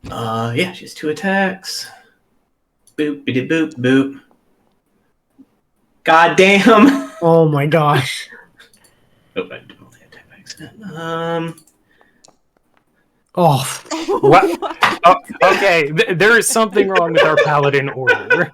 S2: Yeah, she has 2 attacks. Boop, biddy boop, boop. God damn!
S5: Oh my gosh.
S2: Oh, I did multi-attack by accident.
S5: Oh.
S6: What? Oh, okay, there is something wrong with our paladin order.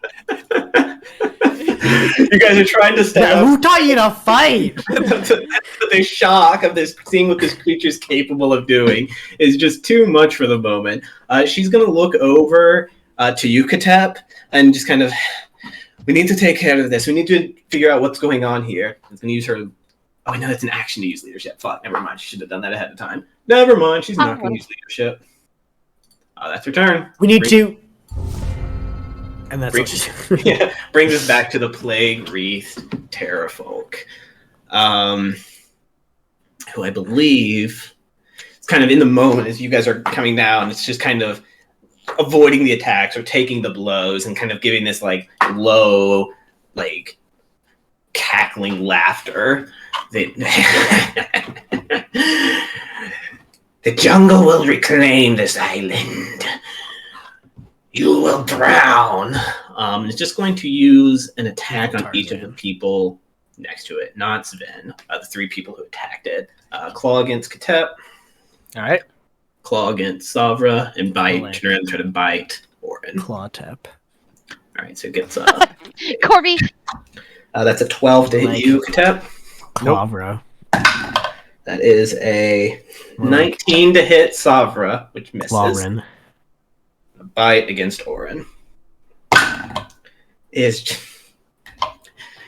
S2: You guys are trying to step up.
S5: Who taught you to fight?
S2: The shock of this, seeing what this creature's capable of doing, is just too much for the moment. She's gonna look over to you, Katep, and just kind of, we need to take care of this. We need to figure out what's going on here. She's gonna use her. Oh, I know it's an action to use leadership. Fuck, never mind. She should have done that ahead of time. Never mind. She's not gonna use leadership. That's her turn.
S5: We need to. And that's what she's
S2: Yeah, brings us back to the plague-wreathed terrafolk, who I believe is kind of in the moment as you guys are coming down. It's just kind of avoiding the attacks or taking the blows and kind of giving this like low, like cackling laughter. The jungle will reclaim this island. You will drown. It's just going to use an attack on each of the people next to it, not Sven. The 3 people who attacked it. Claw against Katep.
S6: All right.
S2: Claw against Savra, and bite.
S5: Olay.
S2: Turn around and try to bite Orin.
S5: claw tap.
S2: All right, so it gets
S4: Corby.
S2: that's a 12 to hit you, Katep.
S5: Clavra.
S2: That is a 19 to hit Savra, which misses.
S5: Clawrin.
S2: A bite against Orin is.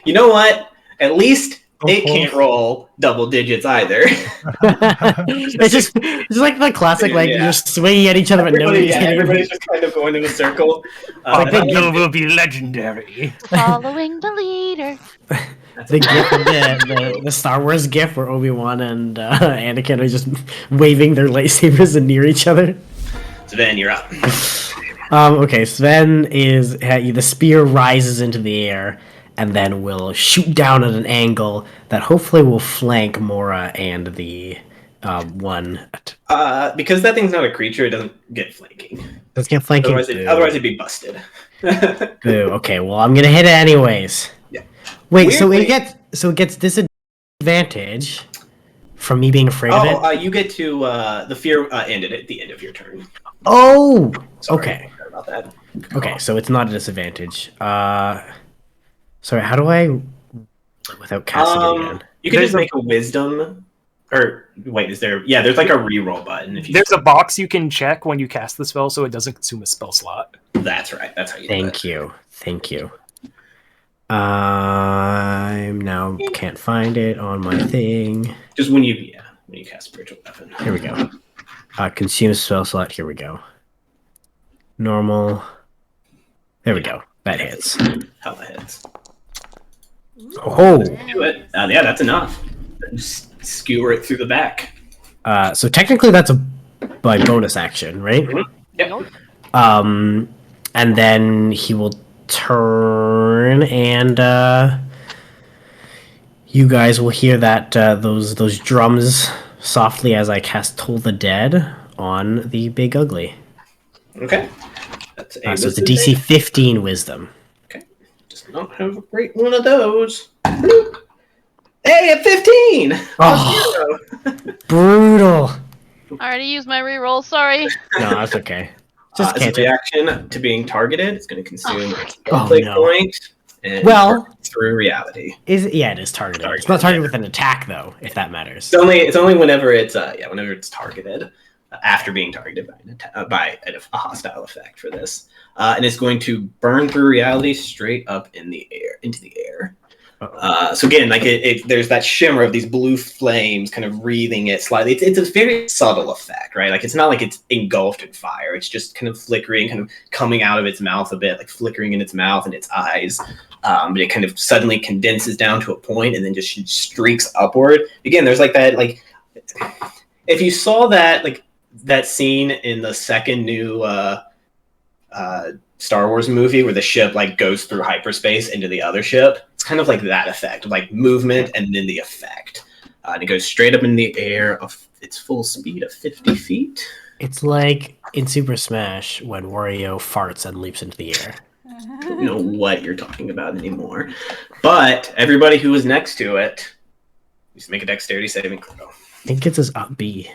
S2: You know what? At least it can't roll double digits either.
S5: it's just like the classic, like
S2: Yeah.
S5: you're swinging at each other, but nobody's hitting.
S2: Everybody's just kind of going in a circle.
S6: The battle will be legendary.
S4: Following the leader.
S5: The gif, the Star Wars gif where Obi-Wan and Anakin are just waving their lightsabers and near each other.
S2: Sven, you're up.
S5: Okay, Sven is the spear rises into the air and then will shoot down at an angle that hopefully will flank Mora and the one.
S2: Because that thing's not a creature, it doesn't get flanking.
S5: Let's get flanking.
S2: Otherwise it'd be busted.
S5: Boo. Okay, well I'm gonna hit it anyways.
S2: Yeah.
S5: Wait,
S2: Weirdly-
S5: so it gets disadvantage from me being afraid of it.
S2: You get to the fear ended at the end of your turn.
S5: Oh,
S2: Sorry,
S5: okay.
S2: Sorry about that.
S5: Okay, so it's not a disadvantage. Sorry, how do I without casting it again?
S2: You can
S6: There's
S2: just make a wisdom. Or wait, is there? Yeah, there's like a reroll button. If you
S6: There's a box you can check when you cast the spell, so it doesn't consume a spell slot.
S2: That's right. That's how you.
S5: Thank you. I now can't find it on my thing.
S2: Just when you cast spiritual weapon.
S5: Here we go. Consume spell slot. Here we go. Normal. There we go. That hits.
S2: Hella hits.
S5: Oh.
S2: Do it. Yeah, that's enough. Just skewer it through the back.
S5: So technically that's a by bonus action, right?
S2: Yep.
S5: And then he will turn, and you guys will hear that those drums softly as I cast Toll the Dead on the Big Ugly.
S2: Okay. That's
S5: So it's a
S2: wisdom
S5: DC
S2: save.
S5: 15 Wisdom.
S2: Okay. Just don't have a great one of those. Bloop. Hey, at 15!
S5: Oh.
S2: Plus 0.
S5: Brutal.
S4: I already used my reroll. Sorry.
S5: No, that's okay. Just
S2: As a
S5: can't it.
S2: reaction to being targeted, it's going to consume
S4: Oh,
S2: its
S5: Oh,
S2: play
S5: no.
S2: point and
S5: Well-
S2: burn through reality.
S5: It is targeted. It's not targeted with an attack though, if that matters.
S2: It's only whenever it's whenever it's targeted after being targeted by a hostile effect for this, and it's going to burn through reality straight up into the air. So again, like there's that shimmer of these blue flames kind of wreathing it slightly. It's a very subtle effect, right? Like it's not like it's engulfed in fire. It's just kind of flickering, kind of coming out of its mouth a bit, like flickering in its mouth and its eyes. But it kind of suddenly condenses down to a point and then just streaks upward. Again, there's like that, like if you saw that, like that scene in the second new Star Wars movie where the ship like goes through hyperspace into the other ship. It's kind of like that effect, like movement and then the effect. And it goes straight up in the air of its full speed of 50 feet.
S5: It's like in Super Smash when Wario farts and leaps into the air.
S2: I don't know what you're talking about anymore. But everybody who was next to it needs to make a dexterity saving throw,
S5: I think it's his up B.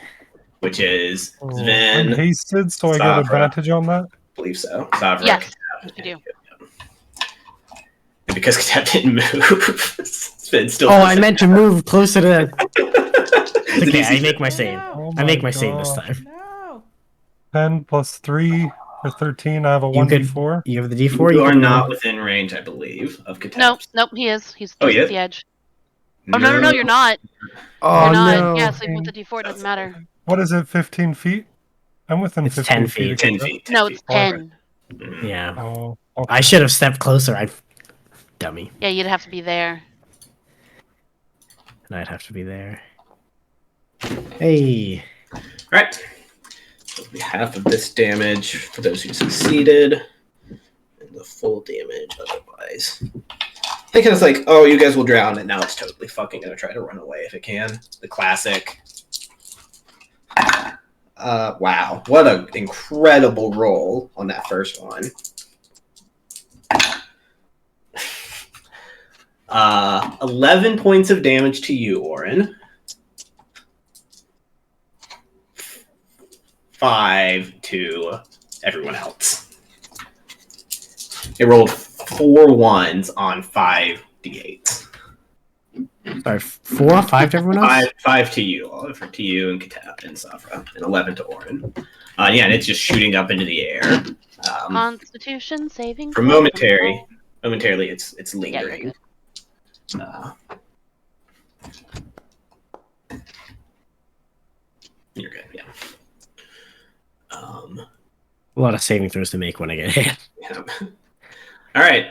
S2: which is
S3: I'm
S2: Sven.
S3: hasted, so I get
S2: Savra.
S3: advantage on that.
S2: I believe so. Savra,
S4: Yes,
S2: Katab,
S4: you do.
S2: and because Katab didn't move, Sven still.
S5: Oh, I meant to move closer to.
S2: Did
S5: Okay,
S2: you see
S5: I make my
S1: that?
S5: save.
S1: No.
S3: Oh
S5: I make
S3: my
S5: my save this
S3: God.
S5: time.
S1: No.
S3: 10 plus 3 for 13. I have a
S5: You could-
S3: 1d4.
S5: You have the D4.
S2: You are
S5: can
S2: not
S5: roll.
S2: within range, I believe, of Katab.
S4: Nope, he is. He's
S2: Oh,
S4: just
S2: he
S4: at
S2: is?
S4: the edge. Oh, no, you're not.
S5: Oh
S4: You're not.
S5: no!
S4: Yeah, so with the D4, it doesn't matter.
S3: What is it, 15 feet? I'm within
S5: It's
S3: 15
S5: 10
S3: feet. of
S2: 10
S3: Katab.
S2: feet. 10
S4: No,
S2: feet.
S4: it's 10.
S2: Mhm.
S5: Yeah,
S3: Oh, okay.
S5: I should have stepped closer. I, dummy,
S4: Yeah, you'd have to be there.
S5: and I'd have to be there. Hey,
S2: All right. So it'll be half of this damage for those who succeeded, and the full damage otherwise. I think it's like, oh, you guys will drown, and now it's totally fucking gonna try to run away if it can. The classic. Wow, what an incredible roll on that first one. 11 points of damage to you, Orin. 5 to everyone else. It rolled 4 ones on 5 d8s.
S5: sorry, 4 or 5 to everyone else.
S2: 5 to you, Oliver, to you and Katab and Safra, and 11 to Orin. Yeah, and it's just shooting up into the air.
S4: Constitution saving.
S2: For
S4: throw.
S2: momentarily, it's
S4: Yeah, you're
S2: lingering.
S4: good.
S2: You're good, yeah.
S5: A lot of saving throws to make when I get hit.
S2: Yeah. All right,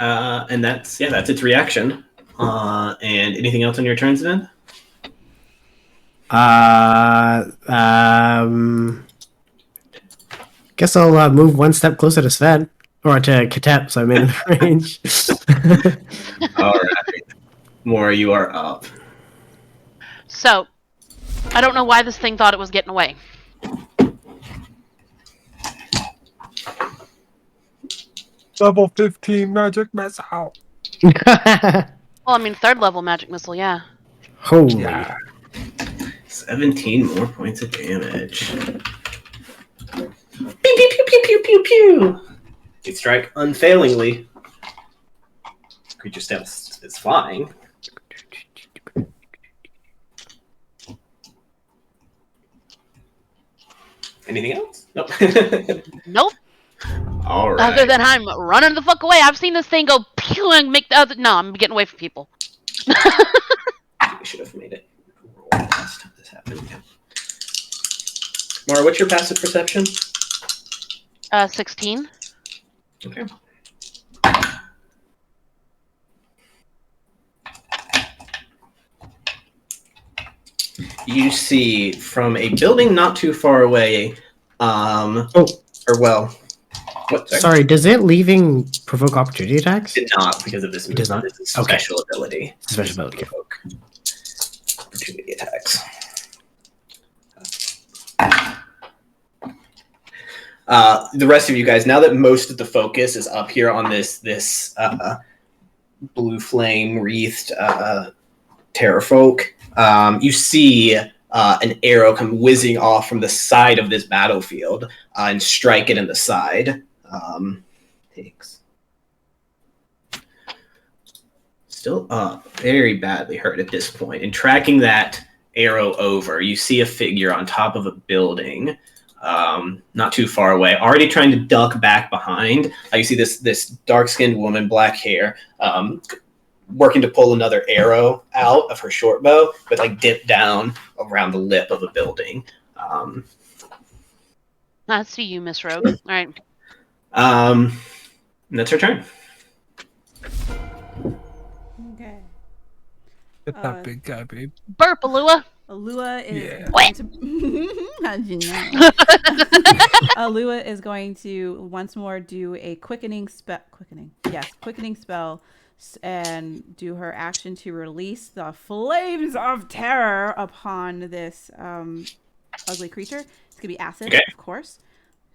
S2: and that's its reaction. And anything else on your turns, then?
S5: Guess I'll move one step closer to Sven or to Katep, so I'm in the range.
S2: All right, Mora, you are up.
S4: So, I don't know why this thing thought it was getting away.
S3: Level 15 magic missile.
S4: Well, I mean, 3rd level magic missile, yeah.
S5: Holy!
S2: 17 more points of damage. Pew pew pew pew pew pew pew. You strike unfailingly. Creature still is flying. Anything else? Nope.
S4: Nope.
S2: All right.
S4: Other than I'm running the fuck away. I've seen this thing go pew and make the other. No, I'm getting away from people.
S2: We should have made it roll last time this happened. Yeah. Mara, what's your passive perception?
S4: 16.
S2: Okay. You see from a building not too far away, or well, what?
S5: Sorry, does it leaving provoke opportunity attacks?
S2: Did not because of this.
S5: It does not?
S2: It's a
S5: Okay.
S2: special ability.
S5: Special ability.
S2: Provoke opportunity attacks. The rest of you guys, now that most of the focus is up here on this blue flame wreathed terrorfolk. You see an arrow come whizzing off from the side of this battlefield and strike it in the side. Takes still very badly hurt at this point. And tracking that arrow over, you see a figure on top of a building, not too far away, already trying to duck back behind. You see this dark-skinned woman, black hair, working to pull another arrow out of her short bow, but like dip down around the lip of a building.
S4: I see you, Miss Rogue. All right.
S2: And that's her turn.
S1: Okay.
S3: Get that big guy, babe.
S4: Burp, Alua.
S1: Alua is
S3: Yeah.
S1: going to. How'd you know? Alua is going to once more do a quickening spell. Quickening spell, and do her action to release the flames of terror upon this ugly creature. It's gonna be acid,
S2: Okay.
S1: of course.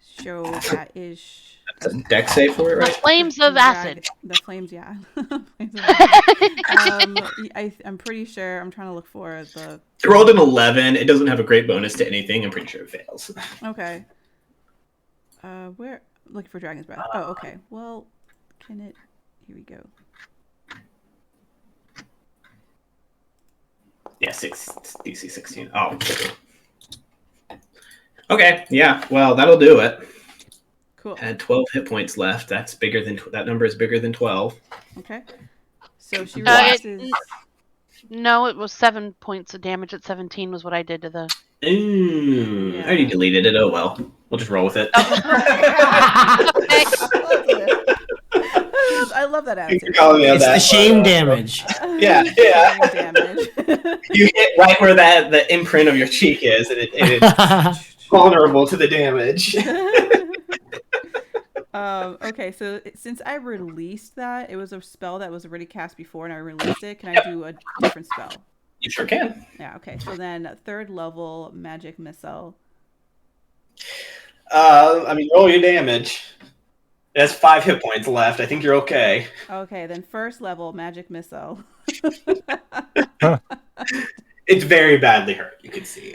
S1: So that is.
S2: That's a deck save for it,
S4: The
S2: right?
S4: flames of acid.
S1: The flames, yeah. Flames of acid. I'm pretty sure. I'm trying to look for the.
S2: It rolled an 11. It doesn't have a great bonus to anything. I'm pretty sure it fails.
S1: Okay. Where looking for Dragon's Breath? Oh, okay. Well, can it? Here we go.
S2: Yeah, DC 16. Oh. Okay, yeah. Well, that'll do it.
S1: Cool.
S2: Had 12 hit points left. That's bigger than that number is bigger than 12.
S1: Okay. So she
S4: It-
S1: releases.
S4: No, it was 7 points of damage at 17 was what I did to the...
S2: Ooh,
S1: Yeah.
S2: I already deleted it. Oh well, we'll just roll with it.
S1: I love that
S2: Thanks for
S1: answer.
S2: calling me on
S5: It's
S2: that,
S5: the shame
S2: but,
S5: damage.
S2: Yeah.
S1: Damage.
S2: You hit right where the imprint of your cheek is, and it's vulnerable to the damage.
S1: Okay, so since I released that, it was a spell that was already cast before, and I released it. Can I do a different spell?
S2: You sure can.
S1: Yeah. Okay. So then, third level magic missile.
S2: I mean, roll your damage. It has 5 hit points left. I think you're okay.
S1: Okay. Then first level magic missile.
S2: It's very badly hurt. You can see.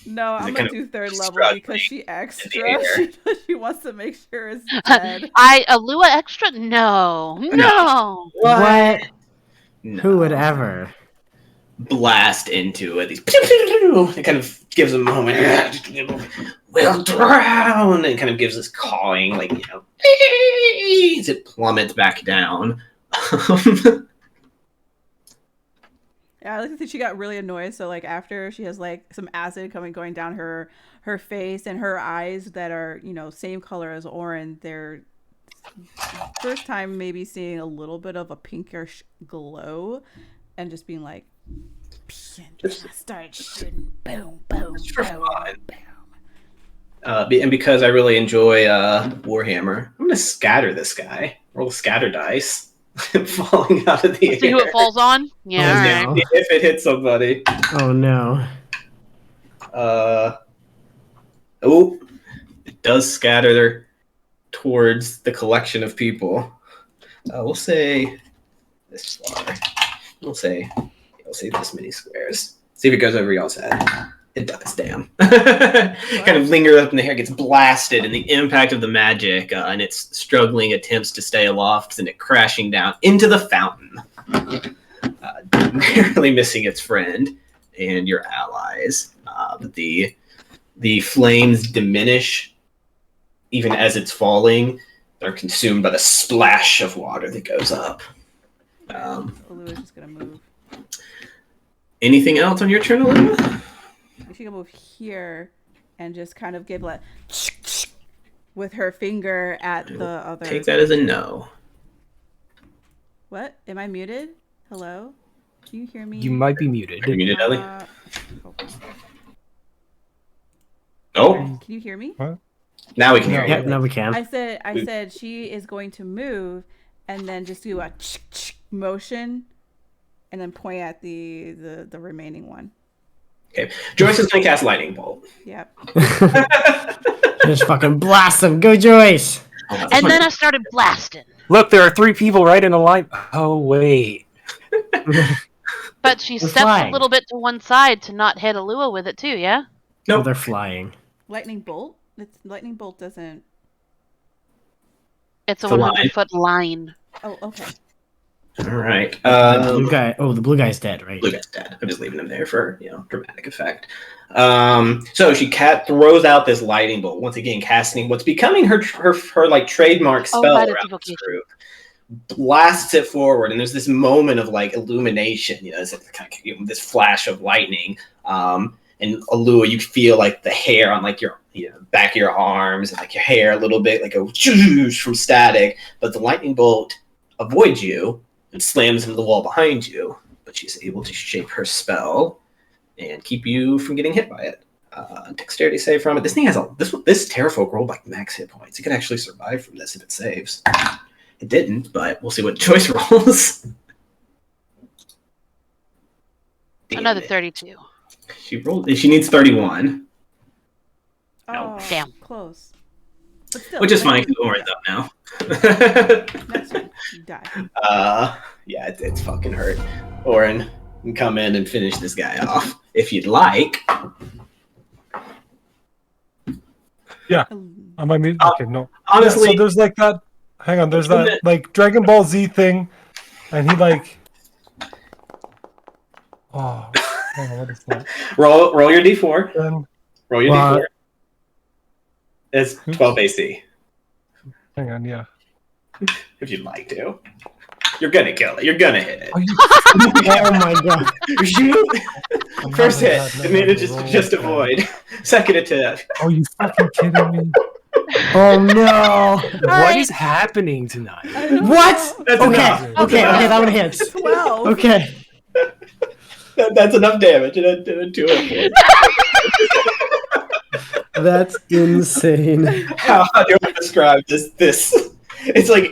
S1: No, I'm
S2: kind
S1: gonna
S2: of
S1: do third level
S2: struggling
S1: because she
S2: in
S1: extra.
S2: the air.
S1: She wants to make sure it's dead.
S4: Alua extra? No.
S5: What?
S2: No.
S5: Who would ever?
S2: Blast into it? These pew, pew, pew. It kind of gives a moment. We'll drown. And kind of gives this cawing, like as it plummets back down.
S1: Yeah, I like to think she got really annoyed. So like after she has like some acid going down her face and her eyes that are same color as Orin. They're first time maybe seeing a little bit of a pinkish glow, and just being like, start shooting, boom, boom,
S2: Just for
S1: boom,
S2: fun.
S1: boom.
S2: And because I really enjoy Warhammer, I'm gonna scatter this guy. Roll scatter dice. Falling out of the
S4: See
S2: air.
S4: who it falls on? Yeah,
S5: Oh,
S4: alright.
S5: no.
S2: If it hits somebody.
S5: Oh no.
S2: It does scatter towards the collection of people. We'll say this far. We'll say this many squares. See if it goes over y'all's head. It does, damn. Kind of lingers up in the hair, gets blasted, and the impact of the magic and its struggling attempts to stay aloft send it crashing down into the fountain, narrowly missing its friend and your allies. But the flames diminish even as it's falling. They're consumed by the splash of water that goes up.
S1: Alua's just gonna move.
S2: Anything else on your turn, Olivia?
S1: She can move here and just kind of give like with her finger at the other.
S2: Take that as a no.
S1: What? Am I muted? Hello? Can you hear me?
S6: You might be muted.
S2: Are you muted, Ellie?
S1: Hold on.
S2: Oh,
S1: Can you hear me?
S2: now we can hear you.
S5: Yep, now we can.
S1: I said she is going to move and then just do a motion and then point at the remaining one.
S2: Okay. Joyce is going to cast Lightning Bolt.
S1: Yep.
S5: Just fucking blast them. Go, Joyce.
S4: And then I started blasting.
S6: Look, there are 3 people right in a line. Oh, wait.
S4: But she
S5: We're
S4: stepped
S5: flying.
S4: a little bit to one side to not hit Alua with it too, yeah?
S5: Well,
S2: Nope.
S5: they're flying.
S1: Lightning bolt? It's lightning bolt doesn't.
S4: It's a
S2: It's a line.
S4: 100-foot line.
S1: Oh, okay.
S2: All right.
S5: The blue guy. Oh, the blue guy's dead, right?
S2: Blue guy's dead. I'm just leaving him there for dramatic effect. So she throws out this lightning bolt once again, casting what's becoming her like trademark
S4: Oh,
S2: spell
S4: that is
S2: around this
S4: evocation.
S2: group. Blasts it forward, and there's this moment of like illumination. It's this flash of lightning. And Alua, you feel like the hair on like your back of your arms and like your hair a little bit like a from static, but the lightning bolt avoids you and slams into the wall behind you. But she's able to shape her spell and keep you from getting hit by it. Dexterity save from it. This thing has this Terrafolk rolled like max hit points. It could actually survive from this if it saves. It didn't, but we'll see what Joyce rolls.
S4: Another 32.
S2: She needs 31.
S1: Oh,
S4: Damn.
S1: close. But still,
S2: Which is fine
S1: right?
S2: because Oren's up now.
S1: Next turn, you die.
S2: Yeah, it's fucking hurt. Oren can come in and finish this guy off if you'd like.
S3: Yeah. I mean, okay, no.
S2: Honestly,
S3: Yeah, so there's like that. Hang on, there's that like Dragon Ball Z thing, and he like. Oh, hang on, what is that?
S2: roll your d4.
S3: Then,
S2: Roll your d4. It's 12 AC.
S3: hang on, yeah.
S2: If you'd like to. You're gonna kill it. You're gonna hit it.
S3: Oh, you
S5: Oh my god.
S2: Shoot!
S3: I'm
S2: First
S3: having
S2: hit.
S3: that
S2: I mean,
S3: never
S2: it
S3: roll
S2: just
S3: again.
S2: avoid. Second attempt.
S3: Oh, you fucking kidding me?
S5: Oh no.
S6: What is happening tonight?
S1: I don't
S5: What?
S1: know.
S2: That's
S5: Okay.
S2: enough.
S5: Okay. That one hits.
S1: 12.
S5: Okay.
S2: That's enough damage. And then 2 hit points.
S5: That's insane.
S2: How do I describe this? It's like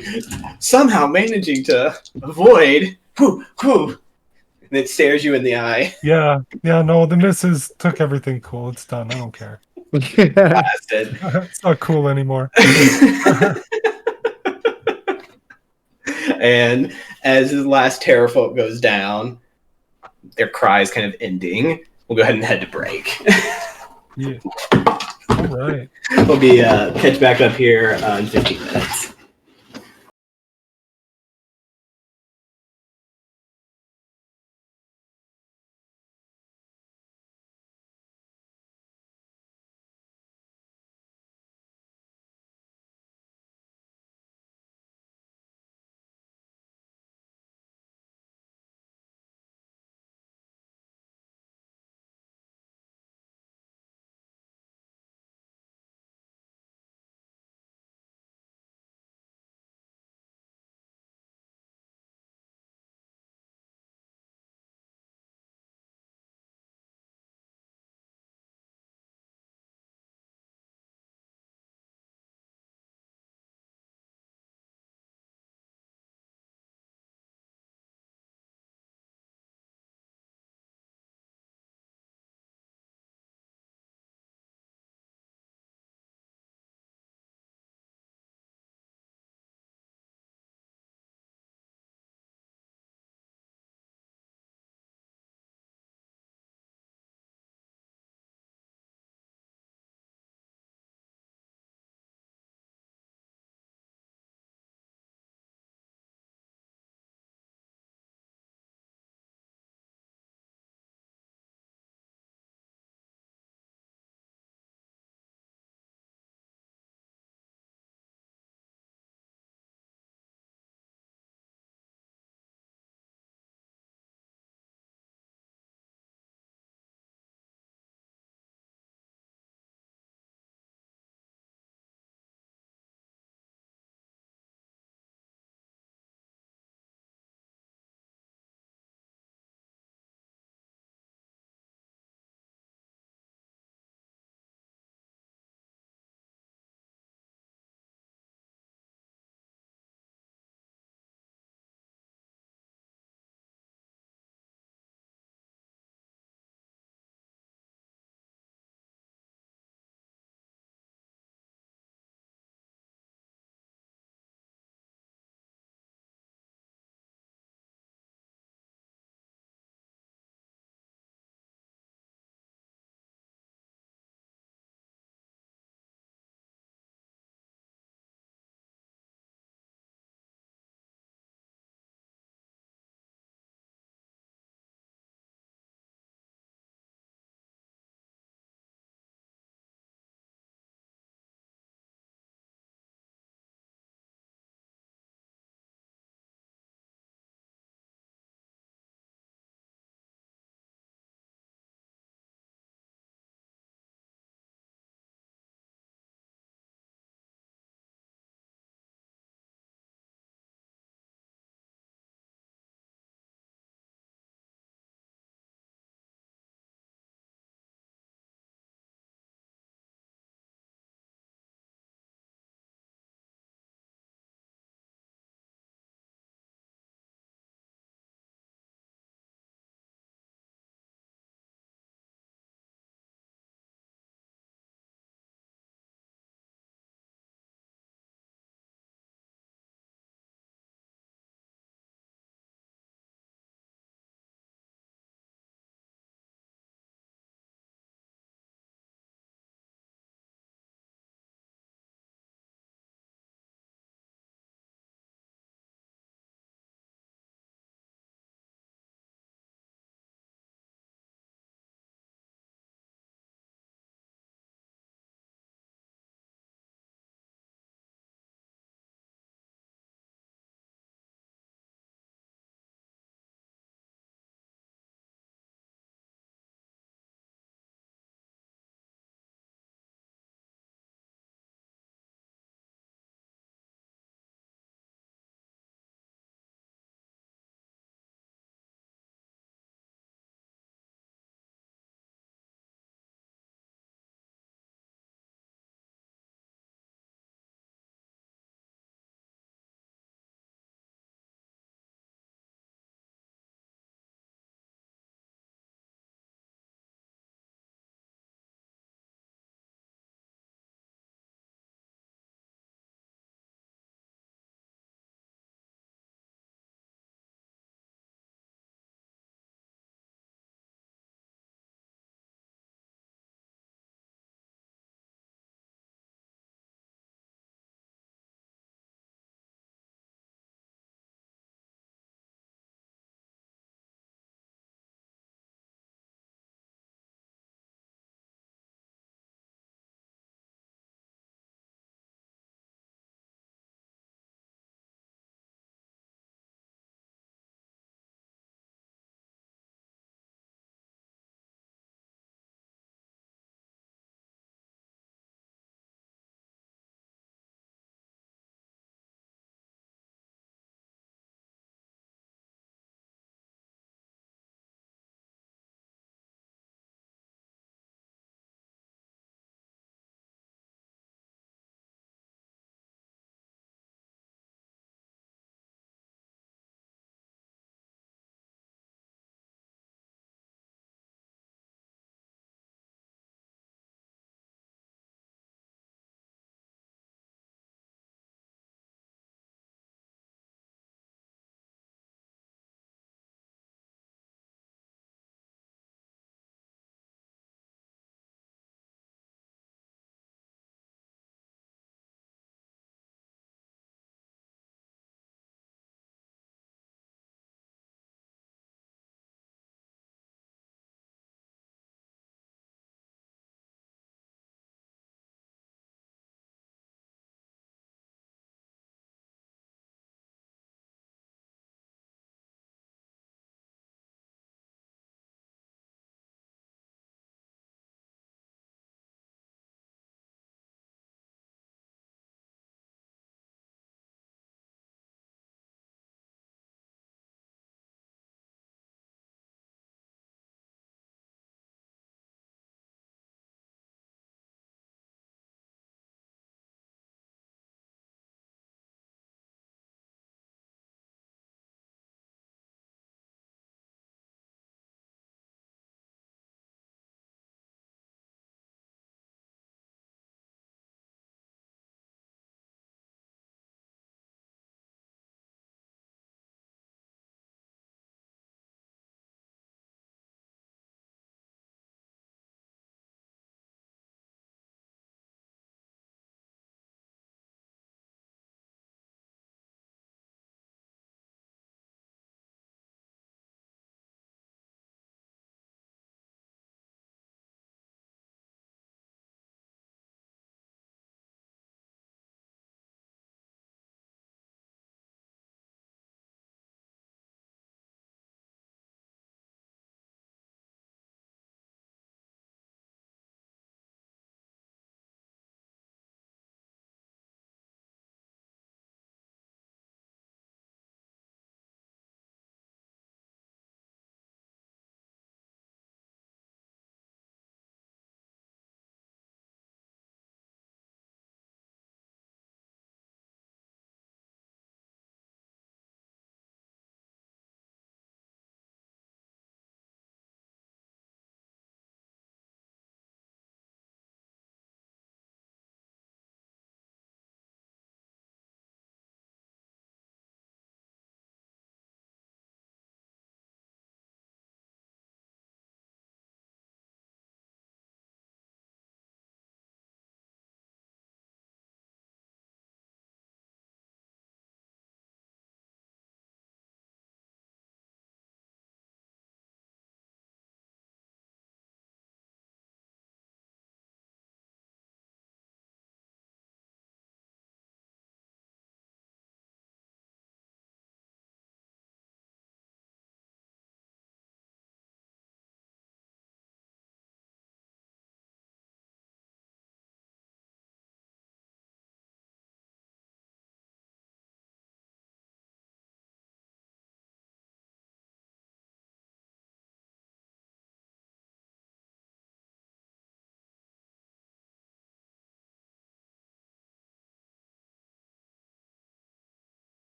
S2: somehow managing to avoid. Whew, whew, and it stares you in the eye.
S3: Yeah, no, the missus took everything cool. It's done. I don't care.
S2: Blasted.
S3: It's not cool anymore.
S2: And as his last Terrafolk goes down, their cries kind of ending. We'll go ahead and head to break.
S3: Yeah. All right.
S2: We'll be catch back up here in 15 minutes.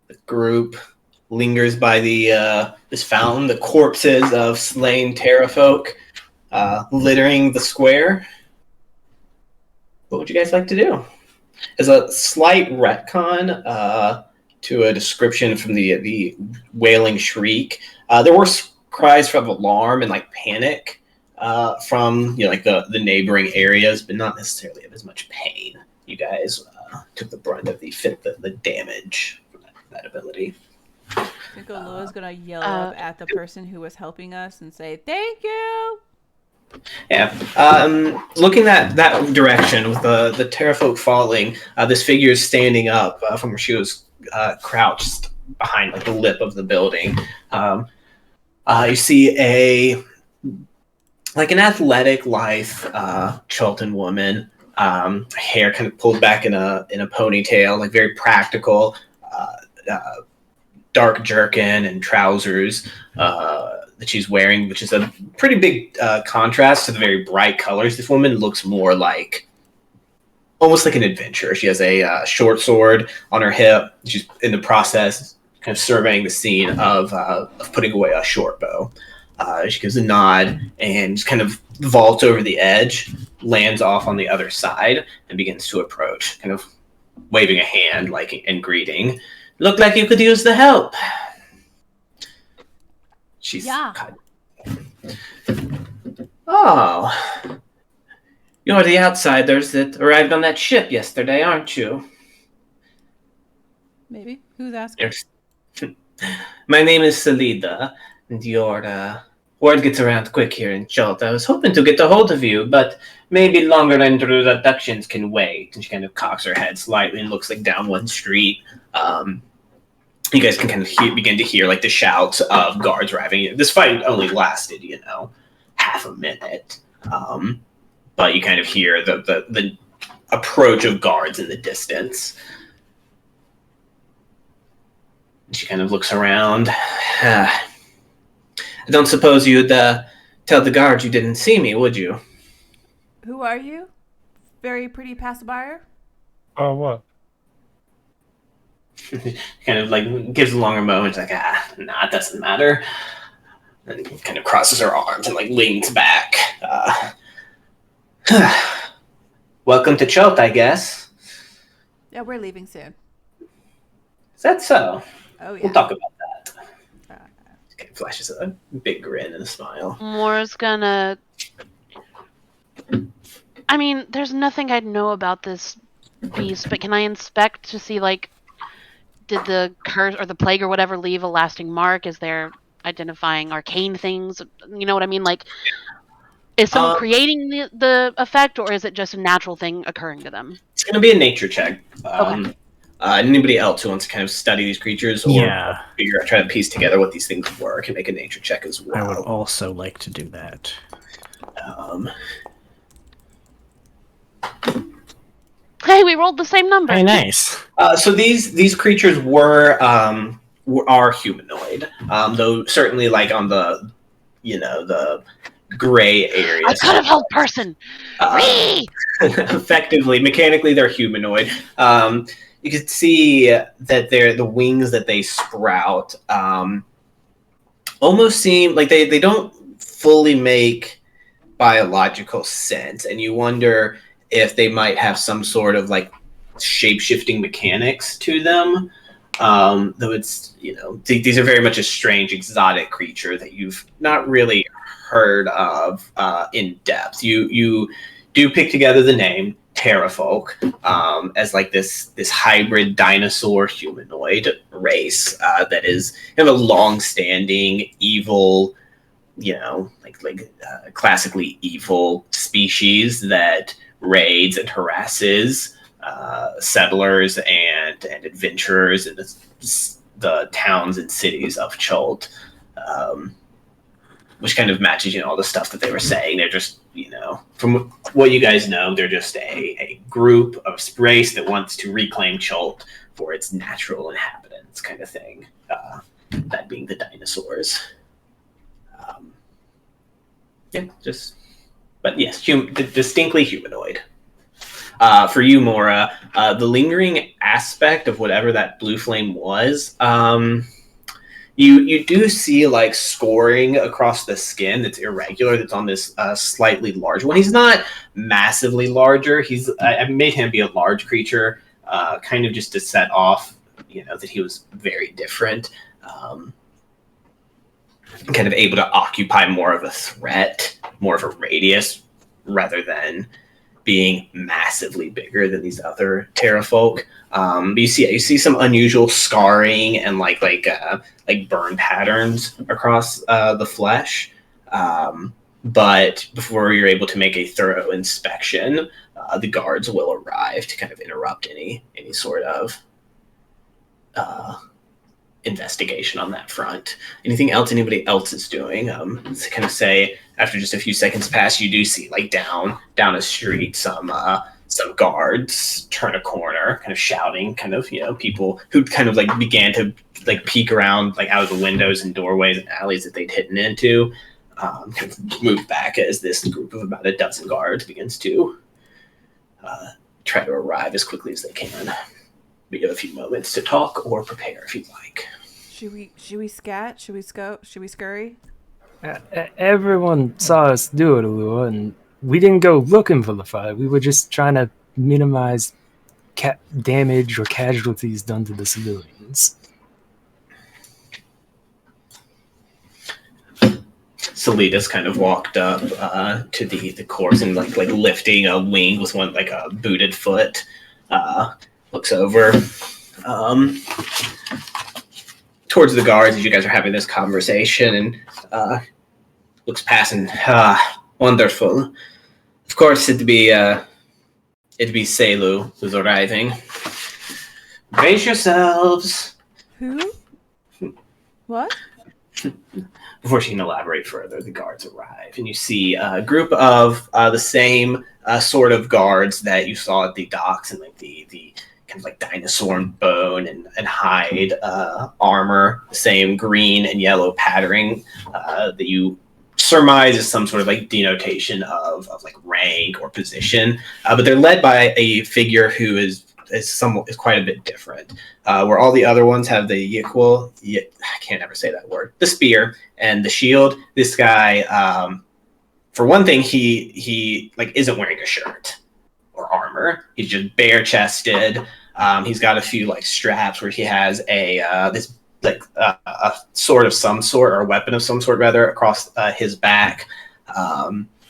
S2: The group lingers by the this fountain, the corpses of slain terrafolk littering the square. What would you guys like to do? As a slight retcon to a description from the wailing shriek, there were cries of alarm and like panic from like the neighboring areas, but not necessarily of as much pain. You guys took the brunt of the damage from that ability.
S1: I think Oloa's gonna yell up at the person who was helping us and say, "Thank you."
S2: Yeah. Looking that direction with the terrafolk falling, this figure is standing up from where she was crouched behind like the lip of the building. You see an athletic, lithe Chilton woman, hair kind of pulled back in a ponytail, like very practical, dark jerkin and trousers that she's wearing, which is a pretty big contrast to the very bright colors. This woman looks more like almost like an adventurer. She has a short sword on her hip. She's in the process kind of surveying the scene of putting away a short bow. She gives a nod and just kind of vaults over the edge, lands off on the other side, and begins to approach, kind of waving a hand like in greeting. Look like you could use the help. She's Oh, you're the outsiders that arrived on that ship yesterday, aren't you?
S1: Maybe. Who's asking?
S2: My name is Salida, and your word gets around quick here in Jolt. I was hoping to get a hold of you, but maybe longer introductions can wait. And she kind of cocks her head slightly and looks like down one street. You guys can kind of begin to hear like the shouts of guards arriving. This fight only lasted, half a minute. But you kind of hear the approach of guards in the distance. She kind of looks around. I don't suppose you'd tell the guards you didn't see me, would you?
S1: Who are you? Very pretty passerby?
S3: Oh, what?
S2: Kind of like gives a longer moment, like, nah, it doesn't matter. And kind of crosses her arms and like leans back. Welcome to Chote, I guess.
S1: Yeah, we're leaving soon.
S2: Is that so?
S1: Oh, yeah.
S2: We'll talk about that. Kind of flashes a big grin and a smile.
S4: Moore's gonna... I mean, there's nothing I'd know about this beast, but can I inspect to see, like, did the curse or the plague or whatever leave a lasting mark? Is there identifying arcane things? You know what I mean? Like, is someone creating the effect, or is it just a natural thing occurring to them?
S2: It's going to be a nature check.
S4: Okay.
S2: Anybody else who wants to kind of study these creatures or try to piece together what these things were can make a nature check as well.
S5: I would also like to do that.
S4: Hey, we rolled the same number.
S5: Hey, nice.
S2: So these creatures are humanoid, though certainly like on the the gray area.
S4: I could have held person.
S2: Effectively, mechanically, they're humanoid. You can see that the wings that they sprout almost seem like they don't fully make biological sense, and you wonder if they might have some sort of like shape-shifting mechanics to them. Though it's these are very much a strange, exotic creature that you've not really heard of in depth. You do pick together the name Terrafolk as like this hybrid dinosaur humanoid race that is kind of a long-standing evil, classically evil species that raids and harasses settlers and adventurers in the towns and cities of Chult, which kind of matches all the stuff that they were saying. They're just from what you guys know, they're just a group of race that wants to reclaim Chult for its natural inhabitants, kind of thing. That being the dinosaurs. But yes, distinctly humanoid. For you, Mora, the lingering aspect of whatever that blue flame was. You do see like scoring across the skin that's irregular. That's on this slightly large one. He's not massively larger. I made him be a large creature, kind of just to set off, that he was very different. Kind of able to occupy more of a threat, more of a radius, rather than being massively bigger than these other Terrafolk. But you see some unusual scarring and like burn patterns across the flesh. But before you're able to make a thorough inspection, the guards will arrive to kind of interrupt any sort of investigation on that front. Anything else anybody else is doing? To kind of say, after just a few seconds pass, you do see like down a street some guards turn a corner, kind of shouting, kind of people who kind of like began to like peek around like out of the windows and doorways and alleys that they'd hidden into, kind of move back as this group of about a dozen guards begins to try to arrive as quickly as they can. We have a few moments to talk or prepare if you'd like.
S1: Should we scat? Should we scurry?
S6: Everyone saw us do it, Alua, and we didn't go looking for the fight. We were just trying to minimize damage or casualties done to the civilians.
S2: Salidas kind of walked up to the corpse and like lifting a wing with one like a booted foot. Looks over towards the guards as you guys are having this conversation, and looks past and wonderful. Of course, it'd be Selu who's arriving. Brace yourselves.
S1: Who? What?
S2: Before she can elaborate further, the guards arrive, and you see a group of the same sort of guards that you saw at the docks, and like the kind of like dinosaur and bone and hide armor, the same green and yellow patterning that you surmise is some sort of like denotation of like rank or position. But they're led by a figure who is quite a bit different. Where all the other ones have the I can't ever say that word, the spear and the shield. This guy, for one thing, he like isn't wearing a shirt or armor. He's just bare chested. He's got a few like straps where he has a sword of some sort, or a weapon of some sort rather, across his back.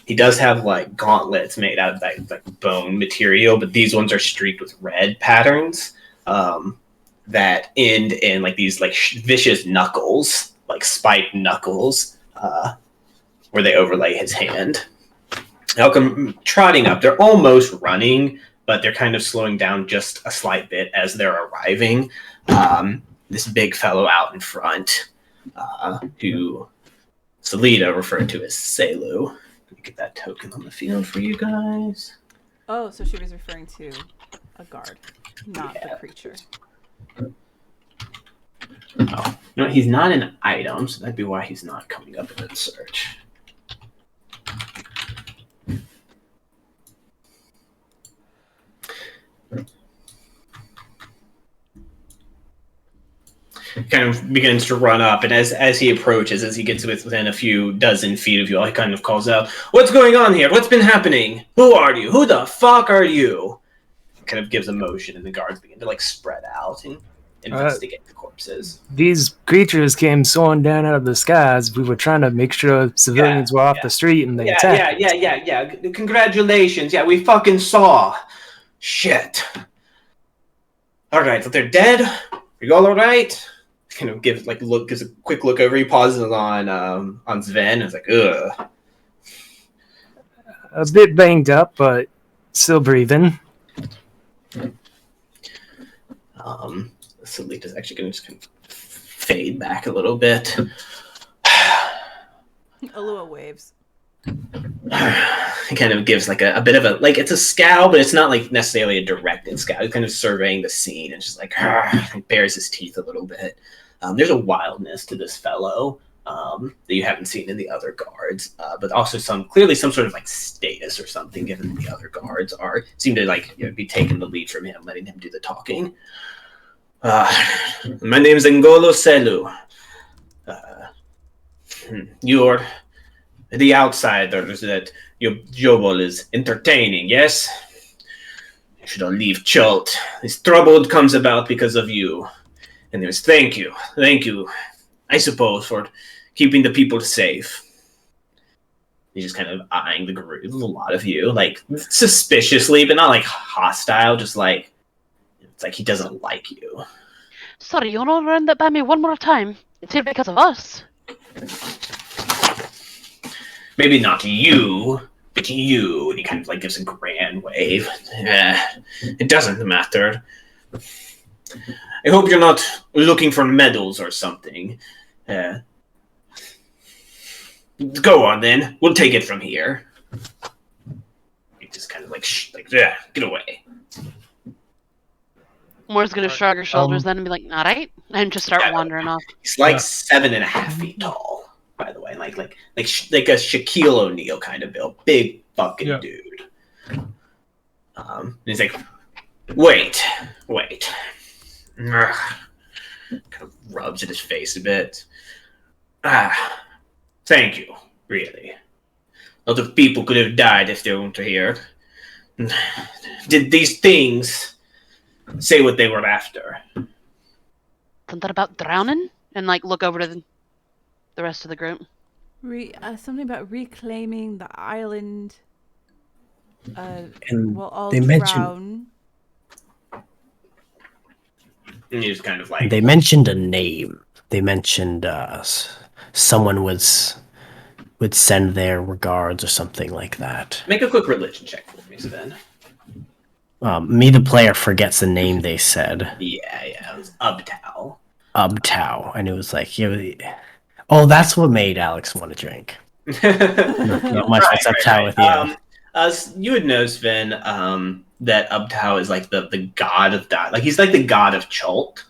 S2: He does have like gauntlets made out of that like bone material, but these ones are streaked with red patterns that end in like these like vicious knuckles, like spiked knuckles, where they overlay his hand. They'll come trotting up. They're almost running, but they're kind of slowing down just a slight bit as they're arriving. This big fellow out in front, who Salida referred to as Selu. Let me get that token on the field for you guys.
S1: Oh, so she was referring to a guard, not the creature.
S2: Oh, no, he's not an item, so that'd be why he's not coming up in the search. Kind of begins to run up, and as he approaches, as he gets within a few dozen feet of you all, he kind of calls out, "What's going on here? What's been happening? Who are you? Who the fuck are you?" Kind of gives a motion, and the guards begin to like spread out and investigate the corpses.
S6: These creatures came soaring down out of the skies. We were trying to make sure civilians were off the street, and they attacked.
S2: Yeah. Congratulations. Yeah, we fucking saw. Shit. All right, so they're dead. Are you all right? Kind of gives a quick look over. He pauses on Sven. And it's like, ugh.
S6: A bit banged up, but still breathing.
S2: Salita's actually going to just kind of fade back a little bit.
S1: Alua waves.
S2: He kind of gives like a bit of a, like, it's a scowl, but it's not like necessarily a directed scowl. He's kind of surveying the scene and just like, he bares his teeth a little bit. There's a wildness to this fellow. that you haven't seen in the other guards, but also clearly some sort of like status or something, given that the other guards seem to like be taking the lead from him, letting him do the talking. My name's Ngolo Selu. You're the outsiders that your Jobol is entertaining, yes? You should all leave Chult. This trouble comes about because of you. And there's thank you, I suppose, for keeping the people safe. He's just kind of eyeing the group, a lot of you, like suspiciously, but not like hostile, just like it's like he doesn't like you.
S4: Sorry, you want to run that by me one more time? It's here because of us.
S2: Maybe not you, but you. And he kind of like gives a grand wave. It doesn't matter. I hope you're not looking for medals or something. Go on then. We'll take it from here. He just kind of like get away.
S4: Moore's gonna shrug her shoulders then and be like, all right, and just start wandering off.
S2: He's like 7.5 feet tall, by the way, like a Shaquille O'Neal kind of build, big fucking dude. And he's like, wait. Kind of rubs at his face a bit. Thank you, really. A lot of people could have died if they weren't here. Did these things say what they were after?
S4: Something about drowning? And like look over to the rest of the group.
S1: Something about reclaiming the island.
S5: And
S1: We'll all
S5: they
S1: drown.
S2: And he's kind of like...
S5: They mentioned a name. They mentioned someone would send their regards or something like that.
S2: Make a quick religion check for me, Sven.
S5: Me, the player, forgets the name they said.
S2: Yeah, it was Ubtao.
S5: Ubtao. And it was like, oh, that's what made Alex want to drink. Not much what's Ubtao with you.
S2: You would know, Sven, that Ubtao is like the god of like he's like the god of Chult,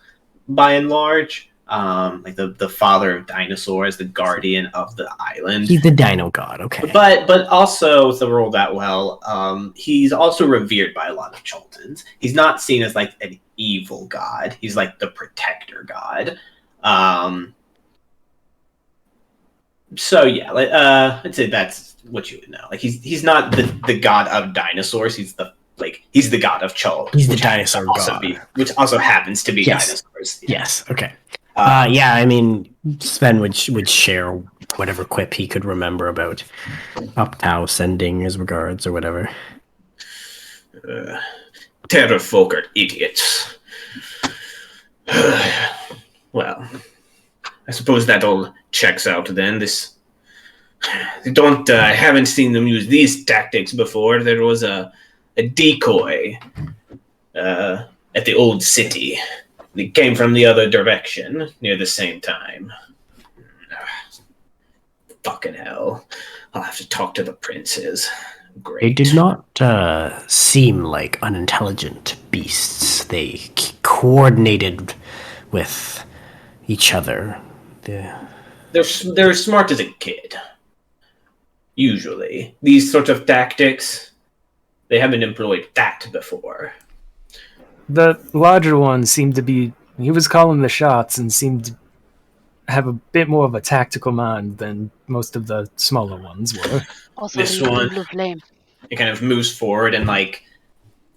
S2: by and large. Like the father of dinosaurs, the guardian of the island.
S5: He's the dino god, okay.
S2: But also, to roll that well, he's also revered by a lot of Chultans. He's not seen as like an evil god. He's like the protector god. So yeah, I'd say that's what you would know. Like he's not the god of dinosaurs. He's the god of Chult.
S5: He's the dinosaur god,
S2: which also happens to be dinosaurs.
S5: Yes. Okay. Yeah, I mean, Sven would share whatever quip he could remember about Uptow sending his regards or whatever.
S2: Terror folk are idiots. Well, I suppose that all checks out then. I haven't seen them use these tactics before. There was a decoy at the old city. It came from the other direction near the same time. Fucking hell. I'll have to talk to the princes. Great.
S5: They did not seem like unintelligent beasts. They coordinated with each other.
S2: They're smart as a kid. Usually. These sorts of tactics, they haven't employed that before.
S6: The larger one seemed to be... He was calling the shots and seemed to have a bit more of a tactical mind than most of the smaller ones were.
S4: Also,
S2: this one,
S4: blue flame.
S2: It kind of moves forward and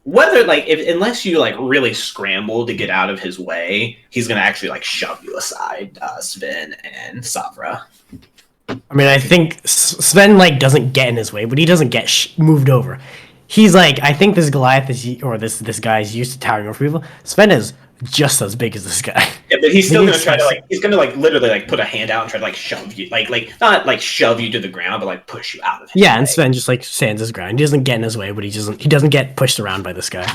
S2: unless you really scramble to get out of his way, he's gonna actually shove you aside, Sven and Savra.
S5: I mean, I think Sven doesn't get in his way, but he doesn't get moved over. He's I think this Goliath this guy's used to towering over people. Sven is just as big as this guy.
S2: Yeah, but he's still gonna try to he's gonna literally put a hand out and try to shove you, not shove you to the ground, but push you out of his way.
S5: And Sven just stands his ground. He doesn't get in his way, but he doesn't get pushed around by this guy.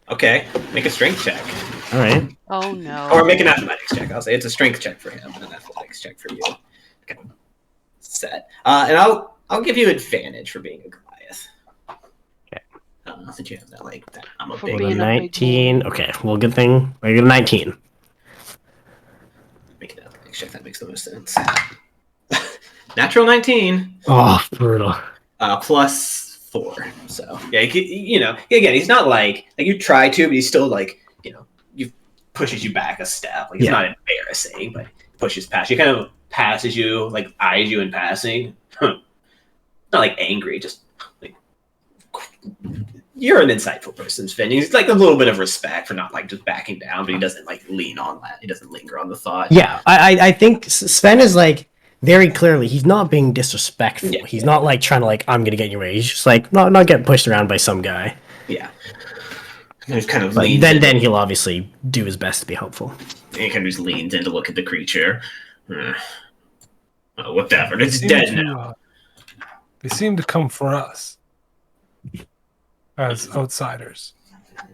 S2: Okay, make a strength check.
S5: All right.
S4: Oh no.
S2: Or make an athletics check. I'll say it's a strength check for him and an athletics check for you. Okay. Set. And I'll give you advantage for being a Goliath. Since you have that, I'm a big
S5: 19. Okay, well, good thing I get a 19.
S2: Make an athletics check. That makes the most sense. Natural 19.
S5: Oh, brutal.
S2: +4. So yeah, again, he's not like you try to, but he's still like you pushes you back a step. Like it's not embarrassing, but pushes past you. Kind of passes you, like eyes you in passing. Not like angry, just like you're an insightful person, Sven. He's like a little bit of respect for not like just backing down, but he doesn't like lean on that. He doesn't linger on the thought.
S5: Yeah, I think Sven is like very clearly he's not being disrespectful.
S2: Yeah,
S5: he's not like trying to like I'm gonna get in your way. He's just like not getting pushed around by some guy.
S2: Yeah. And he's kind of
S5: But
S2: leans
S5: then he'll obviously do his best to be helpful.
S2: And he kind of just leans in to look at the creature. Whatever. It's dead now.
S3: They seem to come for us as outsiders.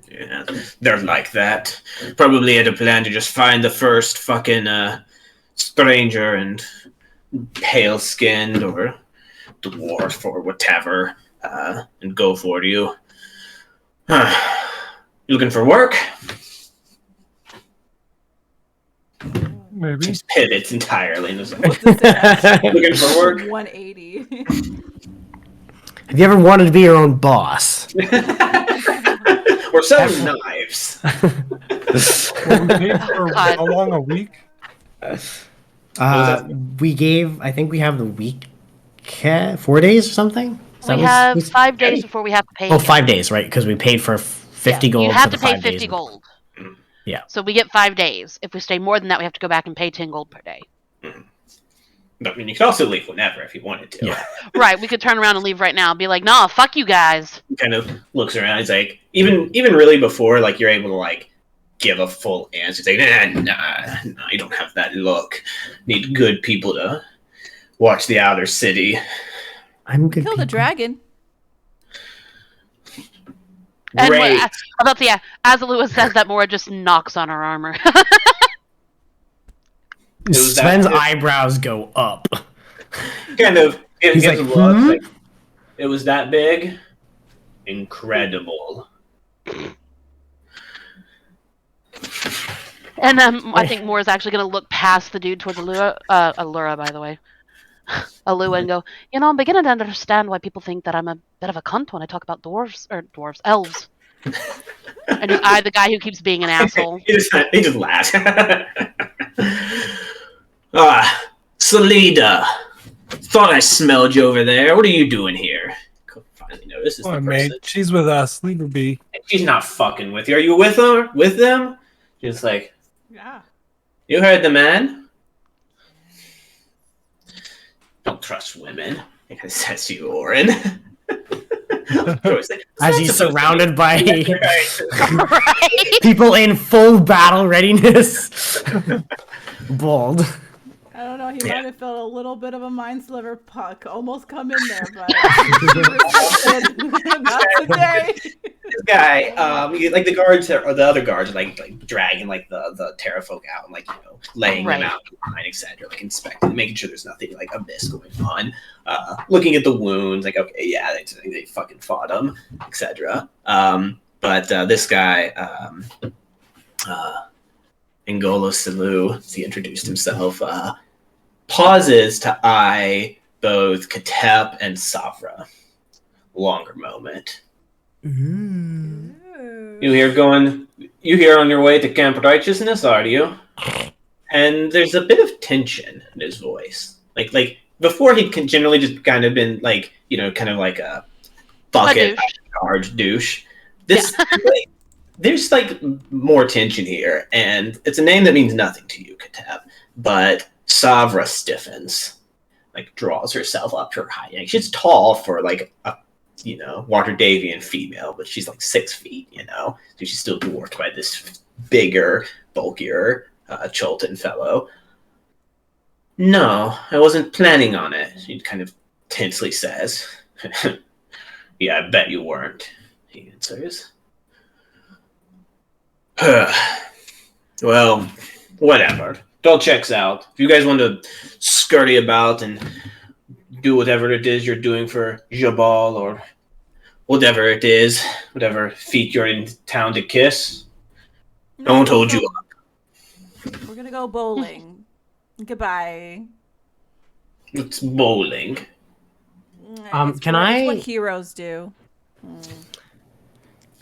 S2: Yeah, they're like that. Probably had a plan to just find the first fucking stranger and pale-skinned or dwarf or whatever and go for you. You looking for work?
S3: Maybe.
S2: Just pivots entirely. And is like,
S1: What's this?
S2: looking for work?
S1: 180.
S5: Have you ever wanted to be your own boss?
S2: We're selling knives.
S3: Well, we paid for
S4: God.
S3: how long? A week?
S5: We gave. I think we have the week, 4 days or something.
S4: We have 5 days before we have to pay.
S5: Oh, 5 days, right? Because we paid for 50 gold.
S4: You have
S5: for
S4: to
S5: the
S4: pay
S5: 5
S4: 50
S5: days.
S4: gold.
S5: Yeah.
S4: So we get 5 days. If we stay more than that, we have to go back and pay 10 gold per day.
S2: I mean, you could also leave whenever if you wanted to.
S5: Yeah.
S4: Right, we could turn around and leave right now and be like, nah, fuck you guys.
S2: He kind of looks around. He's like, even really before, like, you're able to, like, give a full answer. He's like, nah, you don't have that look. Need good people to watch the outer city.
S5: I'm good.
S1: Killed a dragon.
S4: And
S2: Great.
S4: as Lewis says that, Mora just knocks on her armor.
S2: was that
S5: Sven's
S2: good.
S5: eyebrows go up.
S2: Kind of
S5: He's
S2: gives
S5: like,
S2: a look.
S5: "Hmm?"
S2: Like, it was that big? Incredible.
S4: And I think Mora's actually going to look past the dude towards Allura, by the way. Alua, and go, I'm beginning to understand why people think that I'm a bit of a cunt when I talk about elves. And just eye the guy who keeps being an asshole.
S2: He just laughs. Salida. Thought I smelled you over there. What are you doing here? Finally notices
S3: Oh,
S2: the
S3: mate.
S2: person.
S3: She's with us. Leave her be.
S2: She's not fucking with you. Are you with her? With them? She's like,
S1: Yeah.
S2: you heard the man? Don't trust women. I think says to you, Orin.
S5: As he's surrounded by
S4: Right?
S5: people in full battle readiness. Bald.
S1: I don't know. He
S2: Yeah.
S1: might have felt a little bit of a mind sliver puck almost come in there, but he resisted. Not today.
S2: This guy, like the guards or the other guards, are like dragging like the Terra folk out and laying them out in line, etc. Like inspecting, making sure there's nothing like amiss going on. Looking at the wounds, like okay, yeah, they fucking fought them, etc. But this guy, Ngolo Salu, as he introduced himself, pauses to eye both Katep and Savra. Longer moment.
S5: Mm.
S2: You here on your way to Camp Righteousness, are you? And there's a bit of tension in his voice. Like before he'd generally just kind of been like, kind of like a bucket charge douche. This there's like more tension here, and it's a name that means nothing to you, Kateb. But Savra stiffens, like draws herself up to her height. Like, she's tall for like a Waterdavian female, but she's like 6 feet, so she's still dwarfed by this bigger, bulkier Cholton fellow. No, I wasn't planning on it, she kind of tensely says. Yeah, I bet you weren't, he answers. Well, whatever. It all checks out. If you guys want to scurry about and do whatever it is you're doing for Jabal or whatever it is, whatever feet you're in town to kiss, I won't hold you up.
S1: We're gonna go bowling. Goodbye.
S2: It's bowling.
S5: Can
S1: It's what
S5: I
S1: heroes do.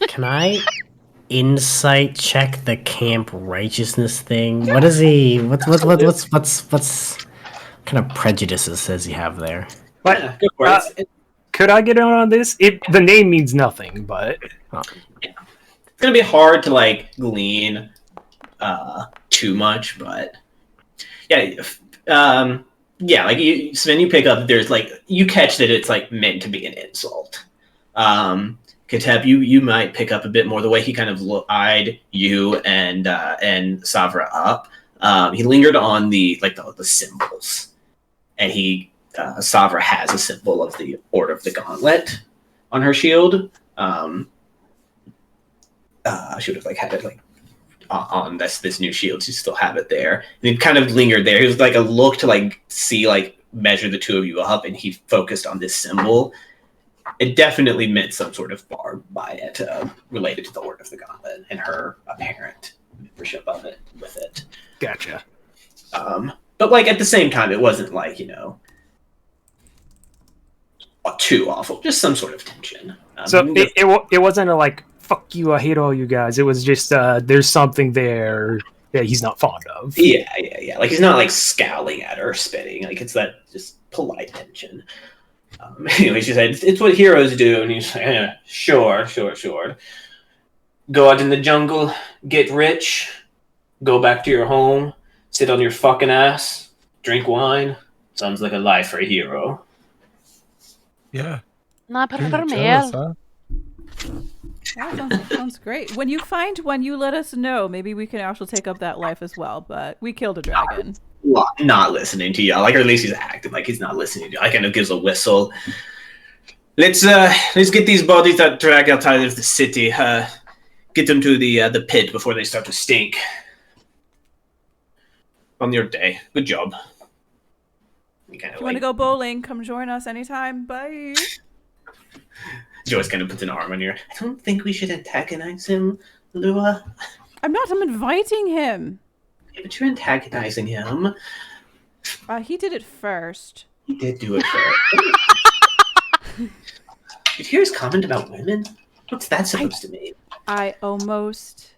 S5: can I insight check the camp righteousness thing? What is he? What's kind of prejudices does he have there?
S6: But
S2: Yeah, go for it.
S6: could I get in on this? The name means nothing, but
S2: It's gonna be hard to like glean too much, but yeah, like Sven, you pick up that there's like you catch that it's like meant to be an insult. Kateb, you might pick up a bit more the way he kind of eyed you and Savra up. He lingered on the symbols, and Savra has a symbol of the Order of the Gauntlet on her shield. She would have like had it like on this new shield. She still have it there. And he kind of lingered there. He was like a look to like see like measure the two of you up, and he focused on this symbol. It definitely meant some sort of barb by it related to the Order of the Gauntlet and her apparent membership of it with it.
S6: gotcha.
S2: But like at the same time, it wasn't like too awful. Just some sort of tension.
S6: So it wasn't a like fuck you, I hate all you guys. It was just there's something there that he's not fond of.
S2: Yeah. Like he's not like scowling at her or spitting. Like it's that just polite tension. Anyway, she said, "It's what heroes do," and he's like, yeah, "Sure. Go out in the jungle, get rich, go back to your home, sit on your fucking ass, drink wine. Sounds like a life for a hero."
S3: Yeah.
S4: Nej,
S3: Pretty
S4: per
S3: jealous,
S4: mer.
S3: huh?
S1: That sounds great. When you find one, you let us know. Maybe we can actually take up that life as well. But we killed a dragon.
S2: Not listening to you, like, or at least he's acting like he's not listening to you. I kind of gives a whistle. Let's get these bodies that drag outside of the city. Get them to the pit before they start to stink. On your day, good job. You kind
S1: If
S2: of
S1: you want to go bowling, come join us anytime. Bye.
S2: Joyce kind of puts an arm on your. I don't think we should antagonize him, Lua.
S1: I'm not. I'm inviting him.
S2: Yeah, but you're antagonizing him.
S1: He did it first.
S2: He did do it first. Did you hear his comment about women? What's that supposed to mean?
S1: I almost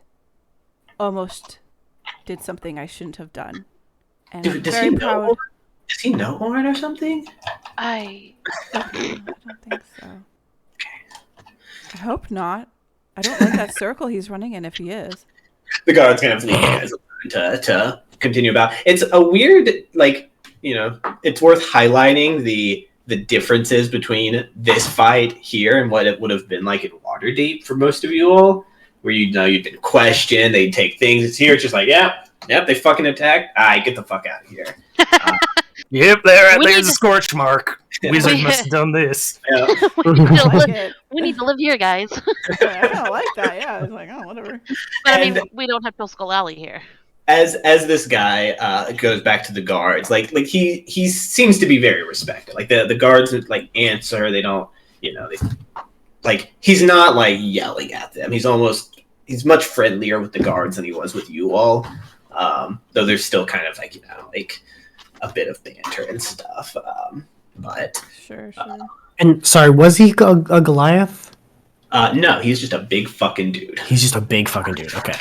S1: did something I shouldn't have done. And I'm
S2: Does
S1: very
S2: he
S1: proud.
S2: know? Does he know Orin or something?
S4: I
S1: I don't think so. I hope not. I don't like that circle he's running in if he is.
S2: The guards kind of leave you guys alone to continue about. It's a weird, like, it's worth highlighting the differences between this fight here and what it would have been like in Waterdeep for most of you all, where you'd been questioned, they'd take things. It's here, it's just like, yep, they fucking attacked. Get the fuck out of here.
S6: Yep, there's a scorch mark. Wizard must have done this.
S2: Yeah.
S4: we, need to
S1: I like
S4: live,
S1: it.
S4: we need to live here, guys.
S1: I kind of like that. Yeah, I was like, oh, whatever.
S4: But I mean,
S2: And-
S4: we don't have Skull Alley here.
S2: As this guy goes back to the guards, like he seems to be very respected. Like the guards like answer, they don't, he's not like yelling at them. He's much friendlier with the guards than he was with you all. Though there's still kind of like a bit of banter and stuff. But
S1: Sure.
S5: And sorry, was he a Goliath?
S2: no, he's just a big fucking dude.
S5: He's just a big fucking dude. Okay.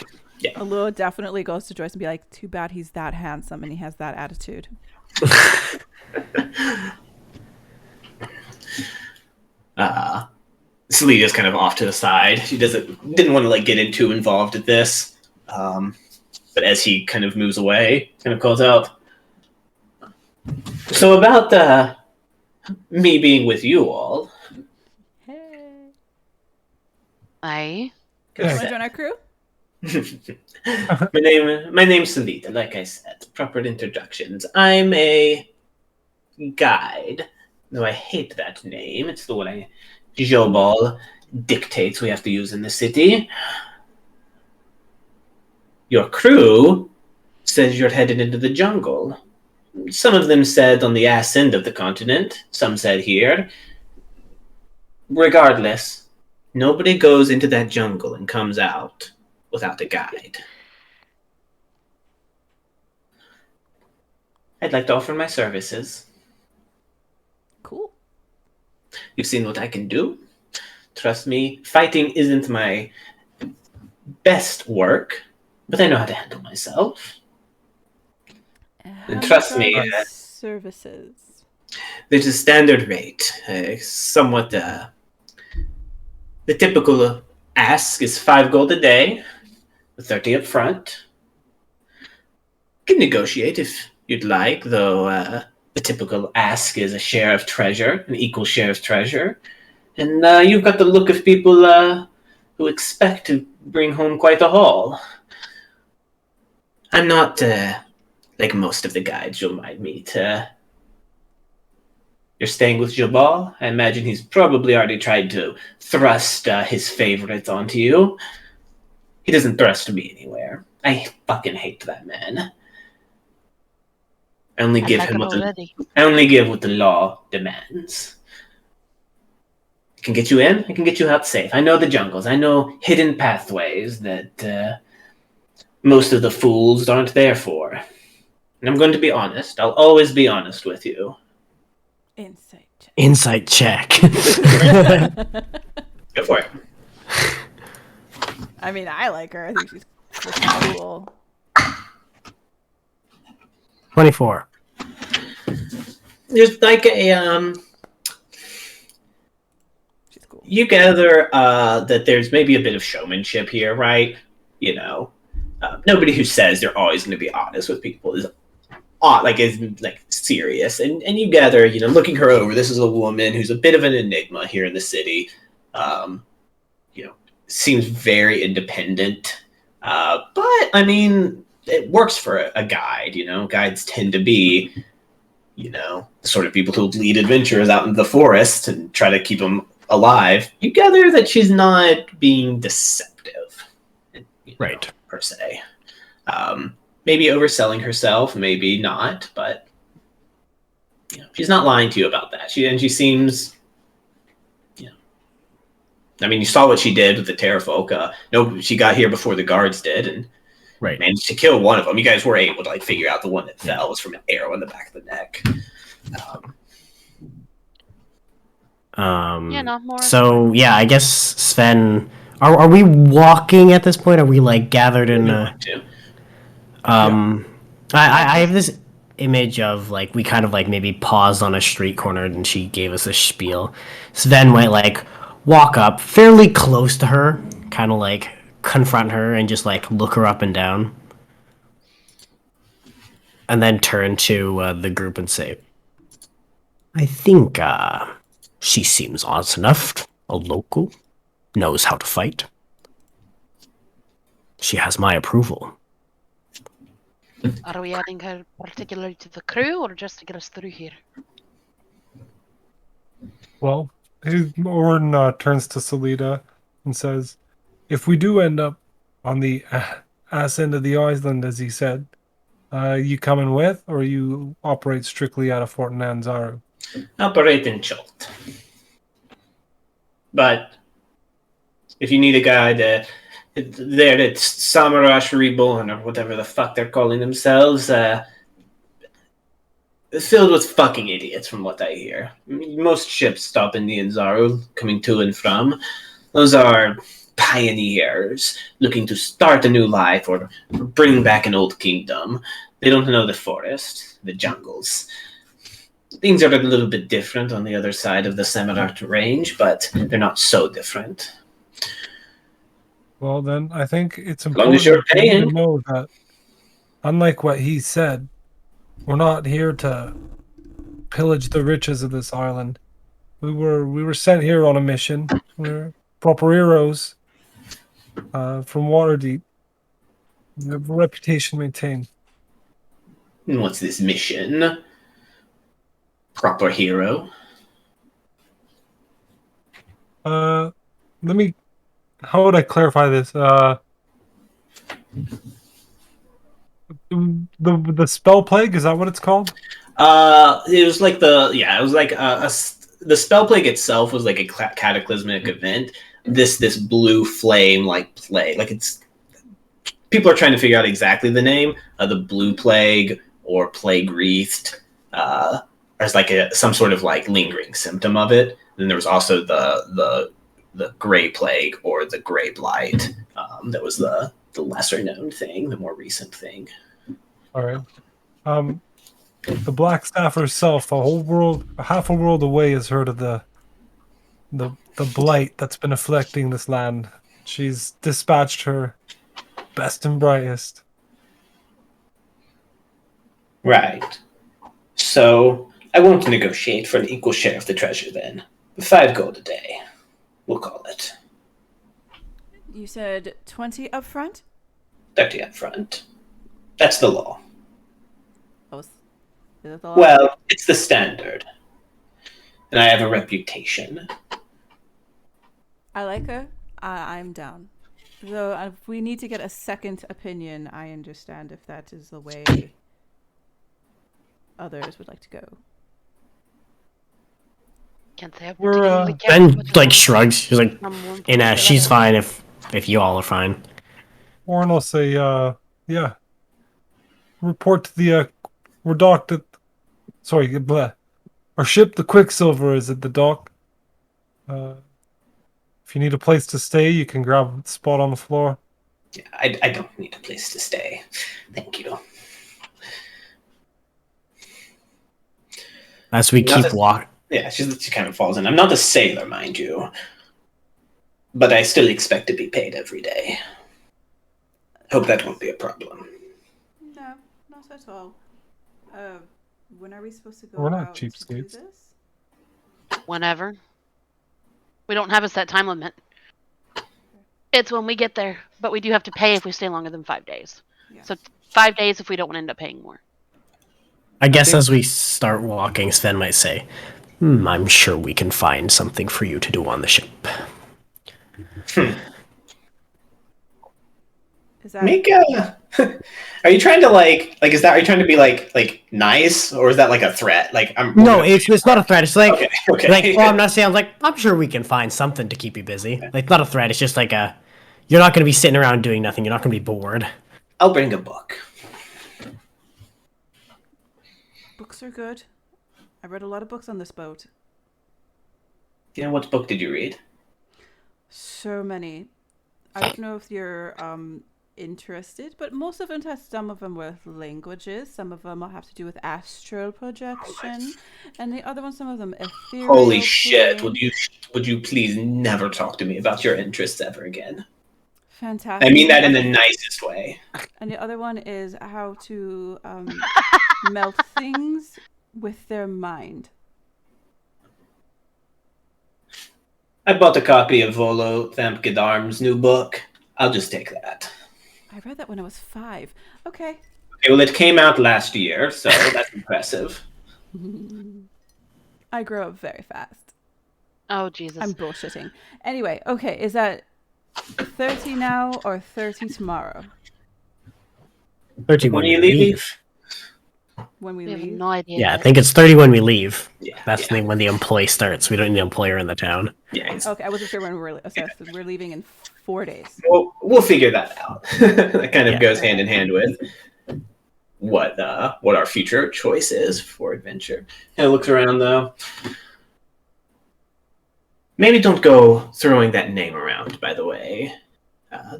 S1: Alua definitely goes to Joyce and be like, too bad he's that handsome and he has that attitude.
S2: Selena's kind of off to the side. She didn't want to like get too involved at this. But as he kind of moves away, kind of calls out. So about me being with you all.
S1: Hey.
S4: Aye.
S1: You want to join our crew?
S2: my name's Salita, like I said. Proper introductions. I'm a guide. Though I hate that name. It's the one Jobal dictates we have to use in the city. Your crew says you're headed into the jungle. Some of them said on the ass end of the continent. Some said here. Regardless, nobody goes into that jungle and comes out without a guide. I'd like to offer my services.
S1: Cool.
S2: You've seen what I can do. Trust me, fighting isn't my best work, but I know how to handle myself.
S1: How
S2: And
S1: much
S2: trust
S1: are
S2: me,
S1: the services?
S2: there's a standard rate, somewhat the typical ask is 5 gold a day, 30 up front. Can negotiate if you'd like, though the typical ask is a share of treasure, an equal share of treasure. And you've got the look of people who expect to bring home quite a haul. I'm not like most of the guides you'll might meet. You're staying with Jabal? I imagine he's probably already tried to thrust his favorites onto you. He doesn't thrust me anywhere. I fucking hate that man. I only
S4: I
S2: give
S4: like
S2: him
S4: it
S2: what
S4: already.
S2: I only give what the law demands. I can get you in, I can get you out safe. I know the jungles, I know hidden pathways that most of the fools aren't there for. And I'm going to be honest. I'll always be honest with you.
S1: Insight check.
S5: Insight check.
S2: Go for it.
S1: I mean, I like her. I think she's freaking cool.
S5: 24.
S2: There's like
S1: She's cool.
S2: you gather that there's maybe a bit of showmanship here, right? You know, nobody who says they're always going to be honest with people is serious. And you gather, looking her over, this is a woman who's a bit of an enigma here in the city. Seems very independent, but I mean, it works for a guide. Guides tend to be, the sort of people who lead adventurers out in the forest and try to keep them alive. You gather that she's not being deceptive,
S5: Right.
S2: per se. Maybe overselling herself, maybe not, but she's not lying to you about that. She seems, I mean, you saw what she did with the Terrafolk. No, she got here before the guards did, and
S5: Right.
S2: managed to kill one of them. You guys were able to figure out the one that fell was from an arrow in the back of the neck.
S4: Yeah, not more.
S5: So yeah, I guess Sven, are we walking at this point? Are we like gathered in? I have this image of like we kind of like maybe paused on a street corner and she gave us a spiel. Sven might like walk up fairly close to her, kind of like confront her and just like look her up and down, and then turn to the group and say, "I think she seems honest enough. A local, knows how to fight. She has my approval."
S4: Are we adding her particularly to the crew or just to get us through here?
S3: Well, Orin turns to Salida and says, if we do end up on the ass end of the island, as he said, you coming with, or you operate strictly out of Fort Nanzaru?
S2: Operate in Chult. But if you need a guy there at Saltmarsh Reborn, or whatever the fuck they're calling themselves, filled with fucking idiots from what I hear. Most ships stop in the Anzaru, coming to and from. Those are pioneers looking to start a new life or bring back an old kingdom. They don't know the forest, the jungles. Things are a little bit different on the other side of the Semirart range, but they're not so different.
S3: Well, then I think it's
S2: As long as
S3: important
S2: you're
S3: for you to
S2: paying.
S3: know that, unlike what he said, we're not here to pillage the riches of this island. We were sent here on a mission. We're proper heroes from Waterdeep. We have a reputation maintained.
S2: And what's this mission? Proper hero.
S3: Let me. How would I clarify this? The spell plague, is that what it's called?
S2: It was like the spell plague itself was like a cataclysmic event. This blue flame like plague, like it's people are trying to figure out exactly the name of the blue plague or plague wreathed. as like some sort of like lingering symptom of it. Then there was also the gray plague or the gray blight. That was the lesser known thing, the more recent thing.
S3: All right. The Black Staff herself, half a world away, has heard of the blight that's been afflicting this land. She's dispatched her best and brightest.
S2: Right. So I won't negotiate for an equal share of the treasure then. 5 gold a day, we'll call it.
S1: You said 20 up front?
S2: 30 up front. That's the law.
S1: Oh, is that the law?
S2: Well, it's the standard. And I have a reputation.
S1: I like her. I'm down. Though if we need to get a second opinion, I understand if that is the way others would like to go.
S4: Can't say I
S3: We're,
S4: particularly care
S5: Ben
S4: which
S5: like
S4: one
S5: shrugs. She's like,
S4: from one
S5: and
S4: point to
S5: she's
S4: the
S5: fine if you all are fine.
S3: Warren will say, yeah. Report to the, we're docked at, sorry, bleh. Our ship, the Quicksilver, is at the dock. If you need a place to stay, you can grab a spot on the floor.
S2: Yeah, I don't need a place to stay. Thank you.
S5: As we keep
S2: Nothing-
S5: walking.
S2: Yeah, she kind of falls in. I'm not a sailor, mind you. But I still expect to be paid every day. Hope that won't be a problem.
S1: No, not at all. When are we supposed to go
S3: We're not
S1: out to do
S3: cheapskates.
S1: this?
S4: Whenever. We don't have a set time limit. It's when we get there, but we do have to pay if we stay longer than 5 days.
S1: Yeah.
S4: So 5 days if we don't want to end up paying more.
S5: I guess as we start walking, Sven might say, I'm sure we can find something for you to do on the ship.
S1: Is that
S2: Make a. Are you trying to like? Is that? Are you trying to be like nice, or is that like a threat? Like I'm.
S5: No, it's not a threat. It's like,
S2: Okay.
S5: like, oh, I'm not saying, like, I'm sure we can find something to keep you busy. Like, not a threat. It's just like you're not going to be sitting around doing nothing. You're not going to be bored.
S2: I'll bring a book.
S1: books are good? I read a lot of books on this boat.
S2: You know, what book did you read?
S1: So many. I don't know if you're interested, but most of them have some of them with languages. Some of them will have to do with astral projection, and the other ones, some of them ethereal.
S2: Holy shit!
S1: plane.
S2: Would you please never talk to me about your interests ever again?
S1: Fantastic.
S2: I mean that in the nicest way.
S1: And the other one is how to melt things with their mind.
S2: I bought a copy of Volo Thampgedarm's new book. I'll just take that.
S1: I read that when I was 5. Okay.
S2: Okay, well, it came out last year, so that's impressive.
S1: I grow up very fast.
S4: Oh, Jesus.
S1: I'm bullshitting. Anyway, okay, is that 30 now or 30 tomorrow
S5: 30
S2: When
S5: when
S2: you
S5: we
S2: leave?
S5: leave.
S1: when we
S4: We have
S1: leave?
S4: no idea.
S5: Yeah, I
S4: yet.
S5: think it's 30 when we leave.
S2: Yeah,
S5: That's
S2: yeah,
S5: when the employee starts. We don't need an employer in the town.
S2: yeah.
S1: Okay, I wasn't sure when we were. So we're leaving in 4 days.
S2: We'll figure that out. That kind of
S5: Yeah.
S2: goes hand in hand with what our future choice is for adventure. And it looks around though. Maybe don't go throwing that name around. By the way,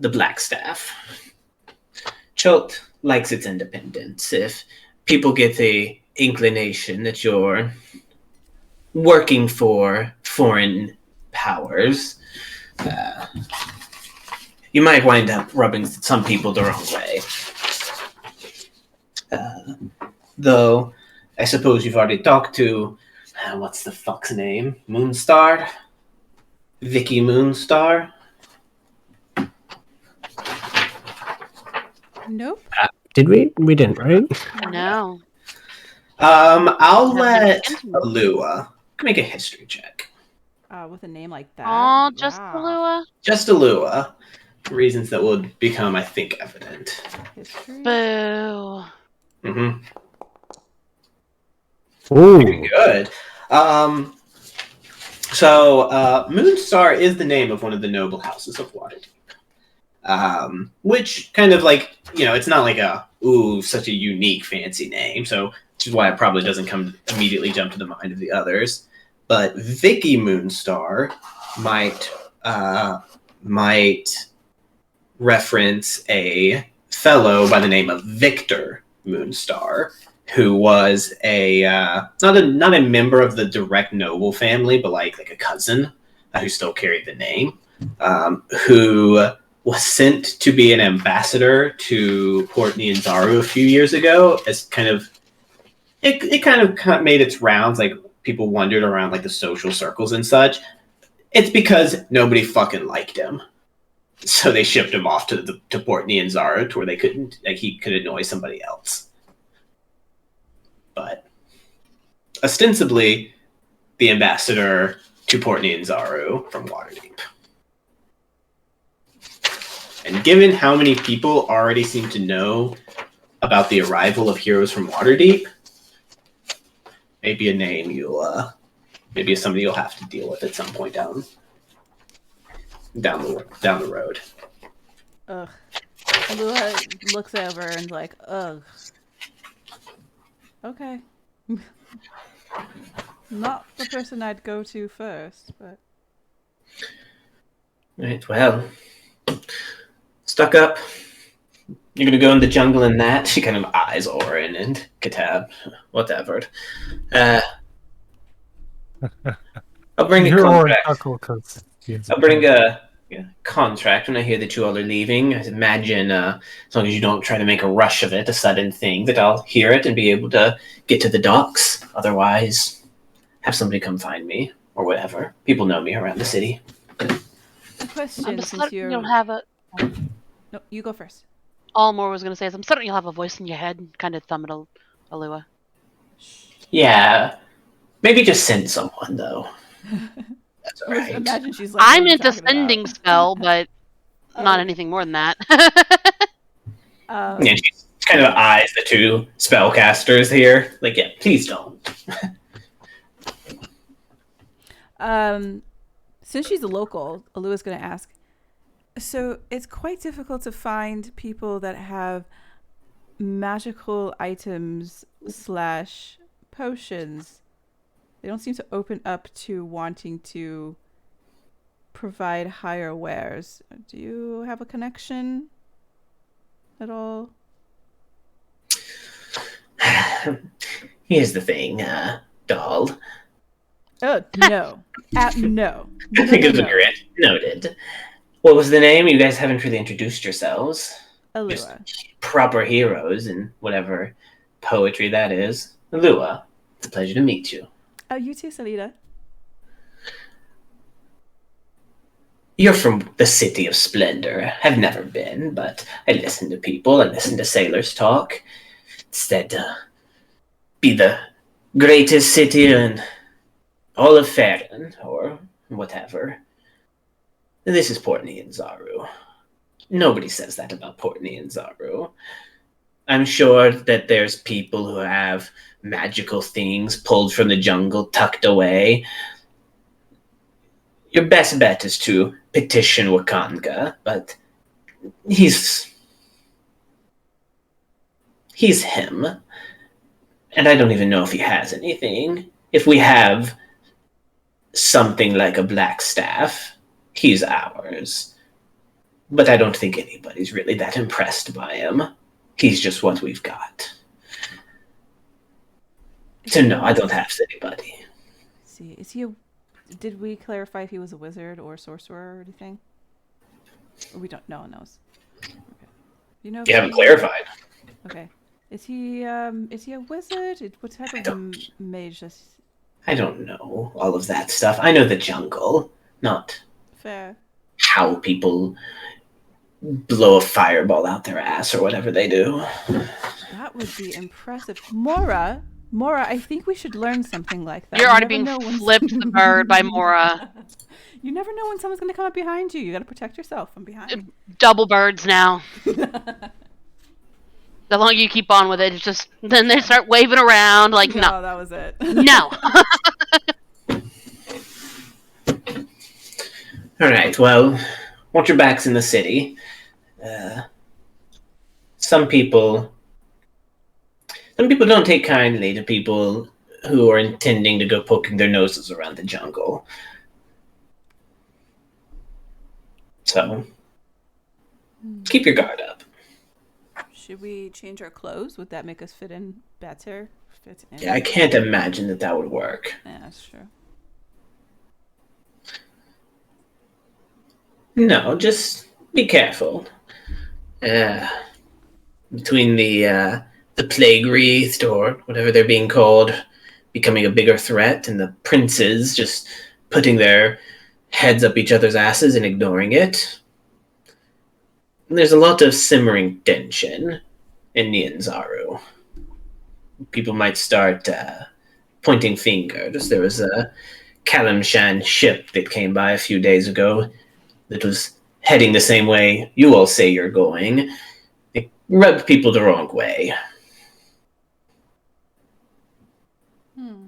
S2: the Black Staff. Chult likes its independence. If people get the inclination that you're working for foreign powers, you might wind up rubbing some people the wrong way. Though, I suppose you've already talked to, what's the fuck's name? Moonstar? Vicky Moonstar?
S1: Nope.
S5: Did we? We didn't, right?
S4: No.
S2: I'll
S4: Haven't
S2: let
S4: been into it.
S2: Lua make a history check.
S1: With a name like that.
S4: Oh, just
S1: Wow.
S4: Lua.
S2: Just a Lua. Reasons that would become, I think, evident.
S1: History.
S4: Boo.
S2: Mm-hmm.
S5: Ooh.
S2: Good. So Moonstar is the name of one of the noble houses of Waterdeep. Which kind of like, it's not like such a unique fancy name. So which is why it probably doesn't immediately jump to the mind of the others. But Vicky Moonstar might reference a fellow by the name of Victor Moonstar, who was not a member of the direct noble family, but like a cousin who still carried the name, who was sent to be an ambassador to Port Nianzaru a few years ago as kind of it kind of made its rounds, like people wondered around like the social circles and such. It's because nobody fucking liked him. So they shipped him off to Port Nianzaru to where he could annoy somebody else. But ostensibly the ambassador to Port Nianzaru from Waterdeep. And given how many people already seem to know about the arrival of heroes from Waterdeep, maybe a name maybe somebody you'll have to deal with at some point down the road.
S1: Ugh. Lua looks over and like, ugh. Okay. Not the person I'd go to first, but...
S2: Right, well... Stuck up. You're gonna go in the jungle in that? She kind of eyes Orin and Kitab. Whatever. I'll bring a contract. I'll bring a contract when I hear that you all are leaving. I imagine, as long as you don't try to make a rush of it, a sudden thing, that I'll hear it and be able to get to the docks. Otherwise, have somebody come find me, or whatever. People know me around the city.
S1: A question, since you're...
S4: You'll have a...
S1: No, you go first.
S4: All Moore was going to say is, I'm certain you'll have a voice in your head and kind of thumb it Alua.
S2: Yeah. Maybe just send someone, though. That's all right.
S1: Imagine she's like,
S4: I'm into sending spell, but not anything more than that.
S2: Yeah, she's kind of eyes the two spellcasters here. Like, yeah, please don't.
S1: Since she's a local, Alua's going to ask, so it's quite difficult to find people that have magical items / potions. They don't seem to open up to wanting to provide higher wares. Do you have a connection at all?
S2: Here's the thing, doll.
S1: Oh, no. No.
S2: I think it was a grit. Noted. What was the name? You guys haven't really introduced yourselves.
S1: Alua.
S2: Just proper heroes and whatever poetry that is. Alua, it's a pleasure to meet you.
S1: Oh, you too, Salida.
S2: You're from the City of Splendor. I've never been, but I listen to people. I listen to sailors talk. It's said to be the greatest city in all of Faerun, or whatever. This is Port Nianzaru. Nobody says that about Port Nianzaru. I'm sure that there's people who have magical things pulled from the jungle, tucked away. Your best bet is to petition Wakanga, but he's him. And I don't even know if he has anything. If we have something like a black staff, he's ours. But I don't think anybody's really that impressed by him. He's just what we've got. So no, I don't have anybody.
S1: See, did we clarify if he was a wizard or a sorcerer or anything? Or we don't. No one knows. Okay. You know.
S2: You haven't clarified.
S1: Okay. Is he a wizard? What type of mage is?
S2: I don't know all of that stuff. I know the jungle, not
S1: fair.
S2: How people blow a fireball out their ass or whatever they do.
S1: That would be impressive. Mora, I think we should learn something like that.
S4: You're already being flipped the bird by Mora.
S1: You never know when someone's going to come up behind you. You got to protect yourself from behind.
S4: Double birds now. The longer you keep on with it, it's just then they start waving around like no.
S1: That was it.
S4: No.
S2: All right. Well, once you're back in the city, some people Some people don't take kindly to people who are intending to go poking their noses around the jungle. So, keep your guard up.
S1: Should we change our clothes? Would that make us fit in better? Fit in?
S2: Yeah, I can't imagine that would work.
S1: Yeah, that's true.
S2: No, just be careful. Between the plague wreathed, or whatever they're being called, becoming a bigger threat, and the princes just putting their heads up each other's asses and ignoring it. There's a lot of simmering tension in Nianzaru. People might start pointing fingers. There was a Kalimshan ship that came by a few days ago that was heading the same way you all say you're going. It rubbed people the wrong way.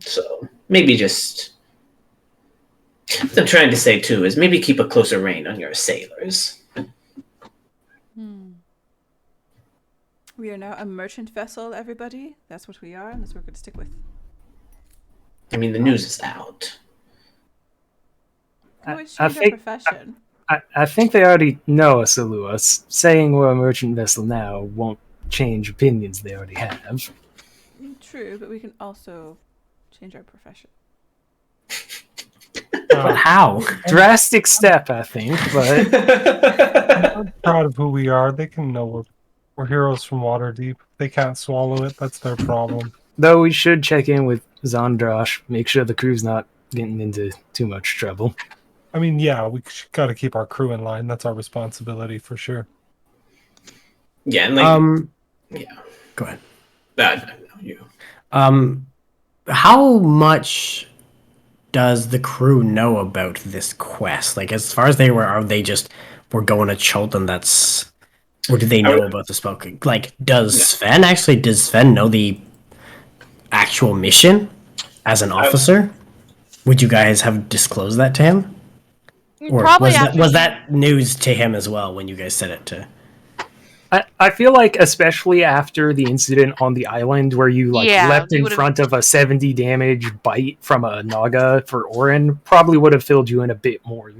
S2: So maybe just... What I'm trying to say, too, is maybe keep a closer rein on your sailors.
S1: We are now a merchant vessel, everybody. That's what we are, and that's what we're going to stick with.
S2: I mean, the news is out.
S1: We always
S6: I
S1: change our
S6: think-
S1: profession.
S6: I think they already know us, Alua. Saying we're a merchant vessel now won't change opinions they already have.
S1: True, but we can also change our profession.
S5: But how?
S6: Drastic step, I think, but
S3: I'm proud of who we are. They can know we're heroes from Waterdeep. They can't swallow it. That's their problem.
S6: though we should check in with Zondrash, make sure the crew's not getting into too much trouble.
S3: I mean, yeah, we got to keep our crew in line. That's our responsibility for sure.
S2: Yeah, and like... yeah.
S5: Go ahead.
S2: You.
S5: How much does the crew know about this quest? Like, as far as they were, are they just, we're going to Cholton, that's... Or do they know about the spell? Like, does Sven know the actual mission as an officer? Would you guys have disclosed that to him? Or
S4: Probably
S5: was that news to him as well when you guys said it to...
S6: I feel like, especially after the incident on the island where you leapt in front of a 70 damage bite from a Naga for Orin, probably would have filled you in a bit more.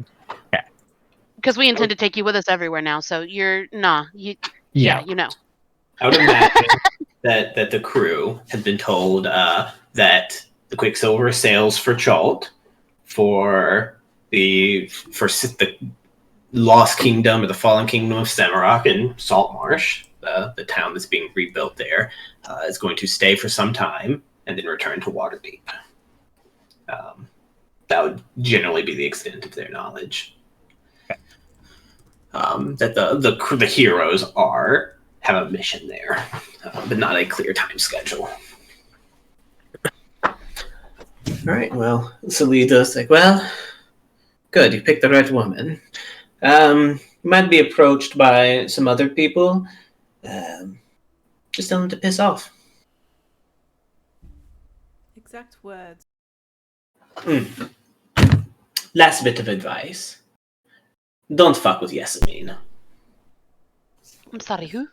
S4: Because we intend to take you with us everywhere now, so you're you know.
S2: I would imagine that the crew had been told that the Quicksilver sails for Chult for the Lost Kingdom or the Fallen Kingdom of Semirok and Saltmarsh, the town that's being rebuilt there, is going to stay for some time and then return to Waterdeep. That would generally be the extent of their knowledge. That the heroes have a mission there, but not a clear time schedule. All right, well, Salita's like, well, good, you picked the right woman. You might be approached by some other people. Just tell them to piss off.
S1: Exact words.
S2: Last bit of advice. Don't fuck with Yasamine.
S4: I'm sorry, who?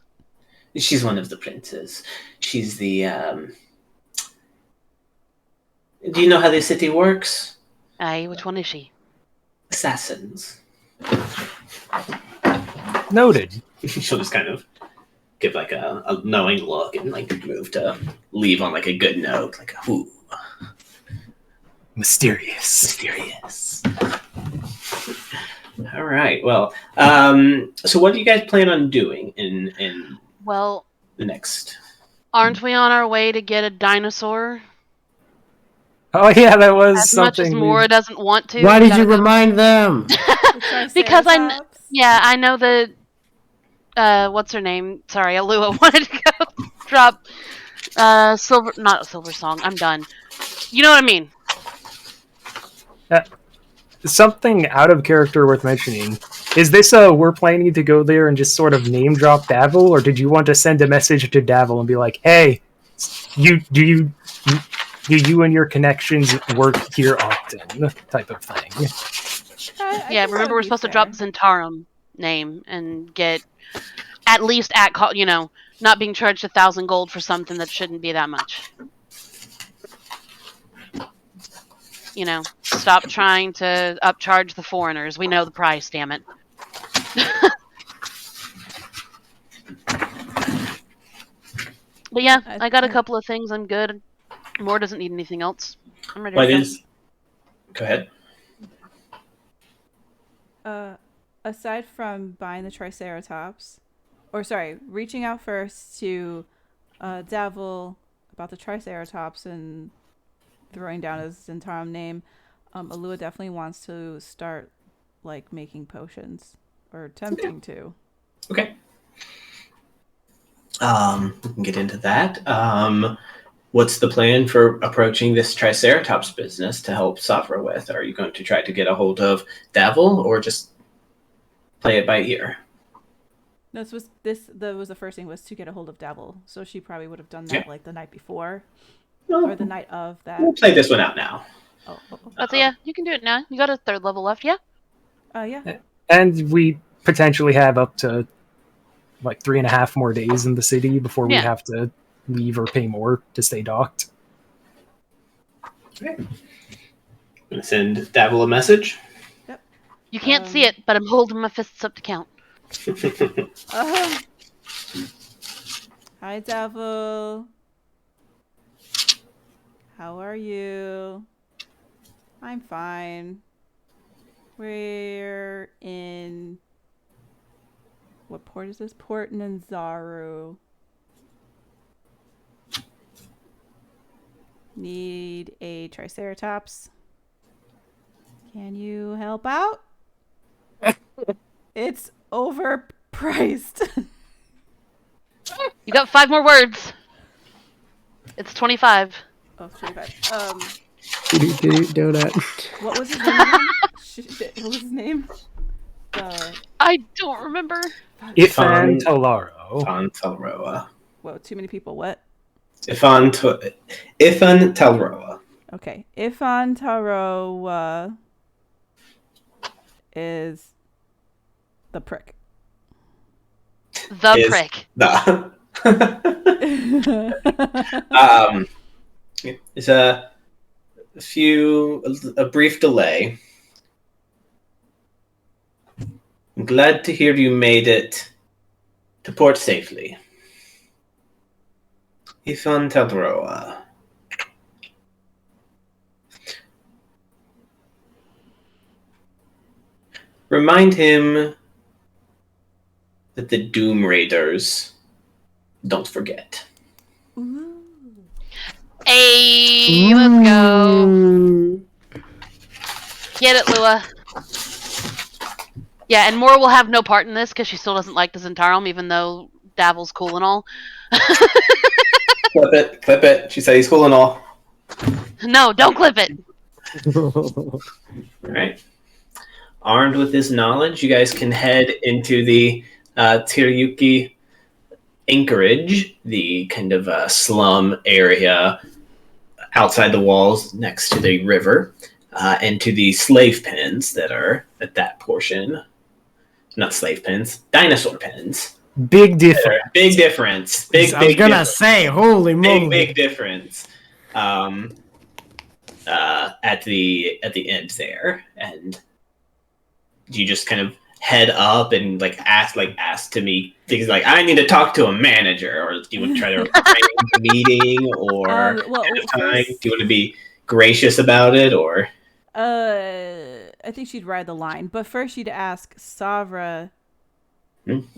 S2: She's one of the princes. She's the, Do you know how the city works?
S4: Aye, which one is she?
S2: Assassins.
S6: Noted.
S2: She'll just kind of give like a knowing look and like move to leave on like a good note, like a ooh.
S6: Mysterious.
S2: All right. Well, so what do you guys plan on doing in
S4: Well,
S2: the next?
S4: aren't we on our way to get a dinosaur?
S6: Oh yeah, that was
S4: As
S6: something.
S4: much as Mora doesn't want to.
S5: Why
S4: we
S5: did you
S4: gotta go-
S5: remind them?
S4: Because I know that what's her name? Sorry, Alua wanted to go drop not Silver Song. I'm done. You know what I mean?
S6: Something out of character worth mentioning. Is this we're planning to go there and just sort of name drop Davil, or did you want to send a message to Davil and be like, hey, do you and your connections work here often? Type of thing.
S4: Yeah, remember we're supposed to drop Zentarum name and get at least not being charged 1,000 gold for something that shouldn't be that much. Stop trying to upcharge the foreigners. We know the price, damn it. But yeah, I got a couple of things. I'm good. Moore doesn't need anything else. I'm ready to go.
S2: Go ahead.
S1: Aside from buying the Triceratops, reaching out first to Davil about the Triceratops and throwing down his Zentarum name, Alua definitely wants to start making potions or attempting to.
S2: Okay. We can get into that. What's the plan for approaching this Triceratops business to help Safra with? Are you going to try to get a hold of Davil or just play it by ear?
S1: No, was the first thing was to get a hold of Davil. So she probably would have done that the night before or the night of that.
S2: We'll play this one out now.
S1: Oh.
S4: So yeah, you can do it now. You got a 3rd level left, yeah?
S1: Yeah.
S6: And we potentially have up to 3.5 more days in the city before we have to leave or pay more to stay docked.
S2: Okay. I'm going to send Davil a message.
S1: Yep.
S4: You can't see it, but I'm holding my fists up to count.
S1: Hi, Davil. How are you? I'm fine. We're in... What port is this? Port Nanzaru. Need a Triceratops. Can you help out? It's overpriced.
S4: You got 5 more words. It's 25.
S1: Oh, 25.
S5: Donut.
S1: What was his name? What was his name?
S4: I don't remember.
S6: Ifan Talaro.
S2: Ifan Talroa.
S1: Whoa, too many people. What?
S2: Ifan Talroa.
S1: Okay. Ifan Talroa is the prick.
S4: Prick.
S2: It's a brief delay. I'm glad to hear you made it to port safely. Ifan Talroa. Remind him that the Doom Raiders don't forget.
S4: Hey, let's go. Get it, Lua. Yeah, and Moore will have no part in this because she still doesn't like the Zentarum, even though Davil's cool and all.
S2: Clip it. She said he's cool and all.
S4: No, don't clip it.
S2: All right. Armed with this knowledge, you guys can head into the Tiryuki anchorage, the kind of slum area outside the walls next to the river, and to the slave pens that are at that portion. Not slave pens, dinosaur pens.
S6: Big difference.
S2: Big difference.
S5: I was gonna say, holy moly.
S2: Big difference. At the end there, and you just kind of head up and ask to meet things like, I need to talk to a manager, or do you want to try to arrange a meeting, or ahead of time? Do you want to be gracious about it, or?
S1: I think she'd ride the line, but first she'd ask Savra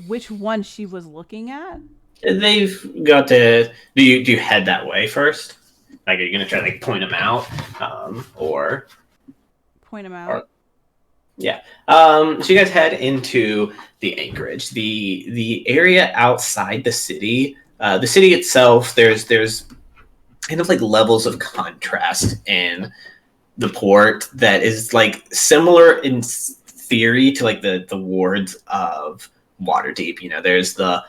S1: which one she was looking at.
S2: They've got to. Do you head that way first? Like, are you gonna try to point them out, or
S1: point them out?
S2: Or, yeah. So you guys head into the anchorage, the area outside the city. The city itself, there's kind of like levels of contrast in the port that is like similar in theory to like the wards of Waterdeep. You know, there's the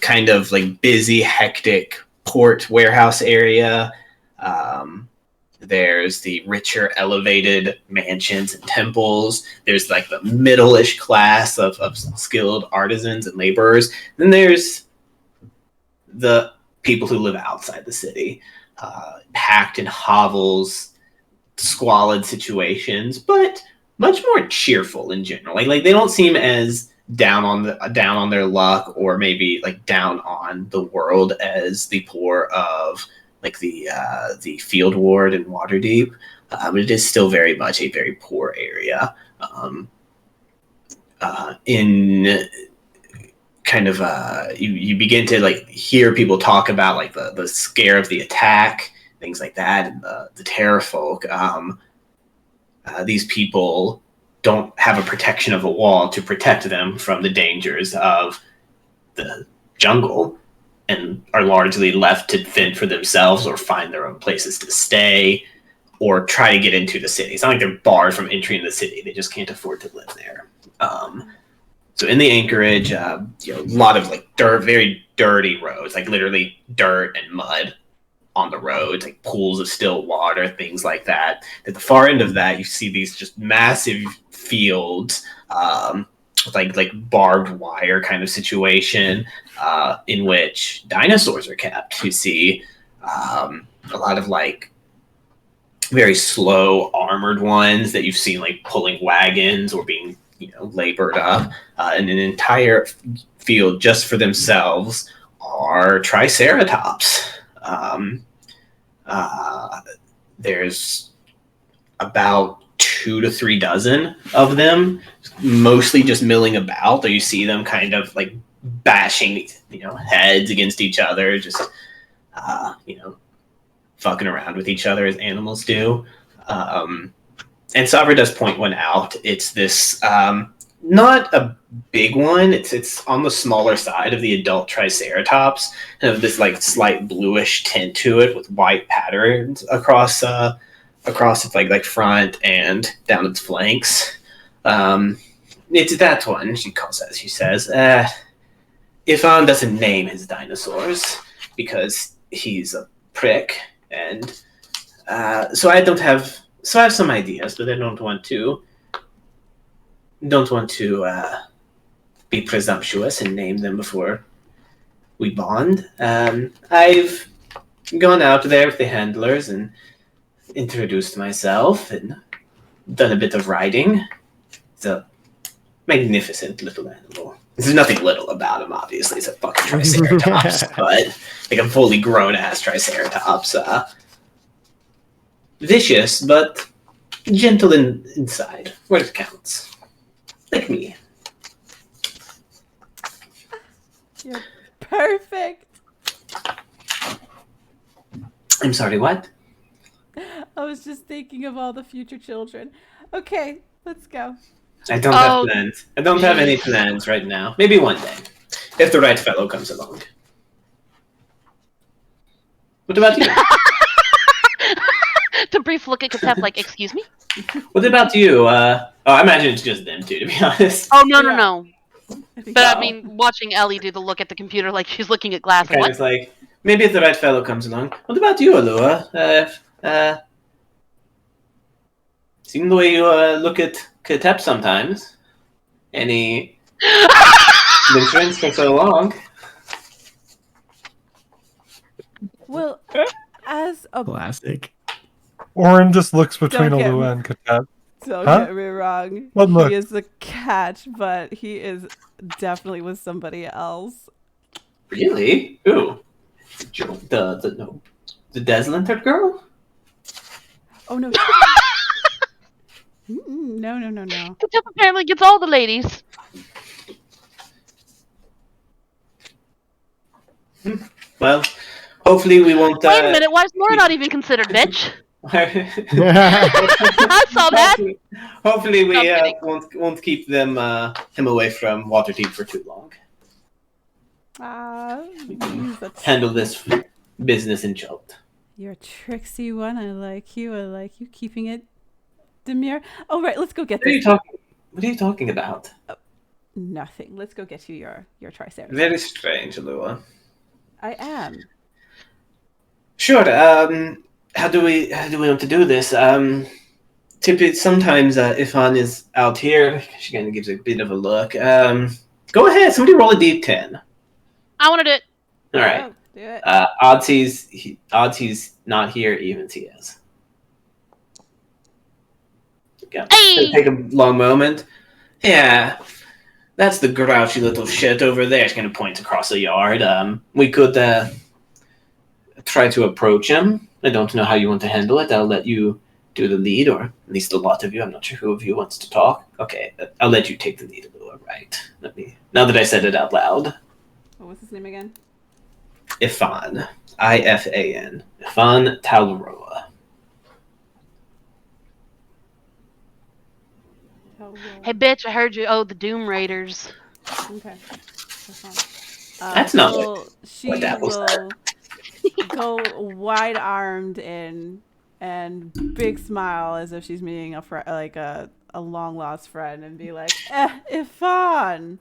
S2: kind of like busy, hectic port warehouse area. There's the richer, elevated mansions and temples. There's like the middle-ish class of skilled artisans and laborers. Then there's the people who live outside the city, packed in hovels, squalid situations, but much more cheerful in general. Like they don't seem as down on their luck, or maybe like down on the world as the poor of like the field ward in Waterdeep. But it is still very much a very poor area. In kind of you begin to like hear people talk about like the scare of the attack, things like that, and the terror folk. These people don't have a protection of a wall to protect them from the dangers of the jungle, and are largely left to fend for themselves or find their own places to stay or try to get into the city. It's not like they're barred from entering the city. They just can't afford to live there. So in the anchorage, a lot of like very dirty roads, like literally dirt and mud on the roads, like pools of still water, things like that. At the far end of that, you see these just massive fields, like barbed wire kind of situation, in which dinosaurs are kept. You see a lot of like very slow armored ones that you've seen like pulling wagons or being labored up, and an entire field just for themselves are triceratops. There's about 2 to 3 dozen of them, mostly just milling about. Or you see them kind of like bashing, heads against each other, just fucking around with each other as animals do. And Sabra does point one out. It's this not a big one. It's on the smaller side of the adult triceratops, and of this like slight bluish tint to it with white patterns across its like front and down its flanks. It's that one, she calls it. She says, Ifan doesn't name his dinosaurs because he's a prick, and so I have some ideas, but I don't want to be presumptuous and name them before we bond. I've gone out there with the handlers and introduced myself and done a bit of riding. It's a magnificent little animal. There's nothing little about him, obviously. It's a fucking triceratops, but like a fully grown ass triceratops. Vicious, but gentle inside, where it counts. Like me.
S1: You're perfect.
S2: I'm sorry, what?
S1: I was just thinking of all the future children. Okay, let's go.
S2: I don't have plans. I don't have any plans right now. Maybe one day, if the right fellow comes along. What about you?
S4: The brief look at Katep, like, excuse me?
S2: What about you? I imagine it's just them two, to be honest.
S4: Oh, no.
S1: I
S4: But I mean, watching Ellie do the look at the computer like she's looking at glass.
S2: Kind of like, maybe if the right fellow comes along. What about you, Alua? Seeing the way you look at Katep sometimes. Any been friends for so long?
S1: Well, as a
S5: Classic.
S3: Orin just looks between
S1: Don't get
S3: Alua and Katep.
S1: Don't
S3: Huh?
S1: get me wrong.
S3: What look?
S1: He is a catch, but he is definitely with somebody else.
S2: Really? Who? The Deslanter girl?
S1: Oh no. No.
S4: Katep apparently gets all the ladies.
S2: Well, hopefully we won't.
S4: Wait a minute, why is Nora not even considered, bitch? I
S2: I
S4: saw that.
S2: Hopefully we
S4: No, I'm
S2: won't keep him away from Waterdeep for too long.
S1: He's a
S2: Handle this business in Chult.
S1: You're a tricksy one. I like you. Keeping it demure. Oh, right. Let's go get this.
S2: What are you talking about?
S1: Nothing. Let's go get you your triceratops.
S2: Very strange, Alua.
S1: I am.
S2: Sure. how do we want to do this? Typically, sometimes if Anne is out here, she kind of gives a bit of a look. Go ahead, somebody roll a d10.
S4: I want to do it.
S2: All right.
S1: Oh, do it.
S2: Odds he's not here, evens he is. Yeah.
S4: Hey!
S2: Take a long moment. Yeah, that's the grouchy little shit over there. She kind of points across the yard. We could try to approach him. I don't know how you want to handle it. I'll let you do the lead, or at least a lot of you. I'm not sure who of you wants to talk. Okay, I'll let you take the lead a little. Right. Now that I said it out loud.
S1: Oh, what's his name again?
S2: Ifan. Ifan. Ifan Talroa.
S4: Hey, bitch, I heard you owe the Doom Raiders.
S1: Okay. That's fine.
S2: That's not
S1: so she
S2: what that was.
S1: will go wide-armed and big smile as if she's meeting a long lost friend and be like, Ifan.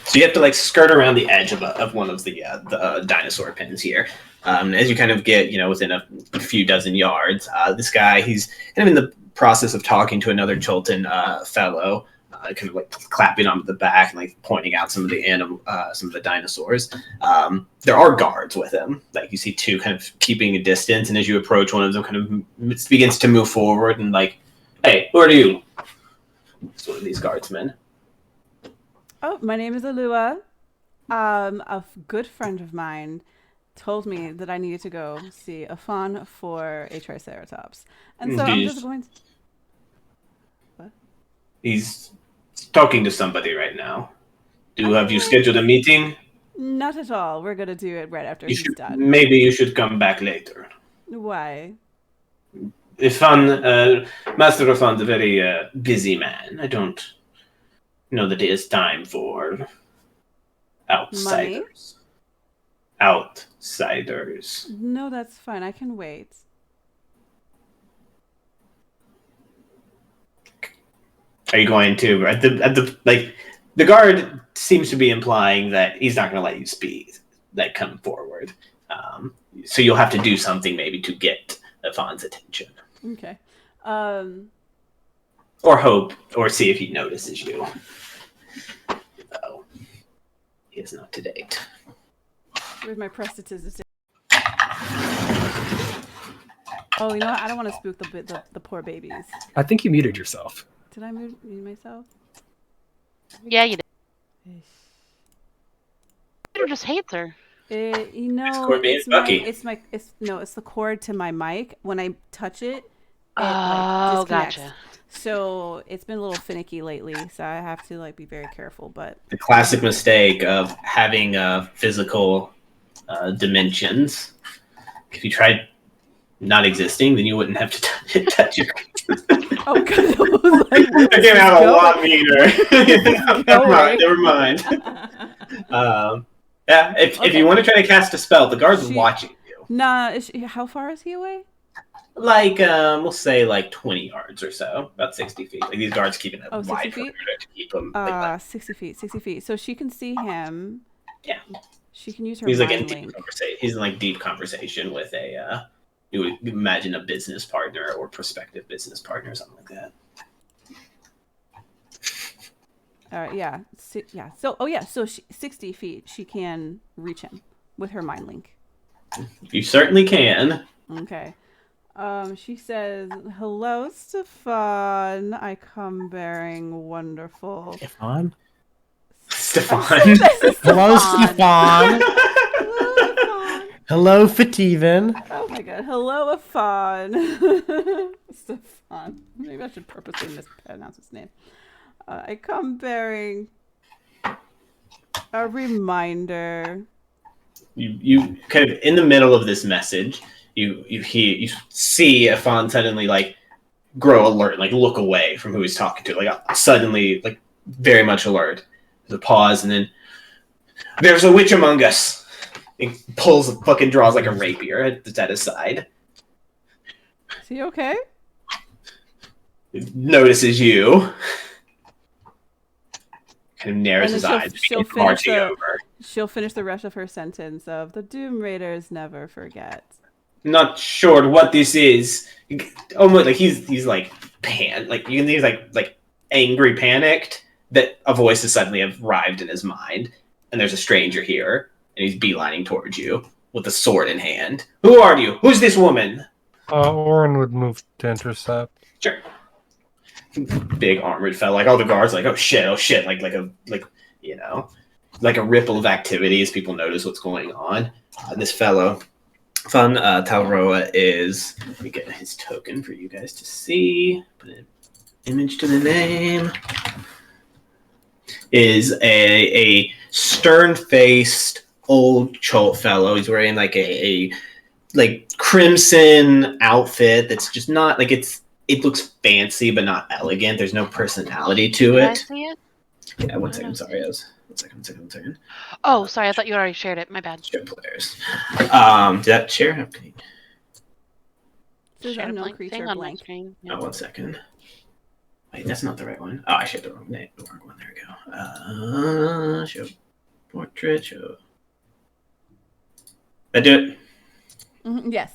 S2: So you have to skirt around the edge of one of the dinosaur pens here. As you kind of get within a few dozen yards, this guy, he's kind of in the process of talking to another Chultan fellow, kind of clapping on the back and pointing out some of the dinosaurs. There are guards with him. You see two kind of keeping a distance, and as you approach, one of them kind of begins to move forward and hey, who are you? It's one of these guardsmen.
S1: Oh, my name is Alua. A good friend of mine told me that I needed to go see a fawn for a triceratops. And so I'm just going to... What?
S2: He's talking to somebody right now. Have you scheduled a meeting?
S1: Not at all. We're going to do it right after he's done.
S2: Maybe you should come back later.
S1: Why?
S2: Master Ifan's a very busy man. I don't know that it is time for outsiders.
S1: Money?
S2: Outsiders.
S1: No, that's fine. I can wait.
S2: Are you going to at the guard seems to be implying that he's not going to let you speak, come forward. So you'll have to do something maybe to get Ifan's attention.
S1: Okay.
S2: Or hope, or see if he notices you. Oh, he is not to date.
S1: Where's my prestidigitation? Oh, you know what? I don't want to spook the poor babies.
S6: I think you muted yourself.
S1: Did I mute myself?
S4: Yeah, you did. Peter just hates her.
S1: It's the cord to my mic. When I touch it,
S4: Oh,
S1: disconnects.
S4: gotcha.
S1: So it's been a little finicky lately, so I have to be very careful. But
S2: the classic mistake of having physical dimensions. If you tried not existing, then you wouldn't have to touch it.
S1: Oh, God,
S2: I came out a lot meaner. Never mind. Yeah, if you want to try to cast a spell, the guard's watching you.
S1: Nah, how far is he away?
S2: We'll say 20 yards or so, about 60 feet. These guards keeping a wide perimeter to keep them.
S1: 60 feet. So she can see him.
S2: Yeah.
S1: She can use her
S2: He's
S1: mind
S2: in deep
S1: link.
S2: conversation. He's in deep conversation with you would imagine a business partner or prospective business partner, something like that.
S1: Yeah. So 60 feet, she can reach him with her mind link.
S2: You certainly can.
S1: Okay. She says, "Hello, Stefan. I come bearing wonderful."
S5: Stefan?
S2: Stefan.
S5: Hello, Stefan. Hello, Fativan.
S1: Oh my God. Hello, Ifan. Stefan. Maybe I should purposely mispronounce his name. I come bearing a reminder.
S2: You kind of in the middle of this message, you see Ifan suddenly grow alert, look away from who he's talking to, suddenly very much alert. There's a pause, and then there's a witch among us. He draws a rapier that's at his side.
S1: Is he okay?
S2: Notices you. Kind of narrows his eyes.
S1: She'll finish the rest of her sentence of "The Doom Raiders never forget."
S2: not sure what this is. Almost like he's like like you can he's like angry, panicked that a voice has suddenly arrived in his mind, and there's a stranger here, and he's beelining towards you with a sword in hand. Who are you? Who's this woman?
S3: Orin would move to intercept.
S2: Sure. Big armored fellow, like all the guards, like oh shit, like you know, like a ripple of activity as people notice what's going on. This fellow, Fun Talroa, is. Let me get his token for you guys to see. Put an image to the name. Is a stern-faced old Cholt fellow. He's wearing like a like crimson outfit that's just not like it looks fancy but not elegant. There's no personality to
S4: Can I
S2: it.
S4: see it?
S2: Yeah, one second. Sorry, I was one second.
S4: Oh, sorry. I thought you already shared it. My bad.
S2: Share players. Did that share? Okay.
S1: Says
S4: Shared a
S1: unknown
S4: blank
S1: creature
S4: thing on my
S1: blank.
S4: screen.
S2: Oh, 1 second. Wait, that's not the right one. Oh, I shared the wrong name. The wrong one. There we go. Show portrait. Show. That do it.
S1: Yes.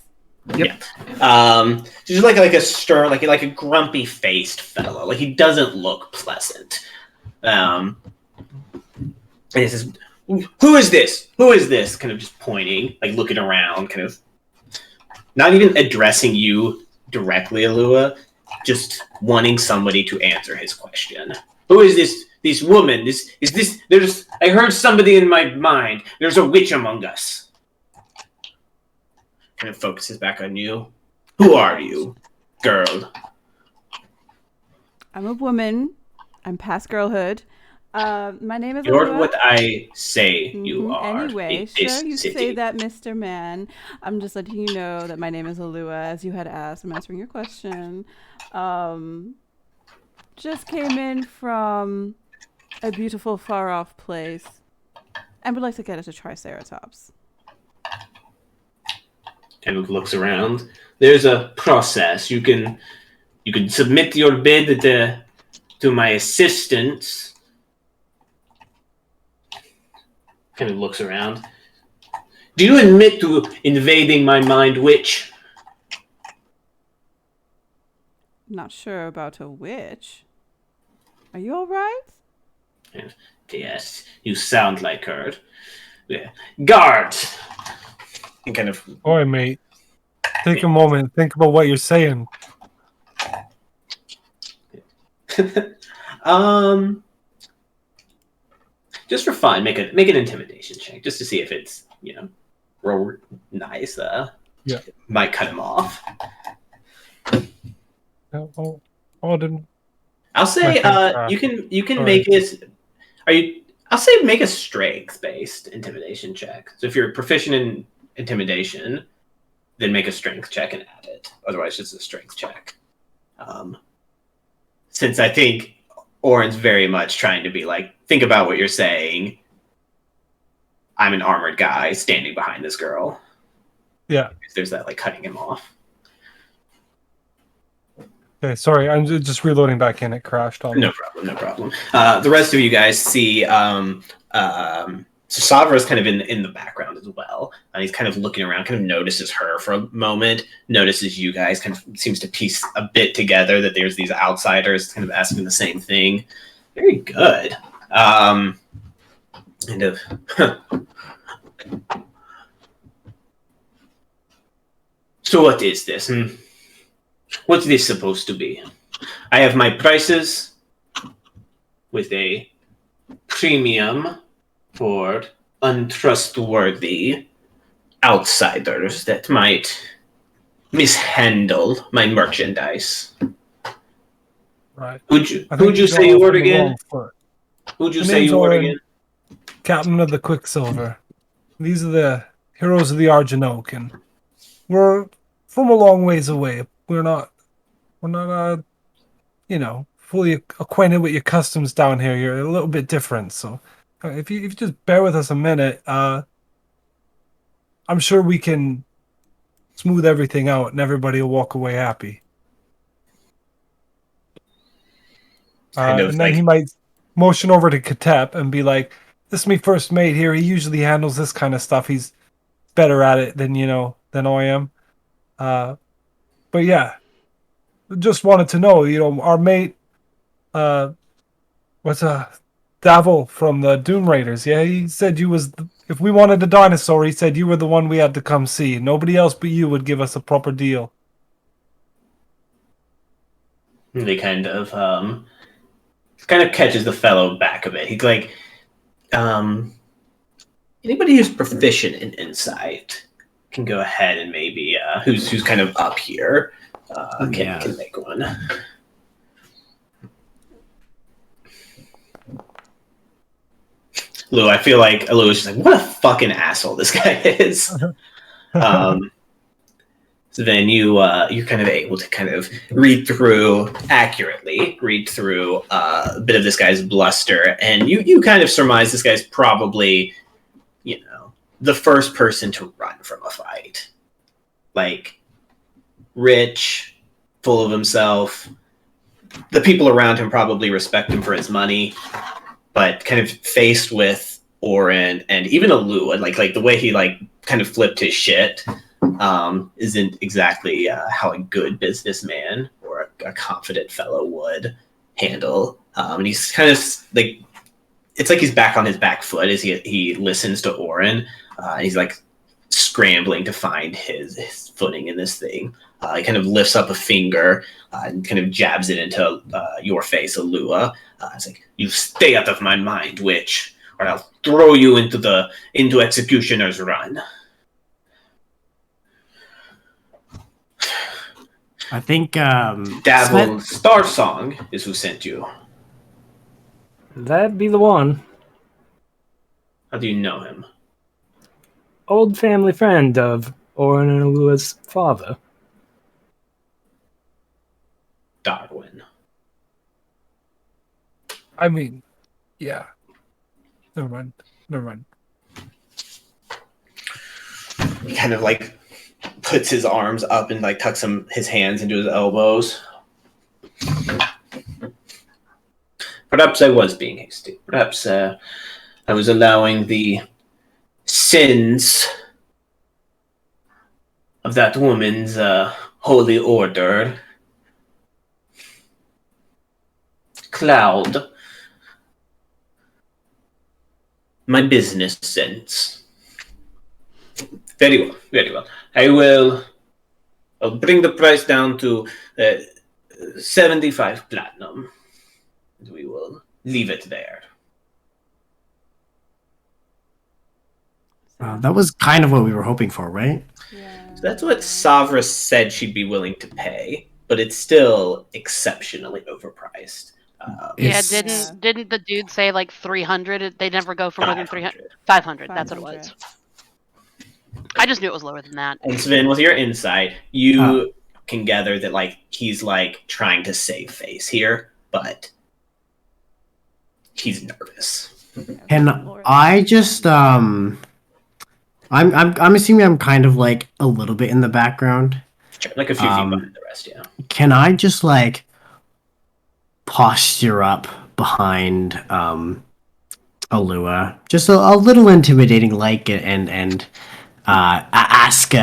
S2: Just like a stern, like a grumpy faced fellow. Like he doesn't look pleasant. And he says, "Who is this? Who is this?" Kind of just pointing, like looking around, kind of not even addressing you directly, Alua, just wanting somebody to answer his question. Who is this woman? I heard somebody in my mind. There's a witch among us. Kind of focuses back on you. Who are you, girl?
S1: I'm a woman. I'm past girlhood. My name is
S2: You're
S1: Alua.
S2: what I say you are.
S1: Anyway,
S2: in this
S1: sure you
S2: city.
S1: say that, Mr. Man. I'm just letting you know that my name is Alua, as you had asked. I'm answering your question. Just came in from a beautiful, far-off place, and would like to get us a Triceratops.
S2: Kind of looks around. There's a process. You can submit your bid to my assistants. Kind of looks around. Do you admit to invading my mind, witch?
S1: Not sure about a witch. Are you all right?
S2: Yes, you sound like her. Yeah. Guards! And kind of
S3: Boy, mate. Take a moment. Think about what you're saying.
S2: just for fun, make an intimidation check just to see if it's real nice.
S3: Yeah.
S2: Might cut him off.
S3: Didn't.
S2: I'll say you can make it. I'll say make a strength based intimidation check. So if you're proficient in intimidation, then make a strength check and add it. Otherwise, just a strength check. Since I think Orin's very much trying to be like, think about what you're saying. I'm an armored guy standing behind this girl.
S3: Yeah.
S2: There's that like cutting him off.
S3: Okay, sorry, I'm just reloading back in. It crashed on me.
S2: No problem. The rest of you guys see so Savra's kind of in the background as well. He's kind of looking around, kind of notices her for a moment, notices you guys, kind of seems to piece a bit together that there's these outsiders kind of asking the same thing. Very good. Kind of. So what is this? What's this supposed to be? I have my prices with a premium for untrustworthy outsiders that might mishandle my merchandise.
S3: Right.
S2: Who'd you say you were again? Who'd you say you were again?
S3: Captain of the Quicksilver. These are the heroes of the Argent Oak, and we're from a long ways away. We're not fully acquainted with your customs down here. You're a little bit different, so if you just bear with us a minute, I'm sure we can smooth everything out and everybody will walk away happy. And then he might motion over to Katep and be like, "This is my first mate here. He usually handles this kind of stuff. He's better at it than I am. But yeah, just wanted to know, our mate, what's Davil from the Doom Raiders? Yeah, he said you was if we wanted a dinosaur, he said you were the one we had to come see. Nobody else but you would give us a proper deal.
S2: And they kind of catches the fellow back a bit. He's like, anybody who's proficient in insight can go ahead and maybe who's kind of up here can make one. Lou, I feel like Lou is just like, what a fucking asshole this guy is. So then you're kind of able to kind of read through a bit of this guy's bluster, and you kind of surmise this guy's probably, the first person to run from a fight. Like, rich, full of himself. The people around him probably respect him for his money, but kind of faced with Orin and even Alua, like the way he kind of flipped his shit. Isn't exactly how a good businessman or a confident fellow would handle. And he's kind of like, it's like he's back on his back foot as he listens to Orin. He's like scrambling to find his footing in this thing. He kind of lifts up a finger and kind of jabs it into your face, Alua. It's like, you stay out of my mind, witch, or I'll throw you into Executioner's Run.
S5: I think
S2: Dabble Star Song is who sent you.
S6: That'd be the one.
S2: How do you know him?
S6: Old family friend of Orin and Alua's father.
S2: Darwin.
S3: I mean, yeah. Never mind.
S2: He kind of puts his arms up and tucks his hands into his elbows. Perhaps I was being hasty. Perhaps I was allowing the sins of that woman's holy order cloud my business sense. Very well. I'll bring the price down to 75 platinum. And we will leave it there.
S5: That was kind of what we were hoping for, right?
S1: Yeah.
S2: So that's what Savra said she'd be willing to pay, but it's still exceptionally overpriced.
S4: Yeah,
S5: It's-
S4: didn't the dude say 300? They never go for more than 300. 500. That's what it was. I just knew it was lower than that.
S2: And Sven, with your insight, you can gather that he's trying to save face here, but he's nervous.
S5: And I just I'm assuming I'm kind of a little bit in the background.
S2: Sure, a few feet behind the rest, yeah.
S5: Can I just posture up behind Alua, just a little intimidating, and ask,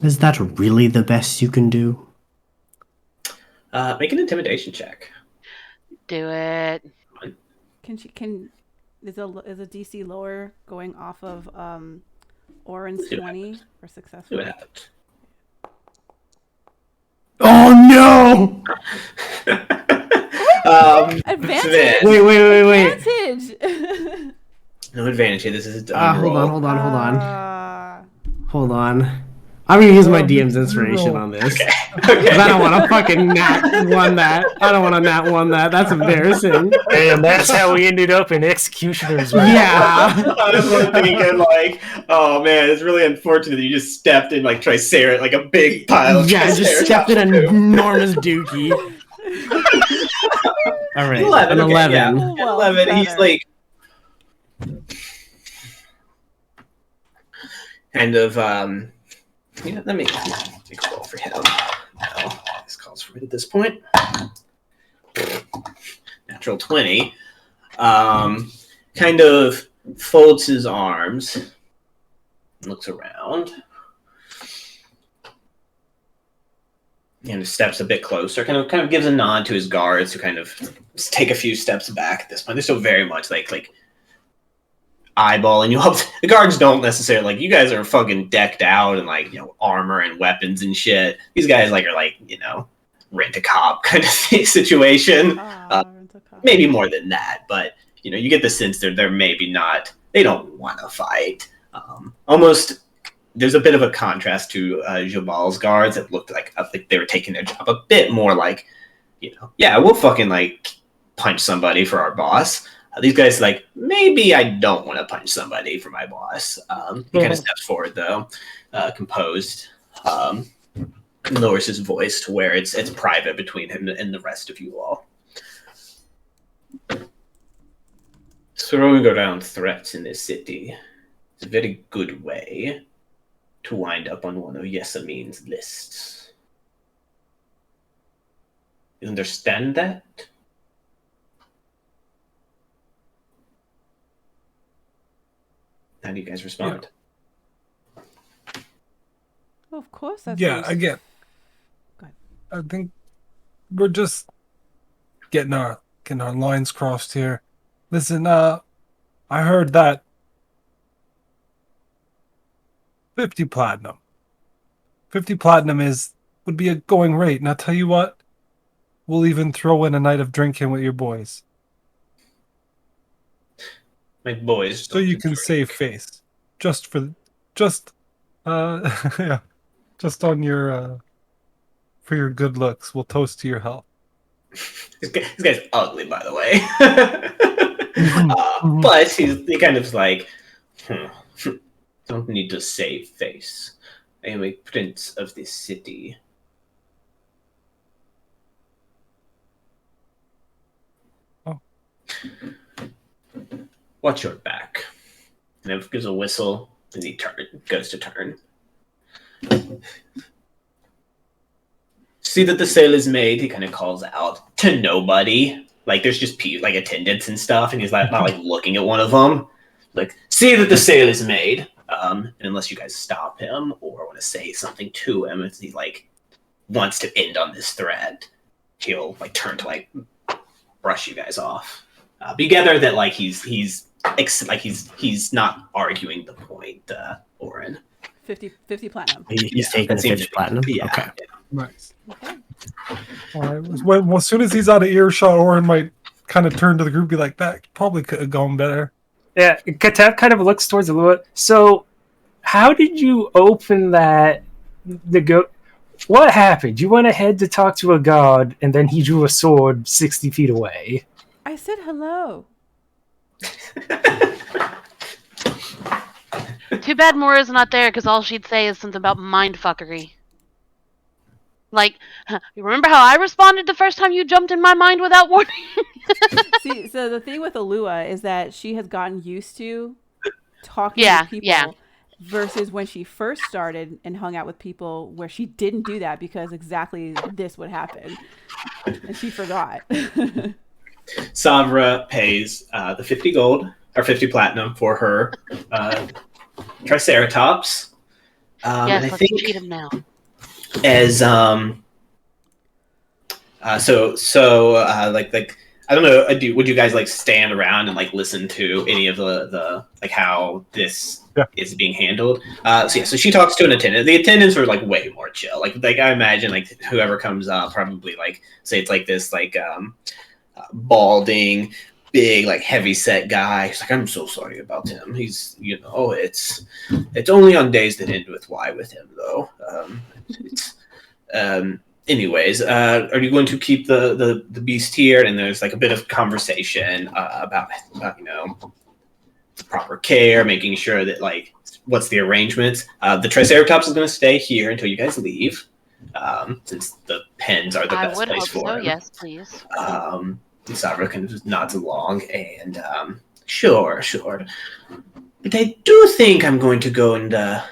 S5: is that really the best you can do?
S2: Make an intimidation check.
S4: Do it.
S1: Is a DC lower going off of Orin's 20 for
S2: See
S1: successful?
S2: what happens.
S5: Oh no!
S1: Advantage.
S2: Sven.
S5: Wait.
S1: Advantage.
S2: No advantage here. This is a done
S5: Hold
S2: roll.
S5: on. I'm gonna use my DM's inspiration on this.
S2: Okay.
S5: 'Cause I don't want to fucking nat one that. I don't want to nat one that. That's embarrassing.
S6: And that's how we ended up in Executioner's Run.
S5: Yeah.
S2: I was thinking, oh man, it's really unfortunate that you just stepped in Tricera, a big pile of
S5: Yeah, I just stepped in an enormous dookie. All right,
S2: 11.
S5: an
S2: Okay,
S5: 11.
S2: yeah.
S1: Well,
S2: 11. He's
S1: better.
S2: kind of let me make a roll for him. No, this calls for it at this point. Natural 20. Kind of folds his arms, looks around. steps a bit closer, kind of gives a nod to his guards, who kind of take a few steps back at this point. They're still very much like eyeballing you up. The guards don't necessarily you guys are fucking decked out in armor and weapons and shit. These guys are rent a cop kind of situation. Maybe more than that, but you get the sense they're maybe not. They don't want to fight. Almost. There's a bit of a contrast to Jabal's guards that looked like they were taking their job a bit more yeah, we'll fucking punch somebody for our boss. These guys maybe I don't want to punch somebody for my boss. He kind of steps forward though, composed, lowers his voice to where it's private between him and the rest of you all. Throwing around threats in this city is a very good way to wind up on one of Yesamin's lists. You understand that? How do you guys respond?
S1: Well, of course, that's
S3: again.
S1: Go ahead.
S3: I think we're just getting our lines crossed here. Listen, I heard that 50 platinum. 50 platinum would be a going rate. And I'll tell you what, we'll even throw in a night of drinking with your boys.
S2: My boys.
S3: So you can save face. Just yeah. Just on your for your good looks. We'll toast to your health.
S2: This guy's ugly, by the way. But he kind of don't need to save face. I am a prince of this city.
S3: Oh.
S2: Watch your back. And it gives a whistle, and he goes to turn. See that the sale is made, he kind of calls out to nobody. There's just attendants and stuff, and he's not looking at one of them. See that the sale is made. And unless you guys stop him or want to say something to him, if he wants to end on this thread, he'll turn to brush you guys off. Be gather that he's not arguing the point, Oren.
S1: 50 platinum.
S5: He's taking the 50 platinum?
S2: Yeah.
S5: Okay.
S3: Nice.
S1: Okay.
S3: All right. Well, as soon as he's out of earshot, Oren might kind of turn to the group and be like, that probably could have gone better.
S6: Yeah, Katev kind of looks towards Alua. So, how did you open that? What happened? You went ahead to talk to a god, and then he drew a sword 60 feet away.
S1: I said hello.
S4: Too bad Mora's not there, because all she'd say is something about mindfuckery. You remember how I responded the first time you jumped in my mind without warning?
S1: See, so the thing with Alua is that she has gotten used to talking to people versus when she first started and hung out with people where she didn't do that because exactly this would happen. And she forgot.
S2: Savra pays the 50 gold or 50 platinum for her Triceratops.
S4: Yes,
S2: and I
S4: let's
S2: think
S4: cheat him now.
S2: as I don't know, would you guys stand around and listen to any of the how this is being handled? So she talks to an attendant. The attendants are way more chill. I imagine whoever comes up probably say it's this balding, big heavy set guy. He's I'm so sorry about him. He's it's only on days that end with Y with him though. Anyways, are you going to keep the beast here? And there's a bit of conversation about proper care, making sure that what's the arrangements. The Triceratops is going to stay here until you guys leave, since the pens are the best place for
S4: so,
S2: him.
S4: yes, please.
S2: Sabra kind of just nods along and sure. But I do think I'm going to go and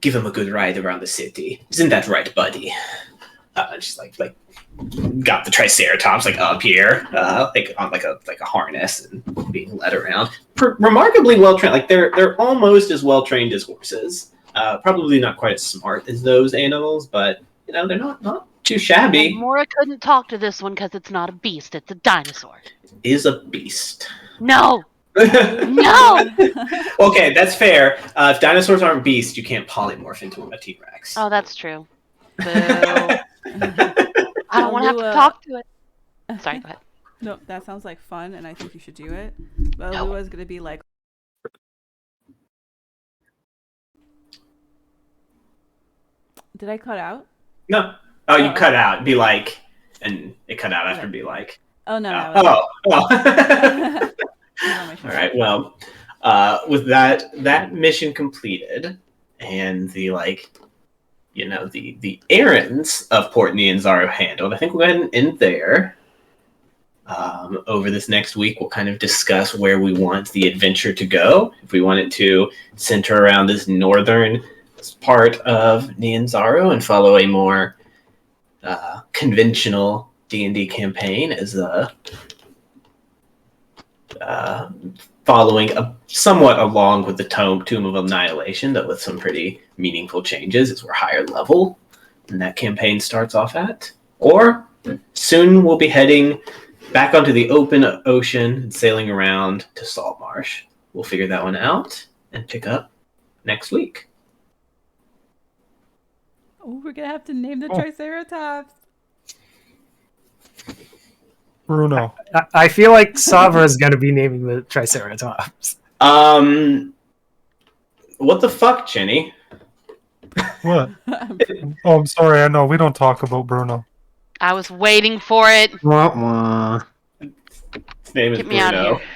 S2: give him a good ride around the city. Isn't that right, buddy? She's got the Triceratops up here, on a harness and being led around. Remarkably well trained. They're almost as well trained as horses. Probably not quite as smart as those animals, but they're not too
S4: And
S2: shabby.
S4: Mora couldn't talk to this one because it's not a beast; it's a dinosaur.
S2: Is a beast.
S4: No, no.
S2: Okay, that's fair. If dinosaurs aren't beasts, you can't polymorph into a T-Rex.
S4: Oh, that's true. Boo. I don't want to have to
S1: Alua-
S4: talk to it. Sorry, go ahead.
S1: No, that sounds like fun, and I think you should do it. But
S4: No.
S1: Lua's gonna be like, did I cut out?
S2: No. Oh, you
S1: Oh,
S2: cut
S1: okay.
S2: out. Be like, and it cut out after
S1: Okay.
S2: be like.
S1: Oh no, no.
S2: Oh. Oh.
S1: I wanna make sure.
S2: All right. Well, with that mission completed, and the the errands of Port Nianzaro handled, I think we'll go ahead and end there. Over this next week, we'll kind of discuss where we want the adventure to go. If we want it to center around this northern part of Nianzaro and follow a more conventional D&D campaign as following somewhat along with the Tomb of Annihilation, but with some pretty meaningful changes as we're higher level than that campaign starts off at. Or soon we'll be heading back onto the open ocean and sailing around to Saltmarsh. We'll figure that one out and pick up next week.
S1: Oh, we're gonna have to name the
S3: Oh.
S1: Triceratops.
S3: Bruno.
S6: I feel like Savra's gonna be naming the Triceratops.
S2: What the fuck, Jenny?
S3: What? Oh, I'm sorry. I know we don't talk about Bruno.
S4: I was waiting for it.
S5: Wah, wah.
S2: His name is
S4: Get me out of
S2: Bruno.
S4: here.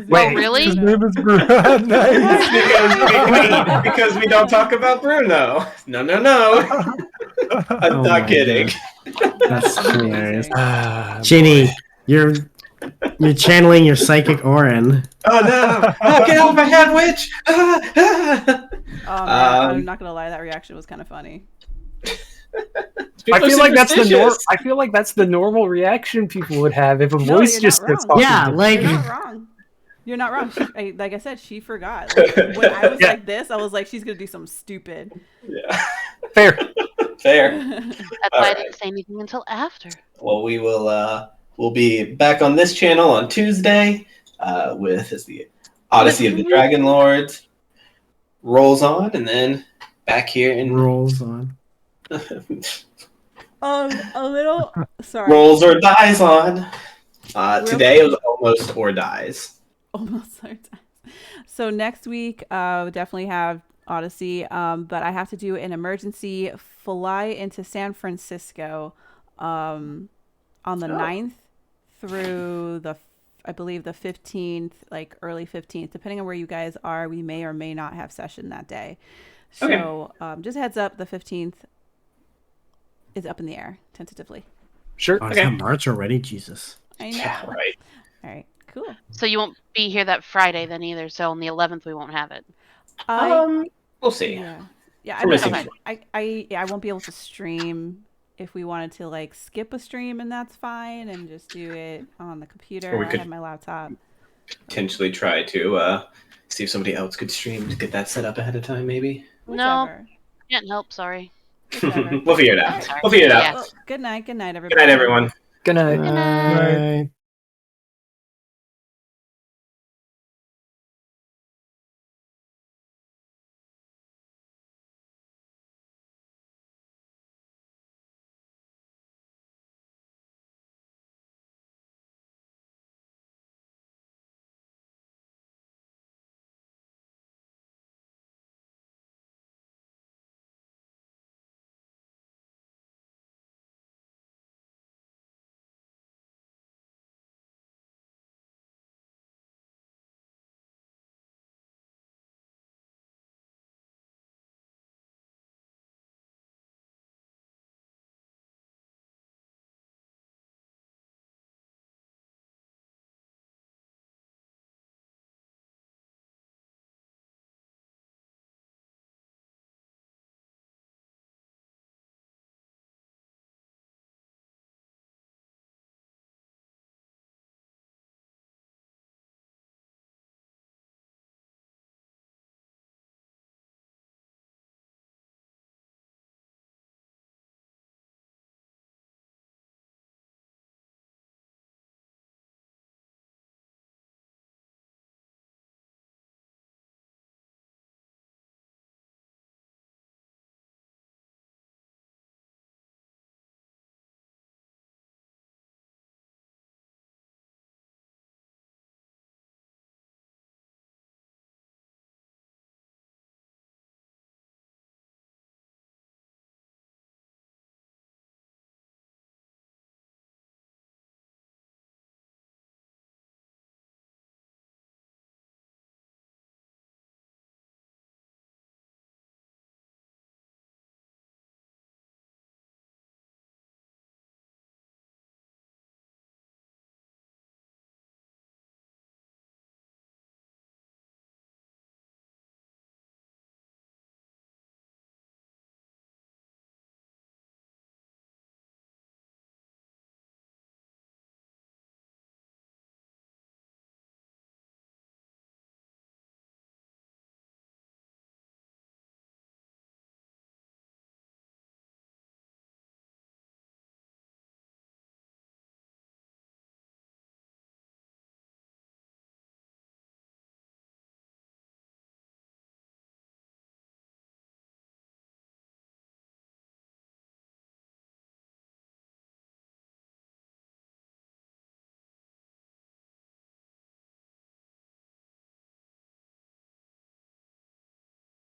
S6: Wait,
S4: Oh, really?
S3: His name is Bruno. Nice.
S2: because we don't talk about Bruno. No. I'm
S5: Oh
S2: not
S5: my
S2: kidding.
S5: That's hilarious.
S6: Ah,
S5: Ginny, you're channeling your psychic Orin.
S2: Oh no! Oh, get out of my head, witch!
S1: Oh man, I'm not gonna lie, that reaction was kind of funny.
S6: I feel like that's
S2: superstitious.
S6: I feel like that's the normal reaction people would have if a
S1: No,
S6: voice
S1: you're
S6: just
S1: not
S6: starts
S1: wrong.
S6: talking.
S5: Yeah,
S6: to
S5: like
S1: You're not wrong. You're not wrong. Like I said, she forgot. Like, when I was
S6: Yeah.
S1: like this, I was like, she's gonna do something stupid.
S2: Yeah,
S6: Fair.
S2: fair.
S4: That's
S2: All
S4: why I
S2: right.
S4: didn't say anything until after.
S2: Well, we will. We'll be back on this channel on Tuesday with as the Odyssey of the Dragon Lords rolls on, and then back here in
S5: rolls on.
S1: A little. Sorry.
S2: rolls or dies on.
S1: Real
S2: Today it was almost or dies.
S1: Almost so times. So next week, we definitely have Odyssey, but I have to do an emergency fly into San Francisco on the 9th through I believe the 15th, like early 15th, depending on where you guys are. We may or may not have session that day. So just heads up, the 15th is up in the air tentatively.
S6: Sure.
S5: Oh, is
S2: Okay.
S5: that March already? Jesus.
S1: I know.
S2: Yeah, right.
S1: All right, cool.
S4: So you won't be here that Friday then either. So on the 11th we won't have it.
S2: We'll see.
S1: Yeah.
S2: For missing
S1: I won't be able to stream if we wanted to like skip a stream, and that's fine, and just do it on the computer.
S2: Or we
S1: I
S2: could-
S1: have my laptop.
S2: Potentially try to see if somebody else could stream to get that set up ahead of time, maybe.
S4: No.
S1: Whichever.
S4: Can't help, sorry.
S1: Whichever.
S2: We'll figure it out.
S1: All right.
S2: We'll figure it out.
S4: Yeah.
S1: Well, good night, everybody.
S2: Good night, everyone.
S6: Good night.
S4: Good night.
S5: Bye.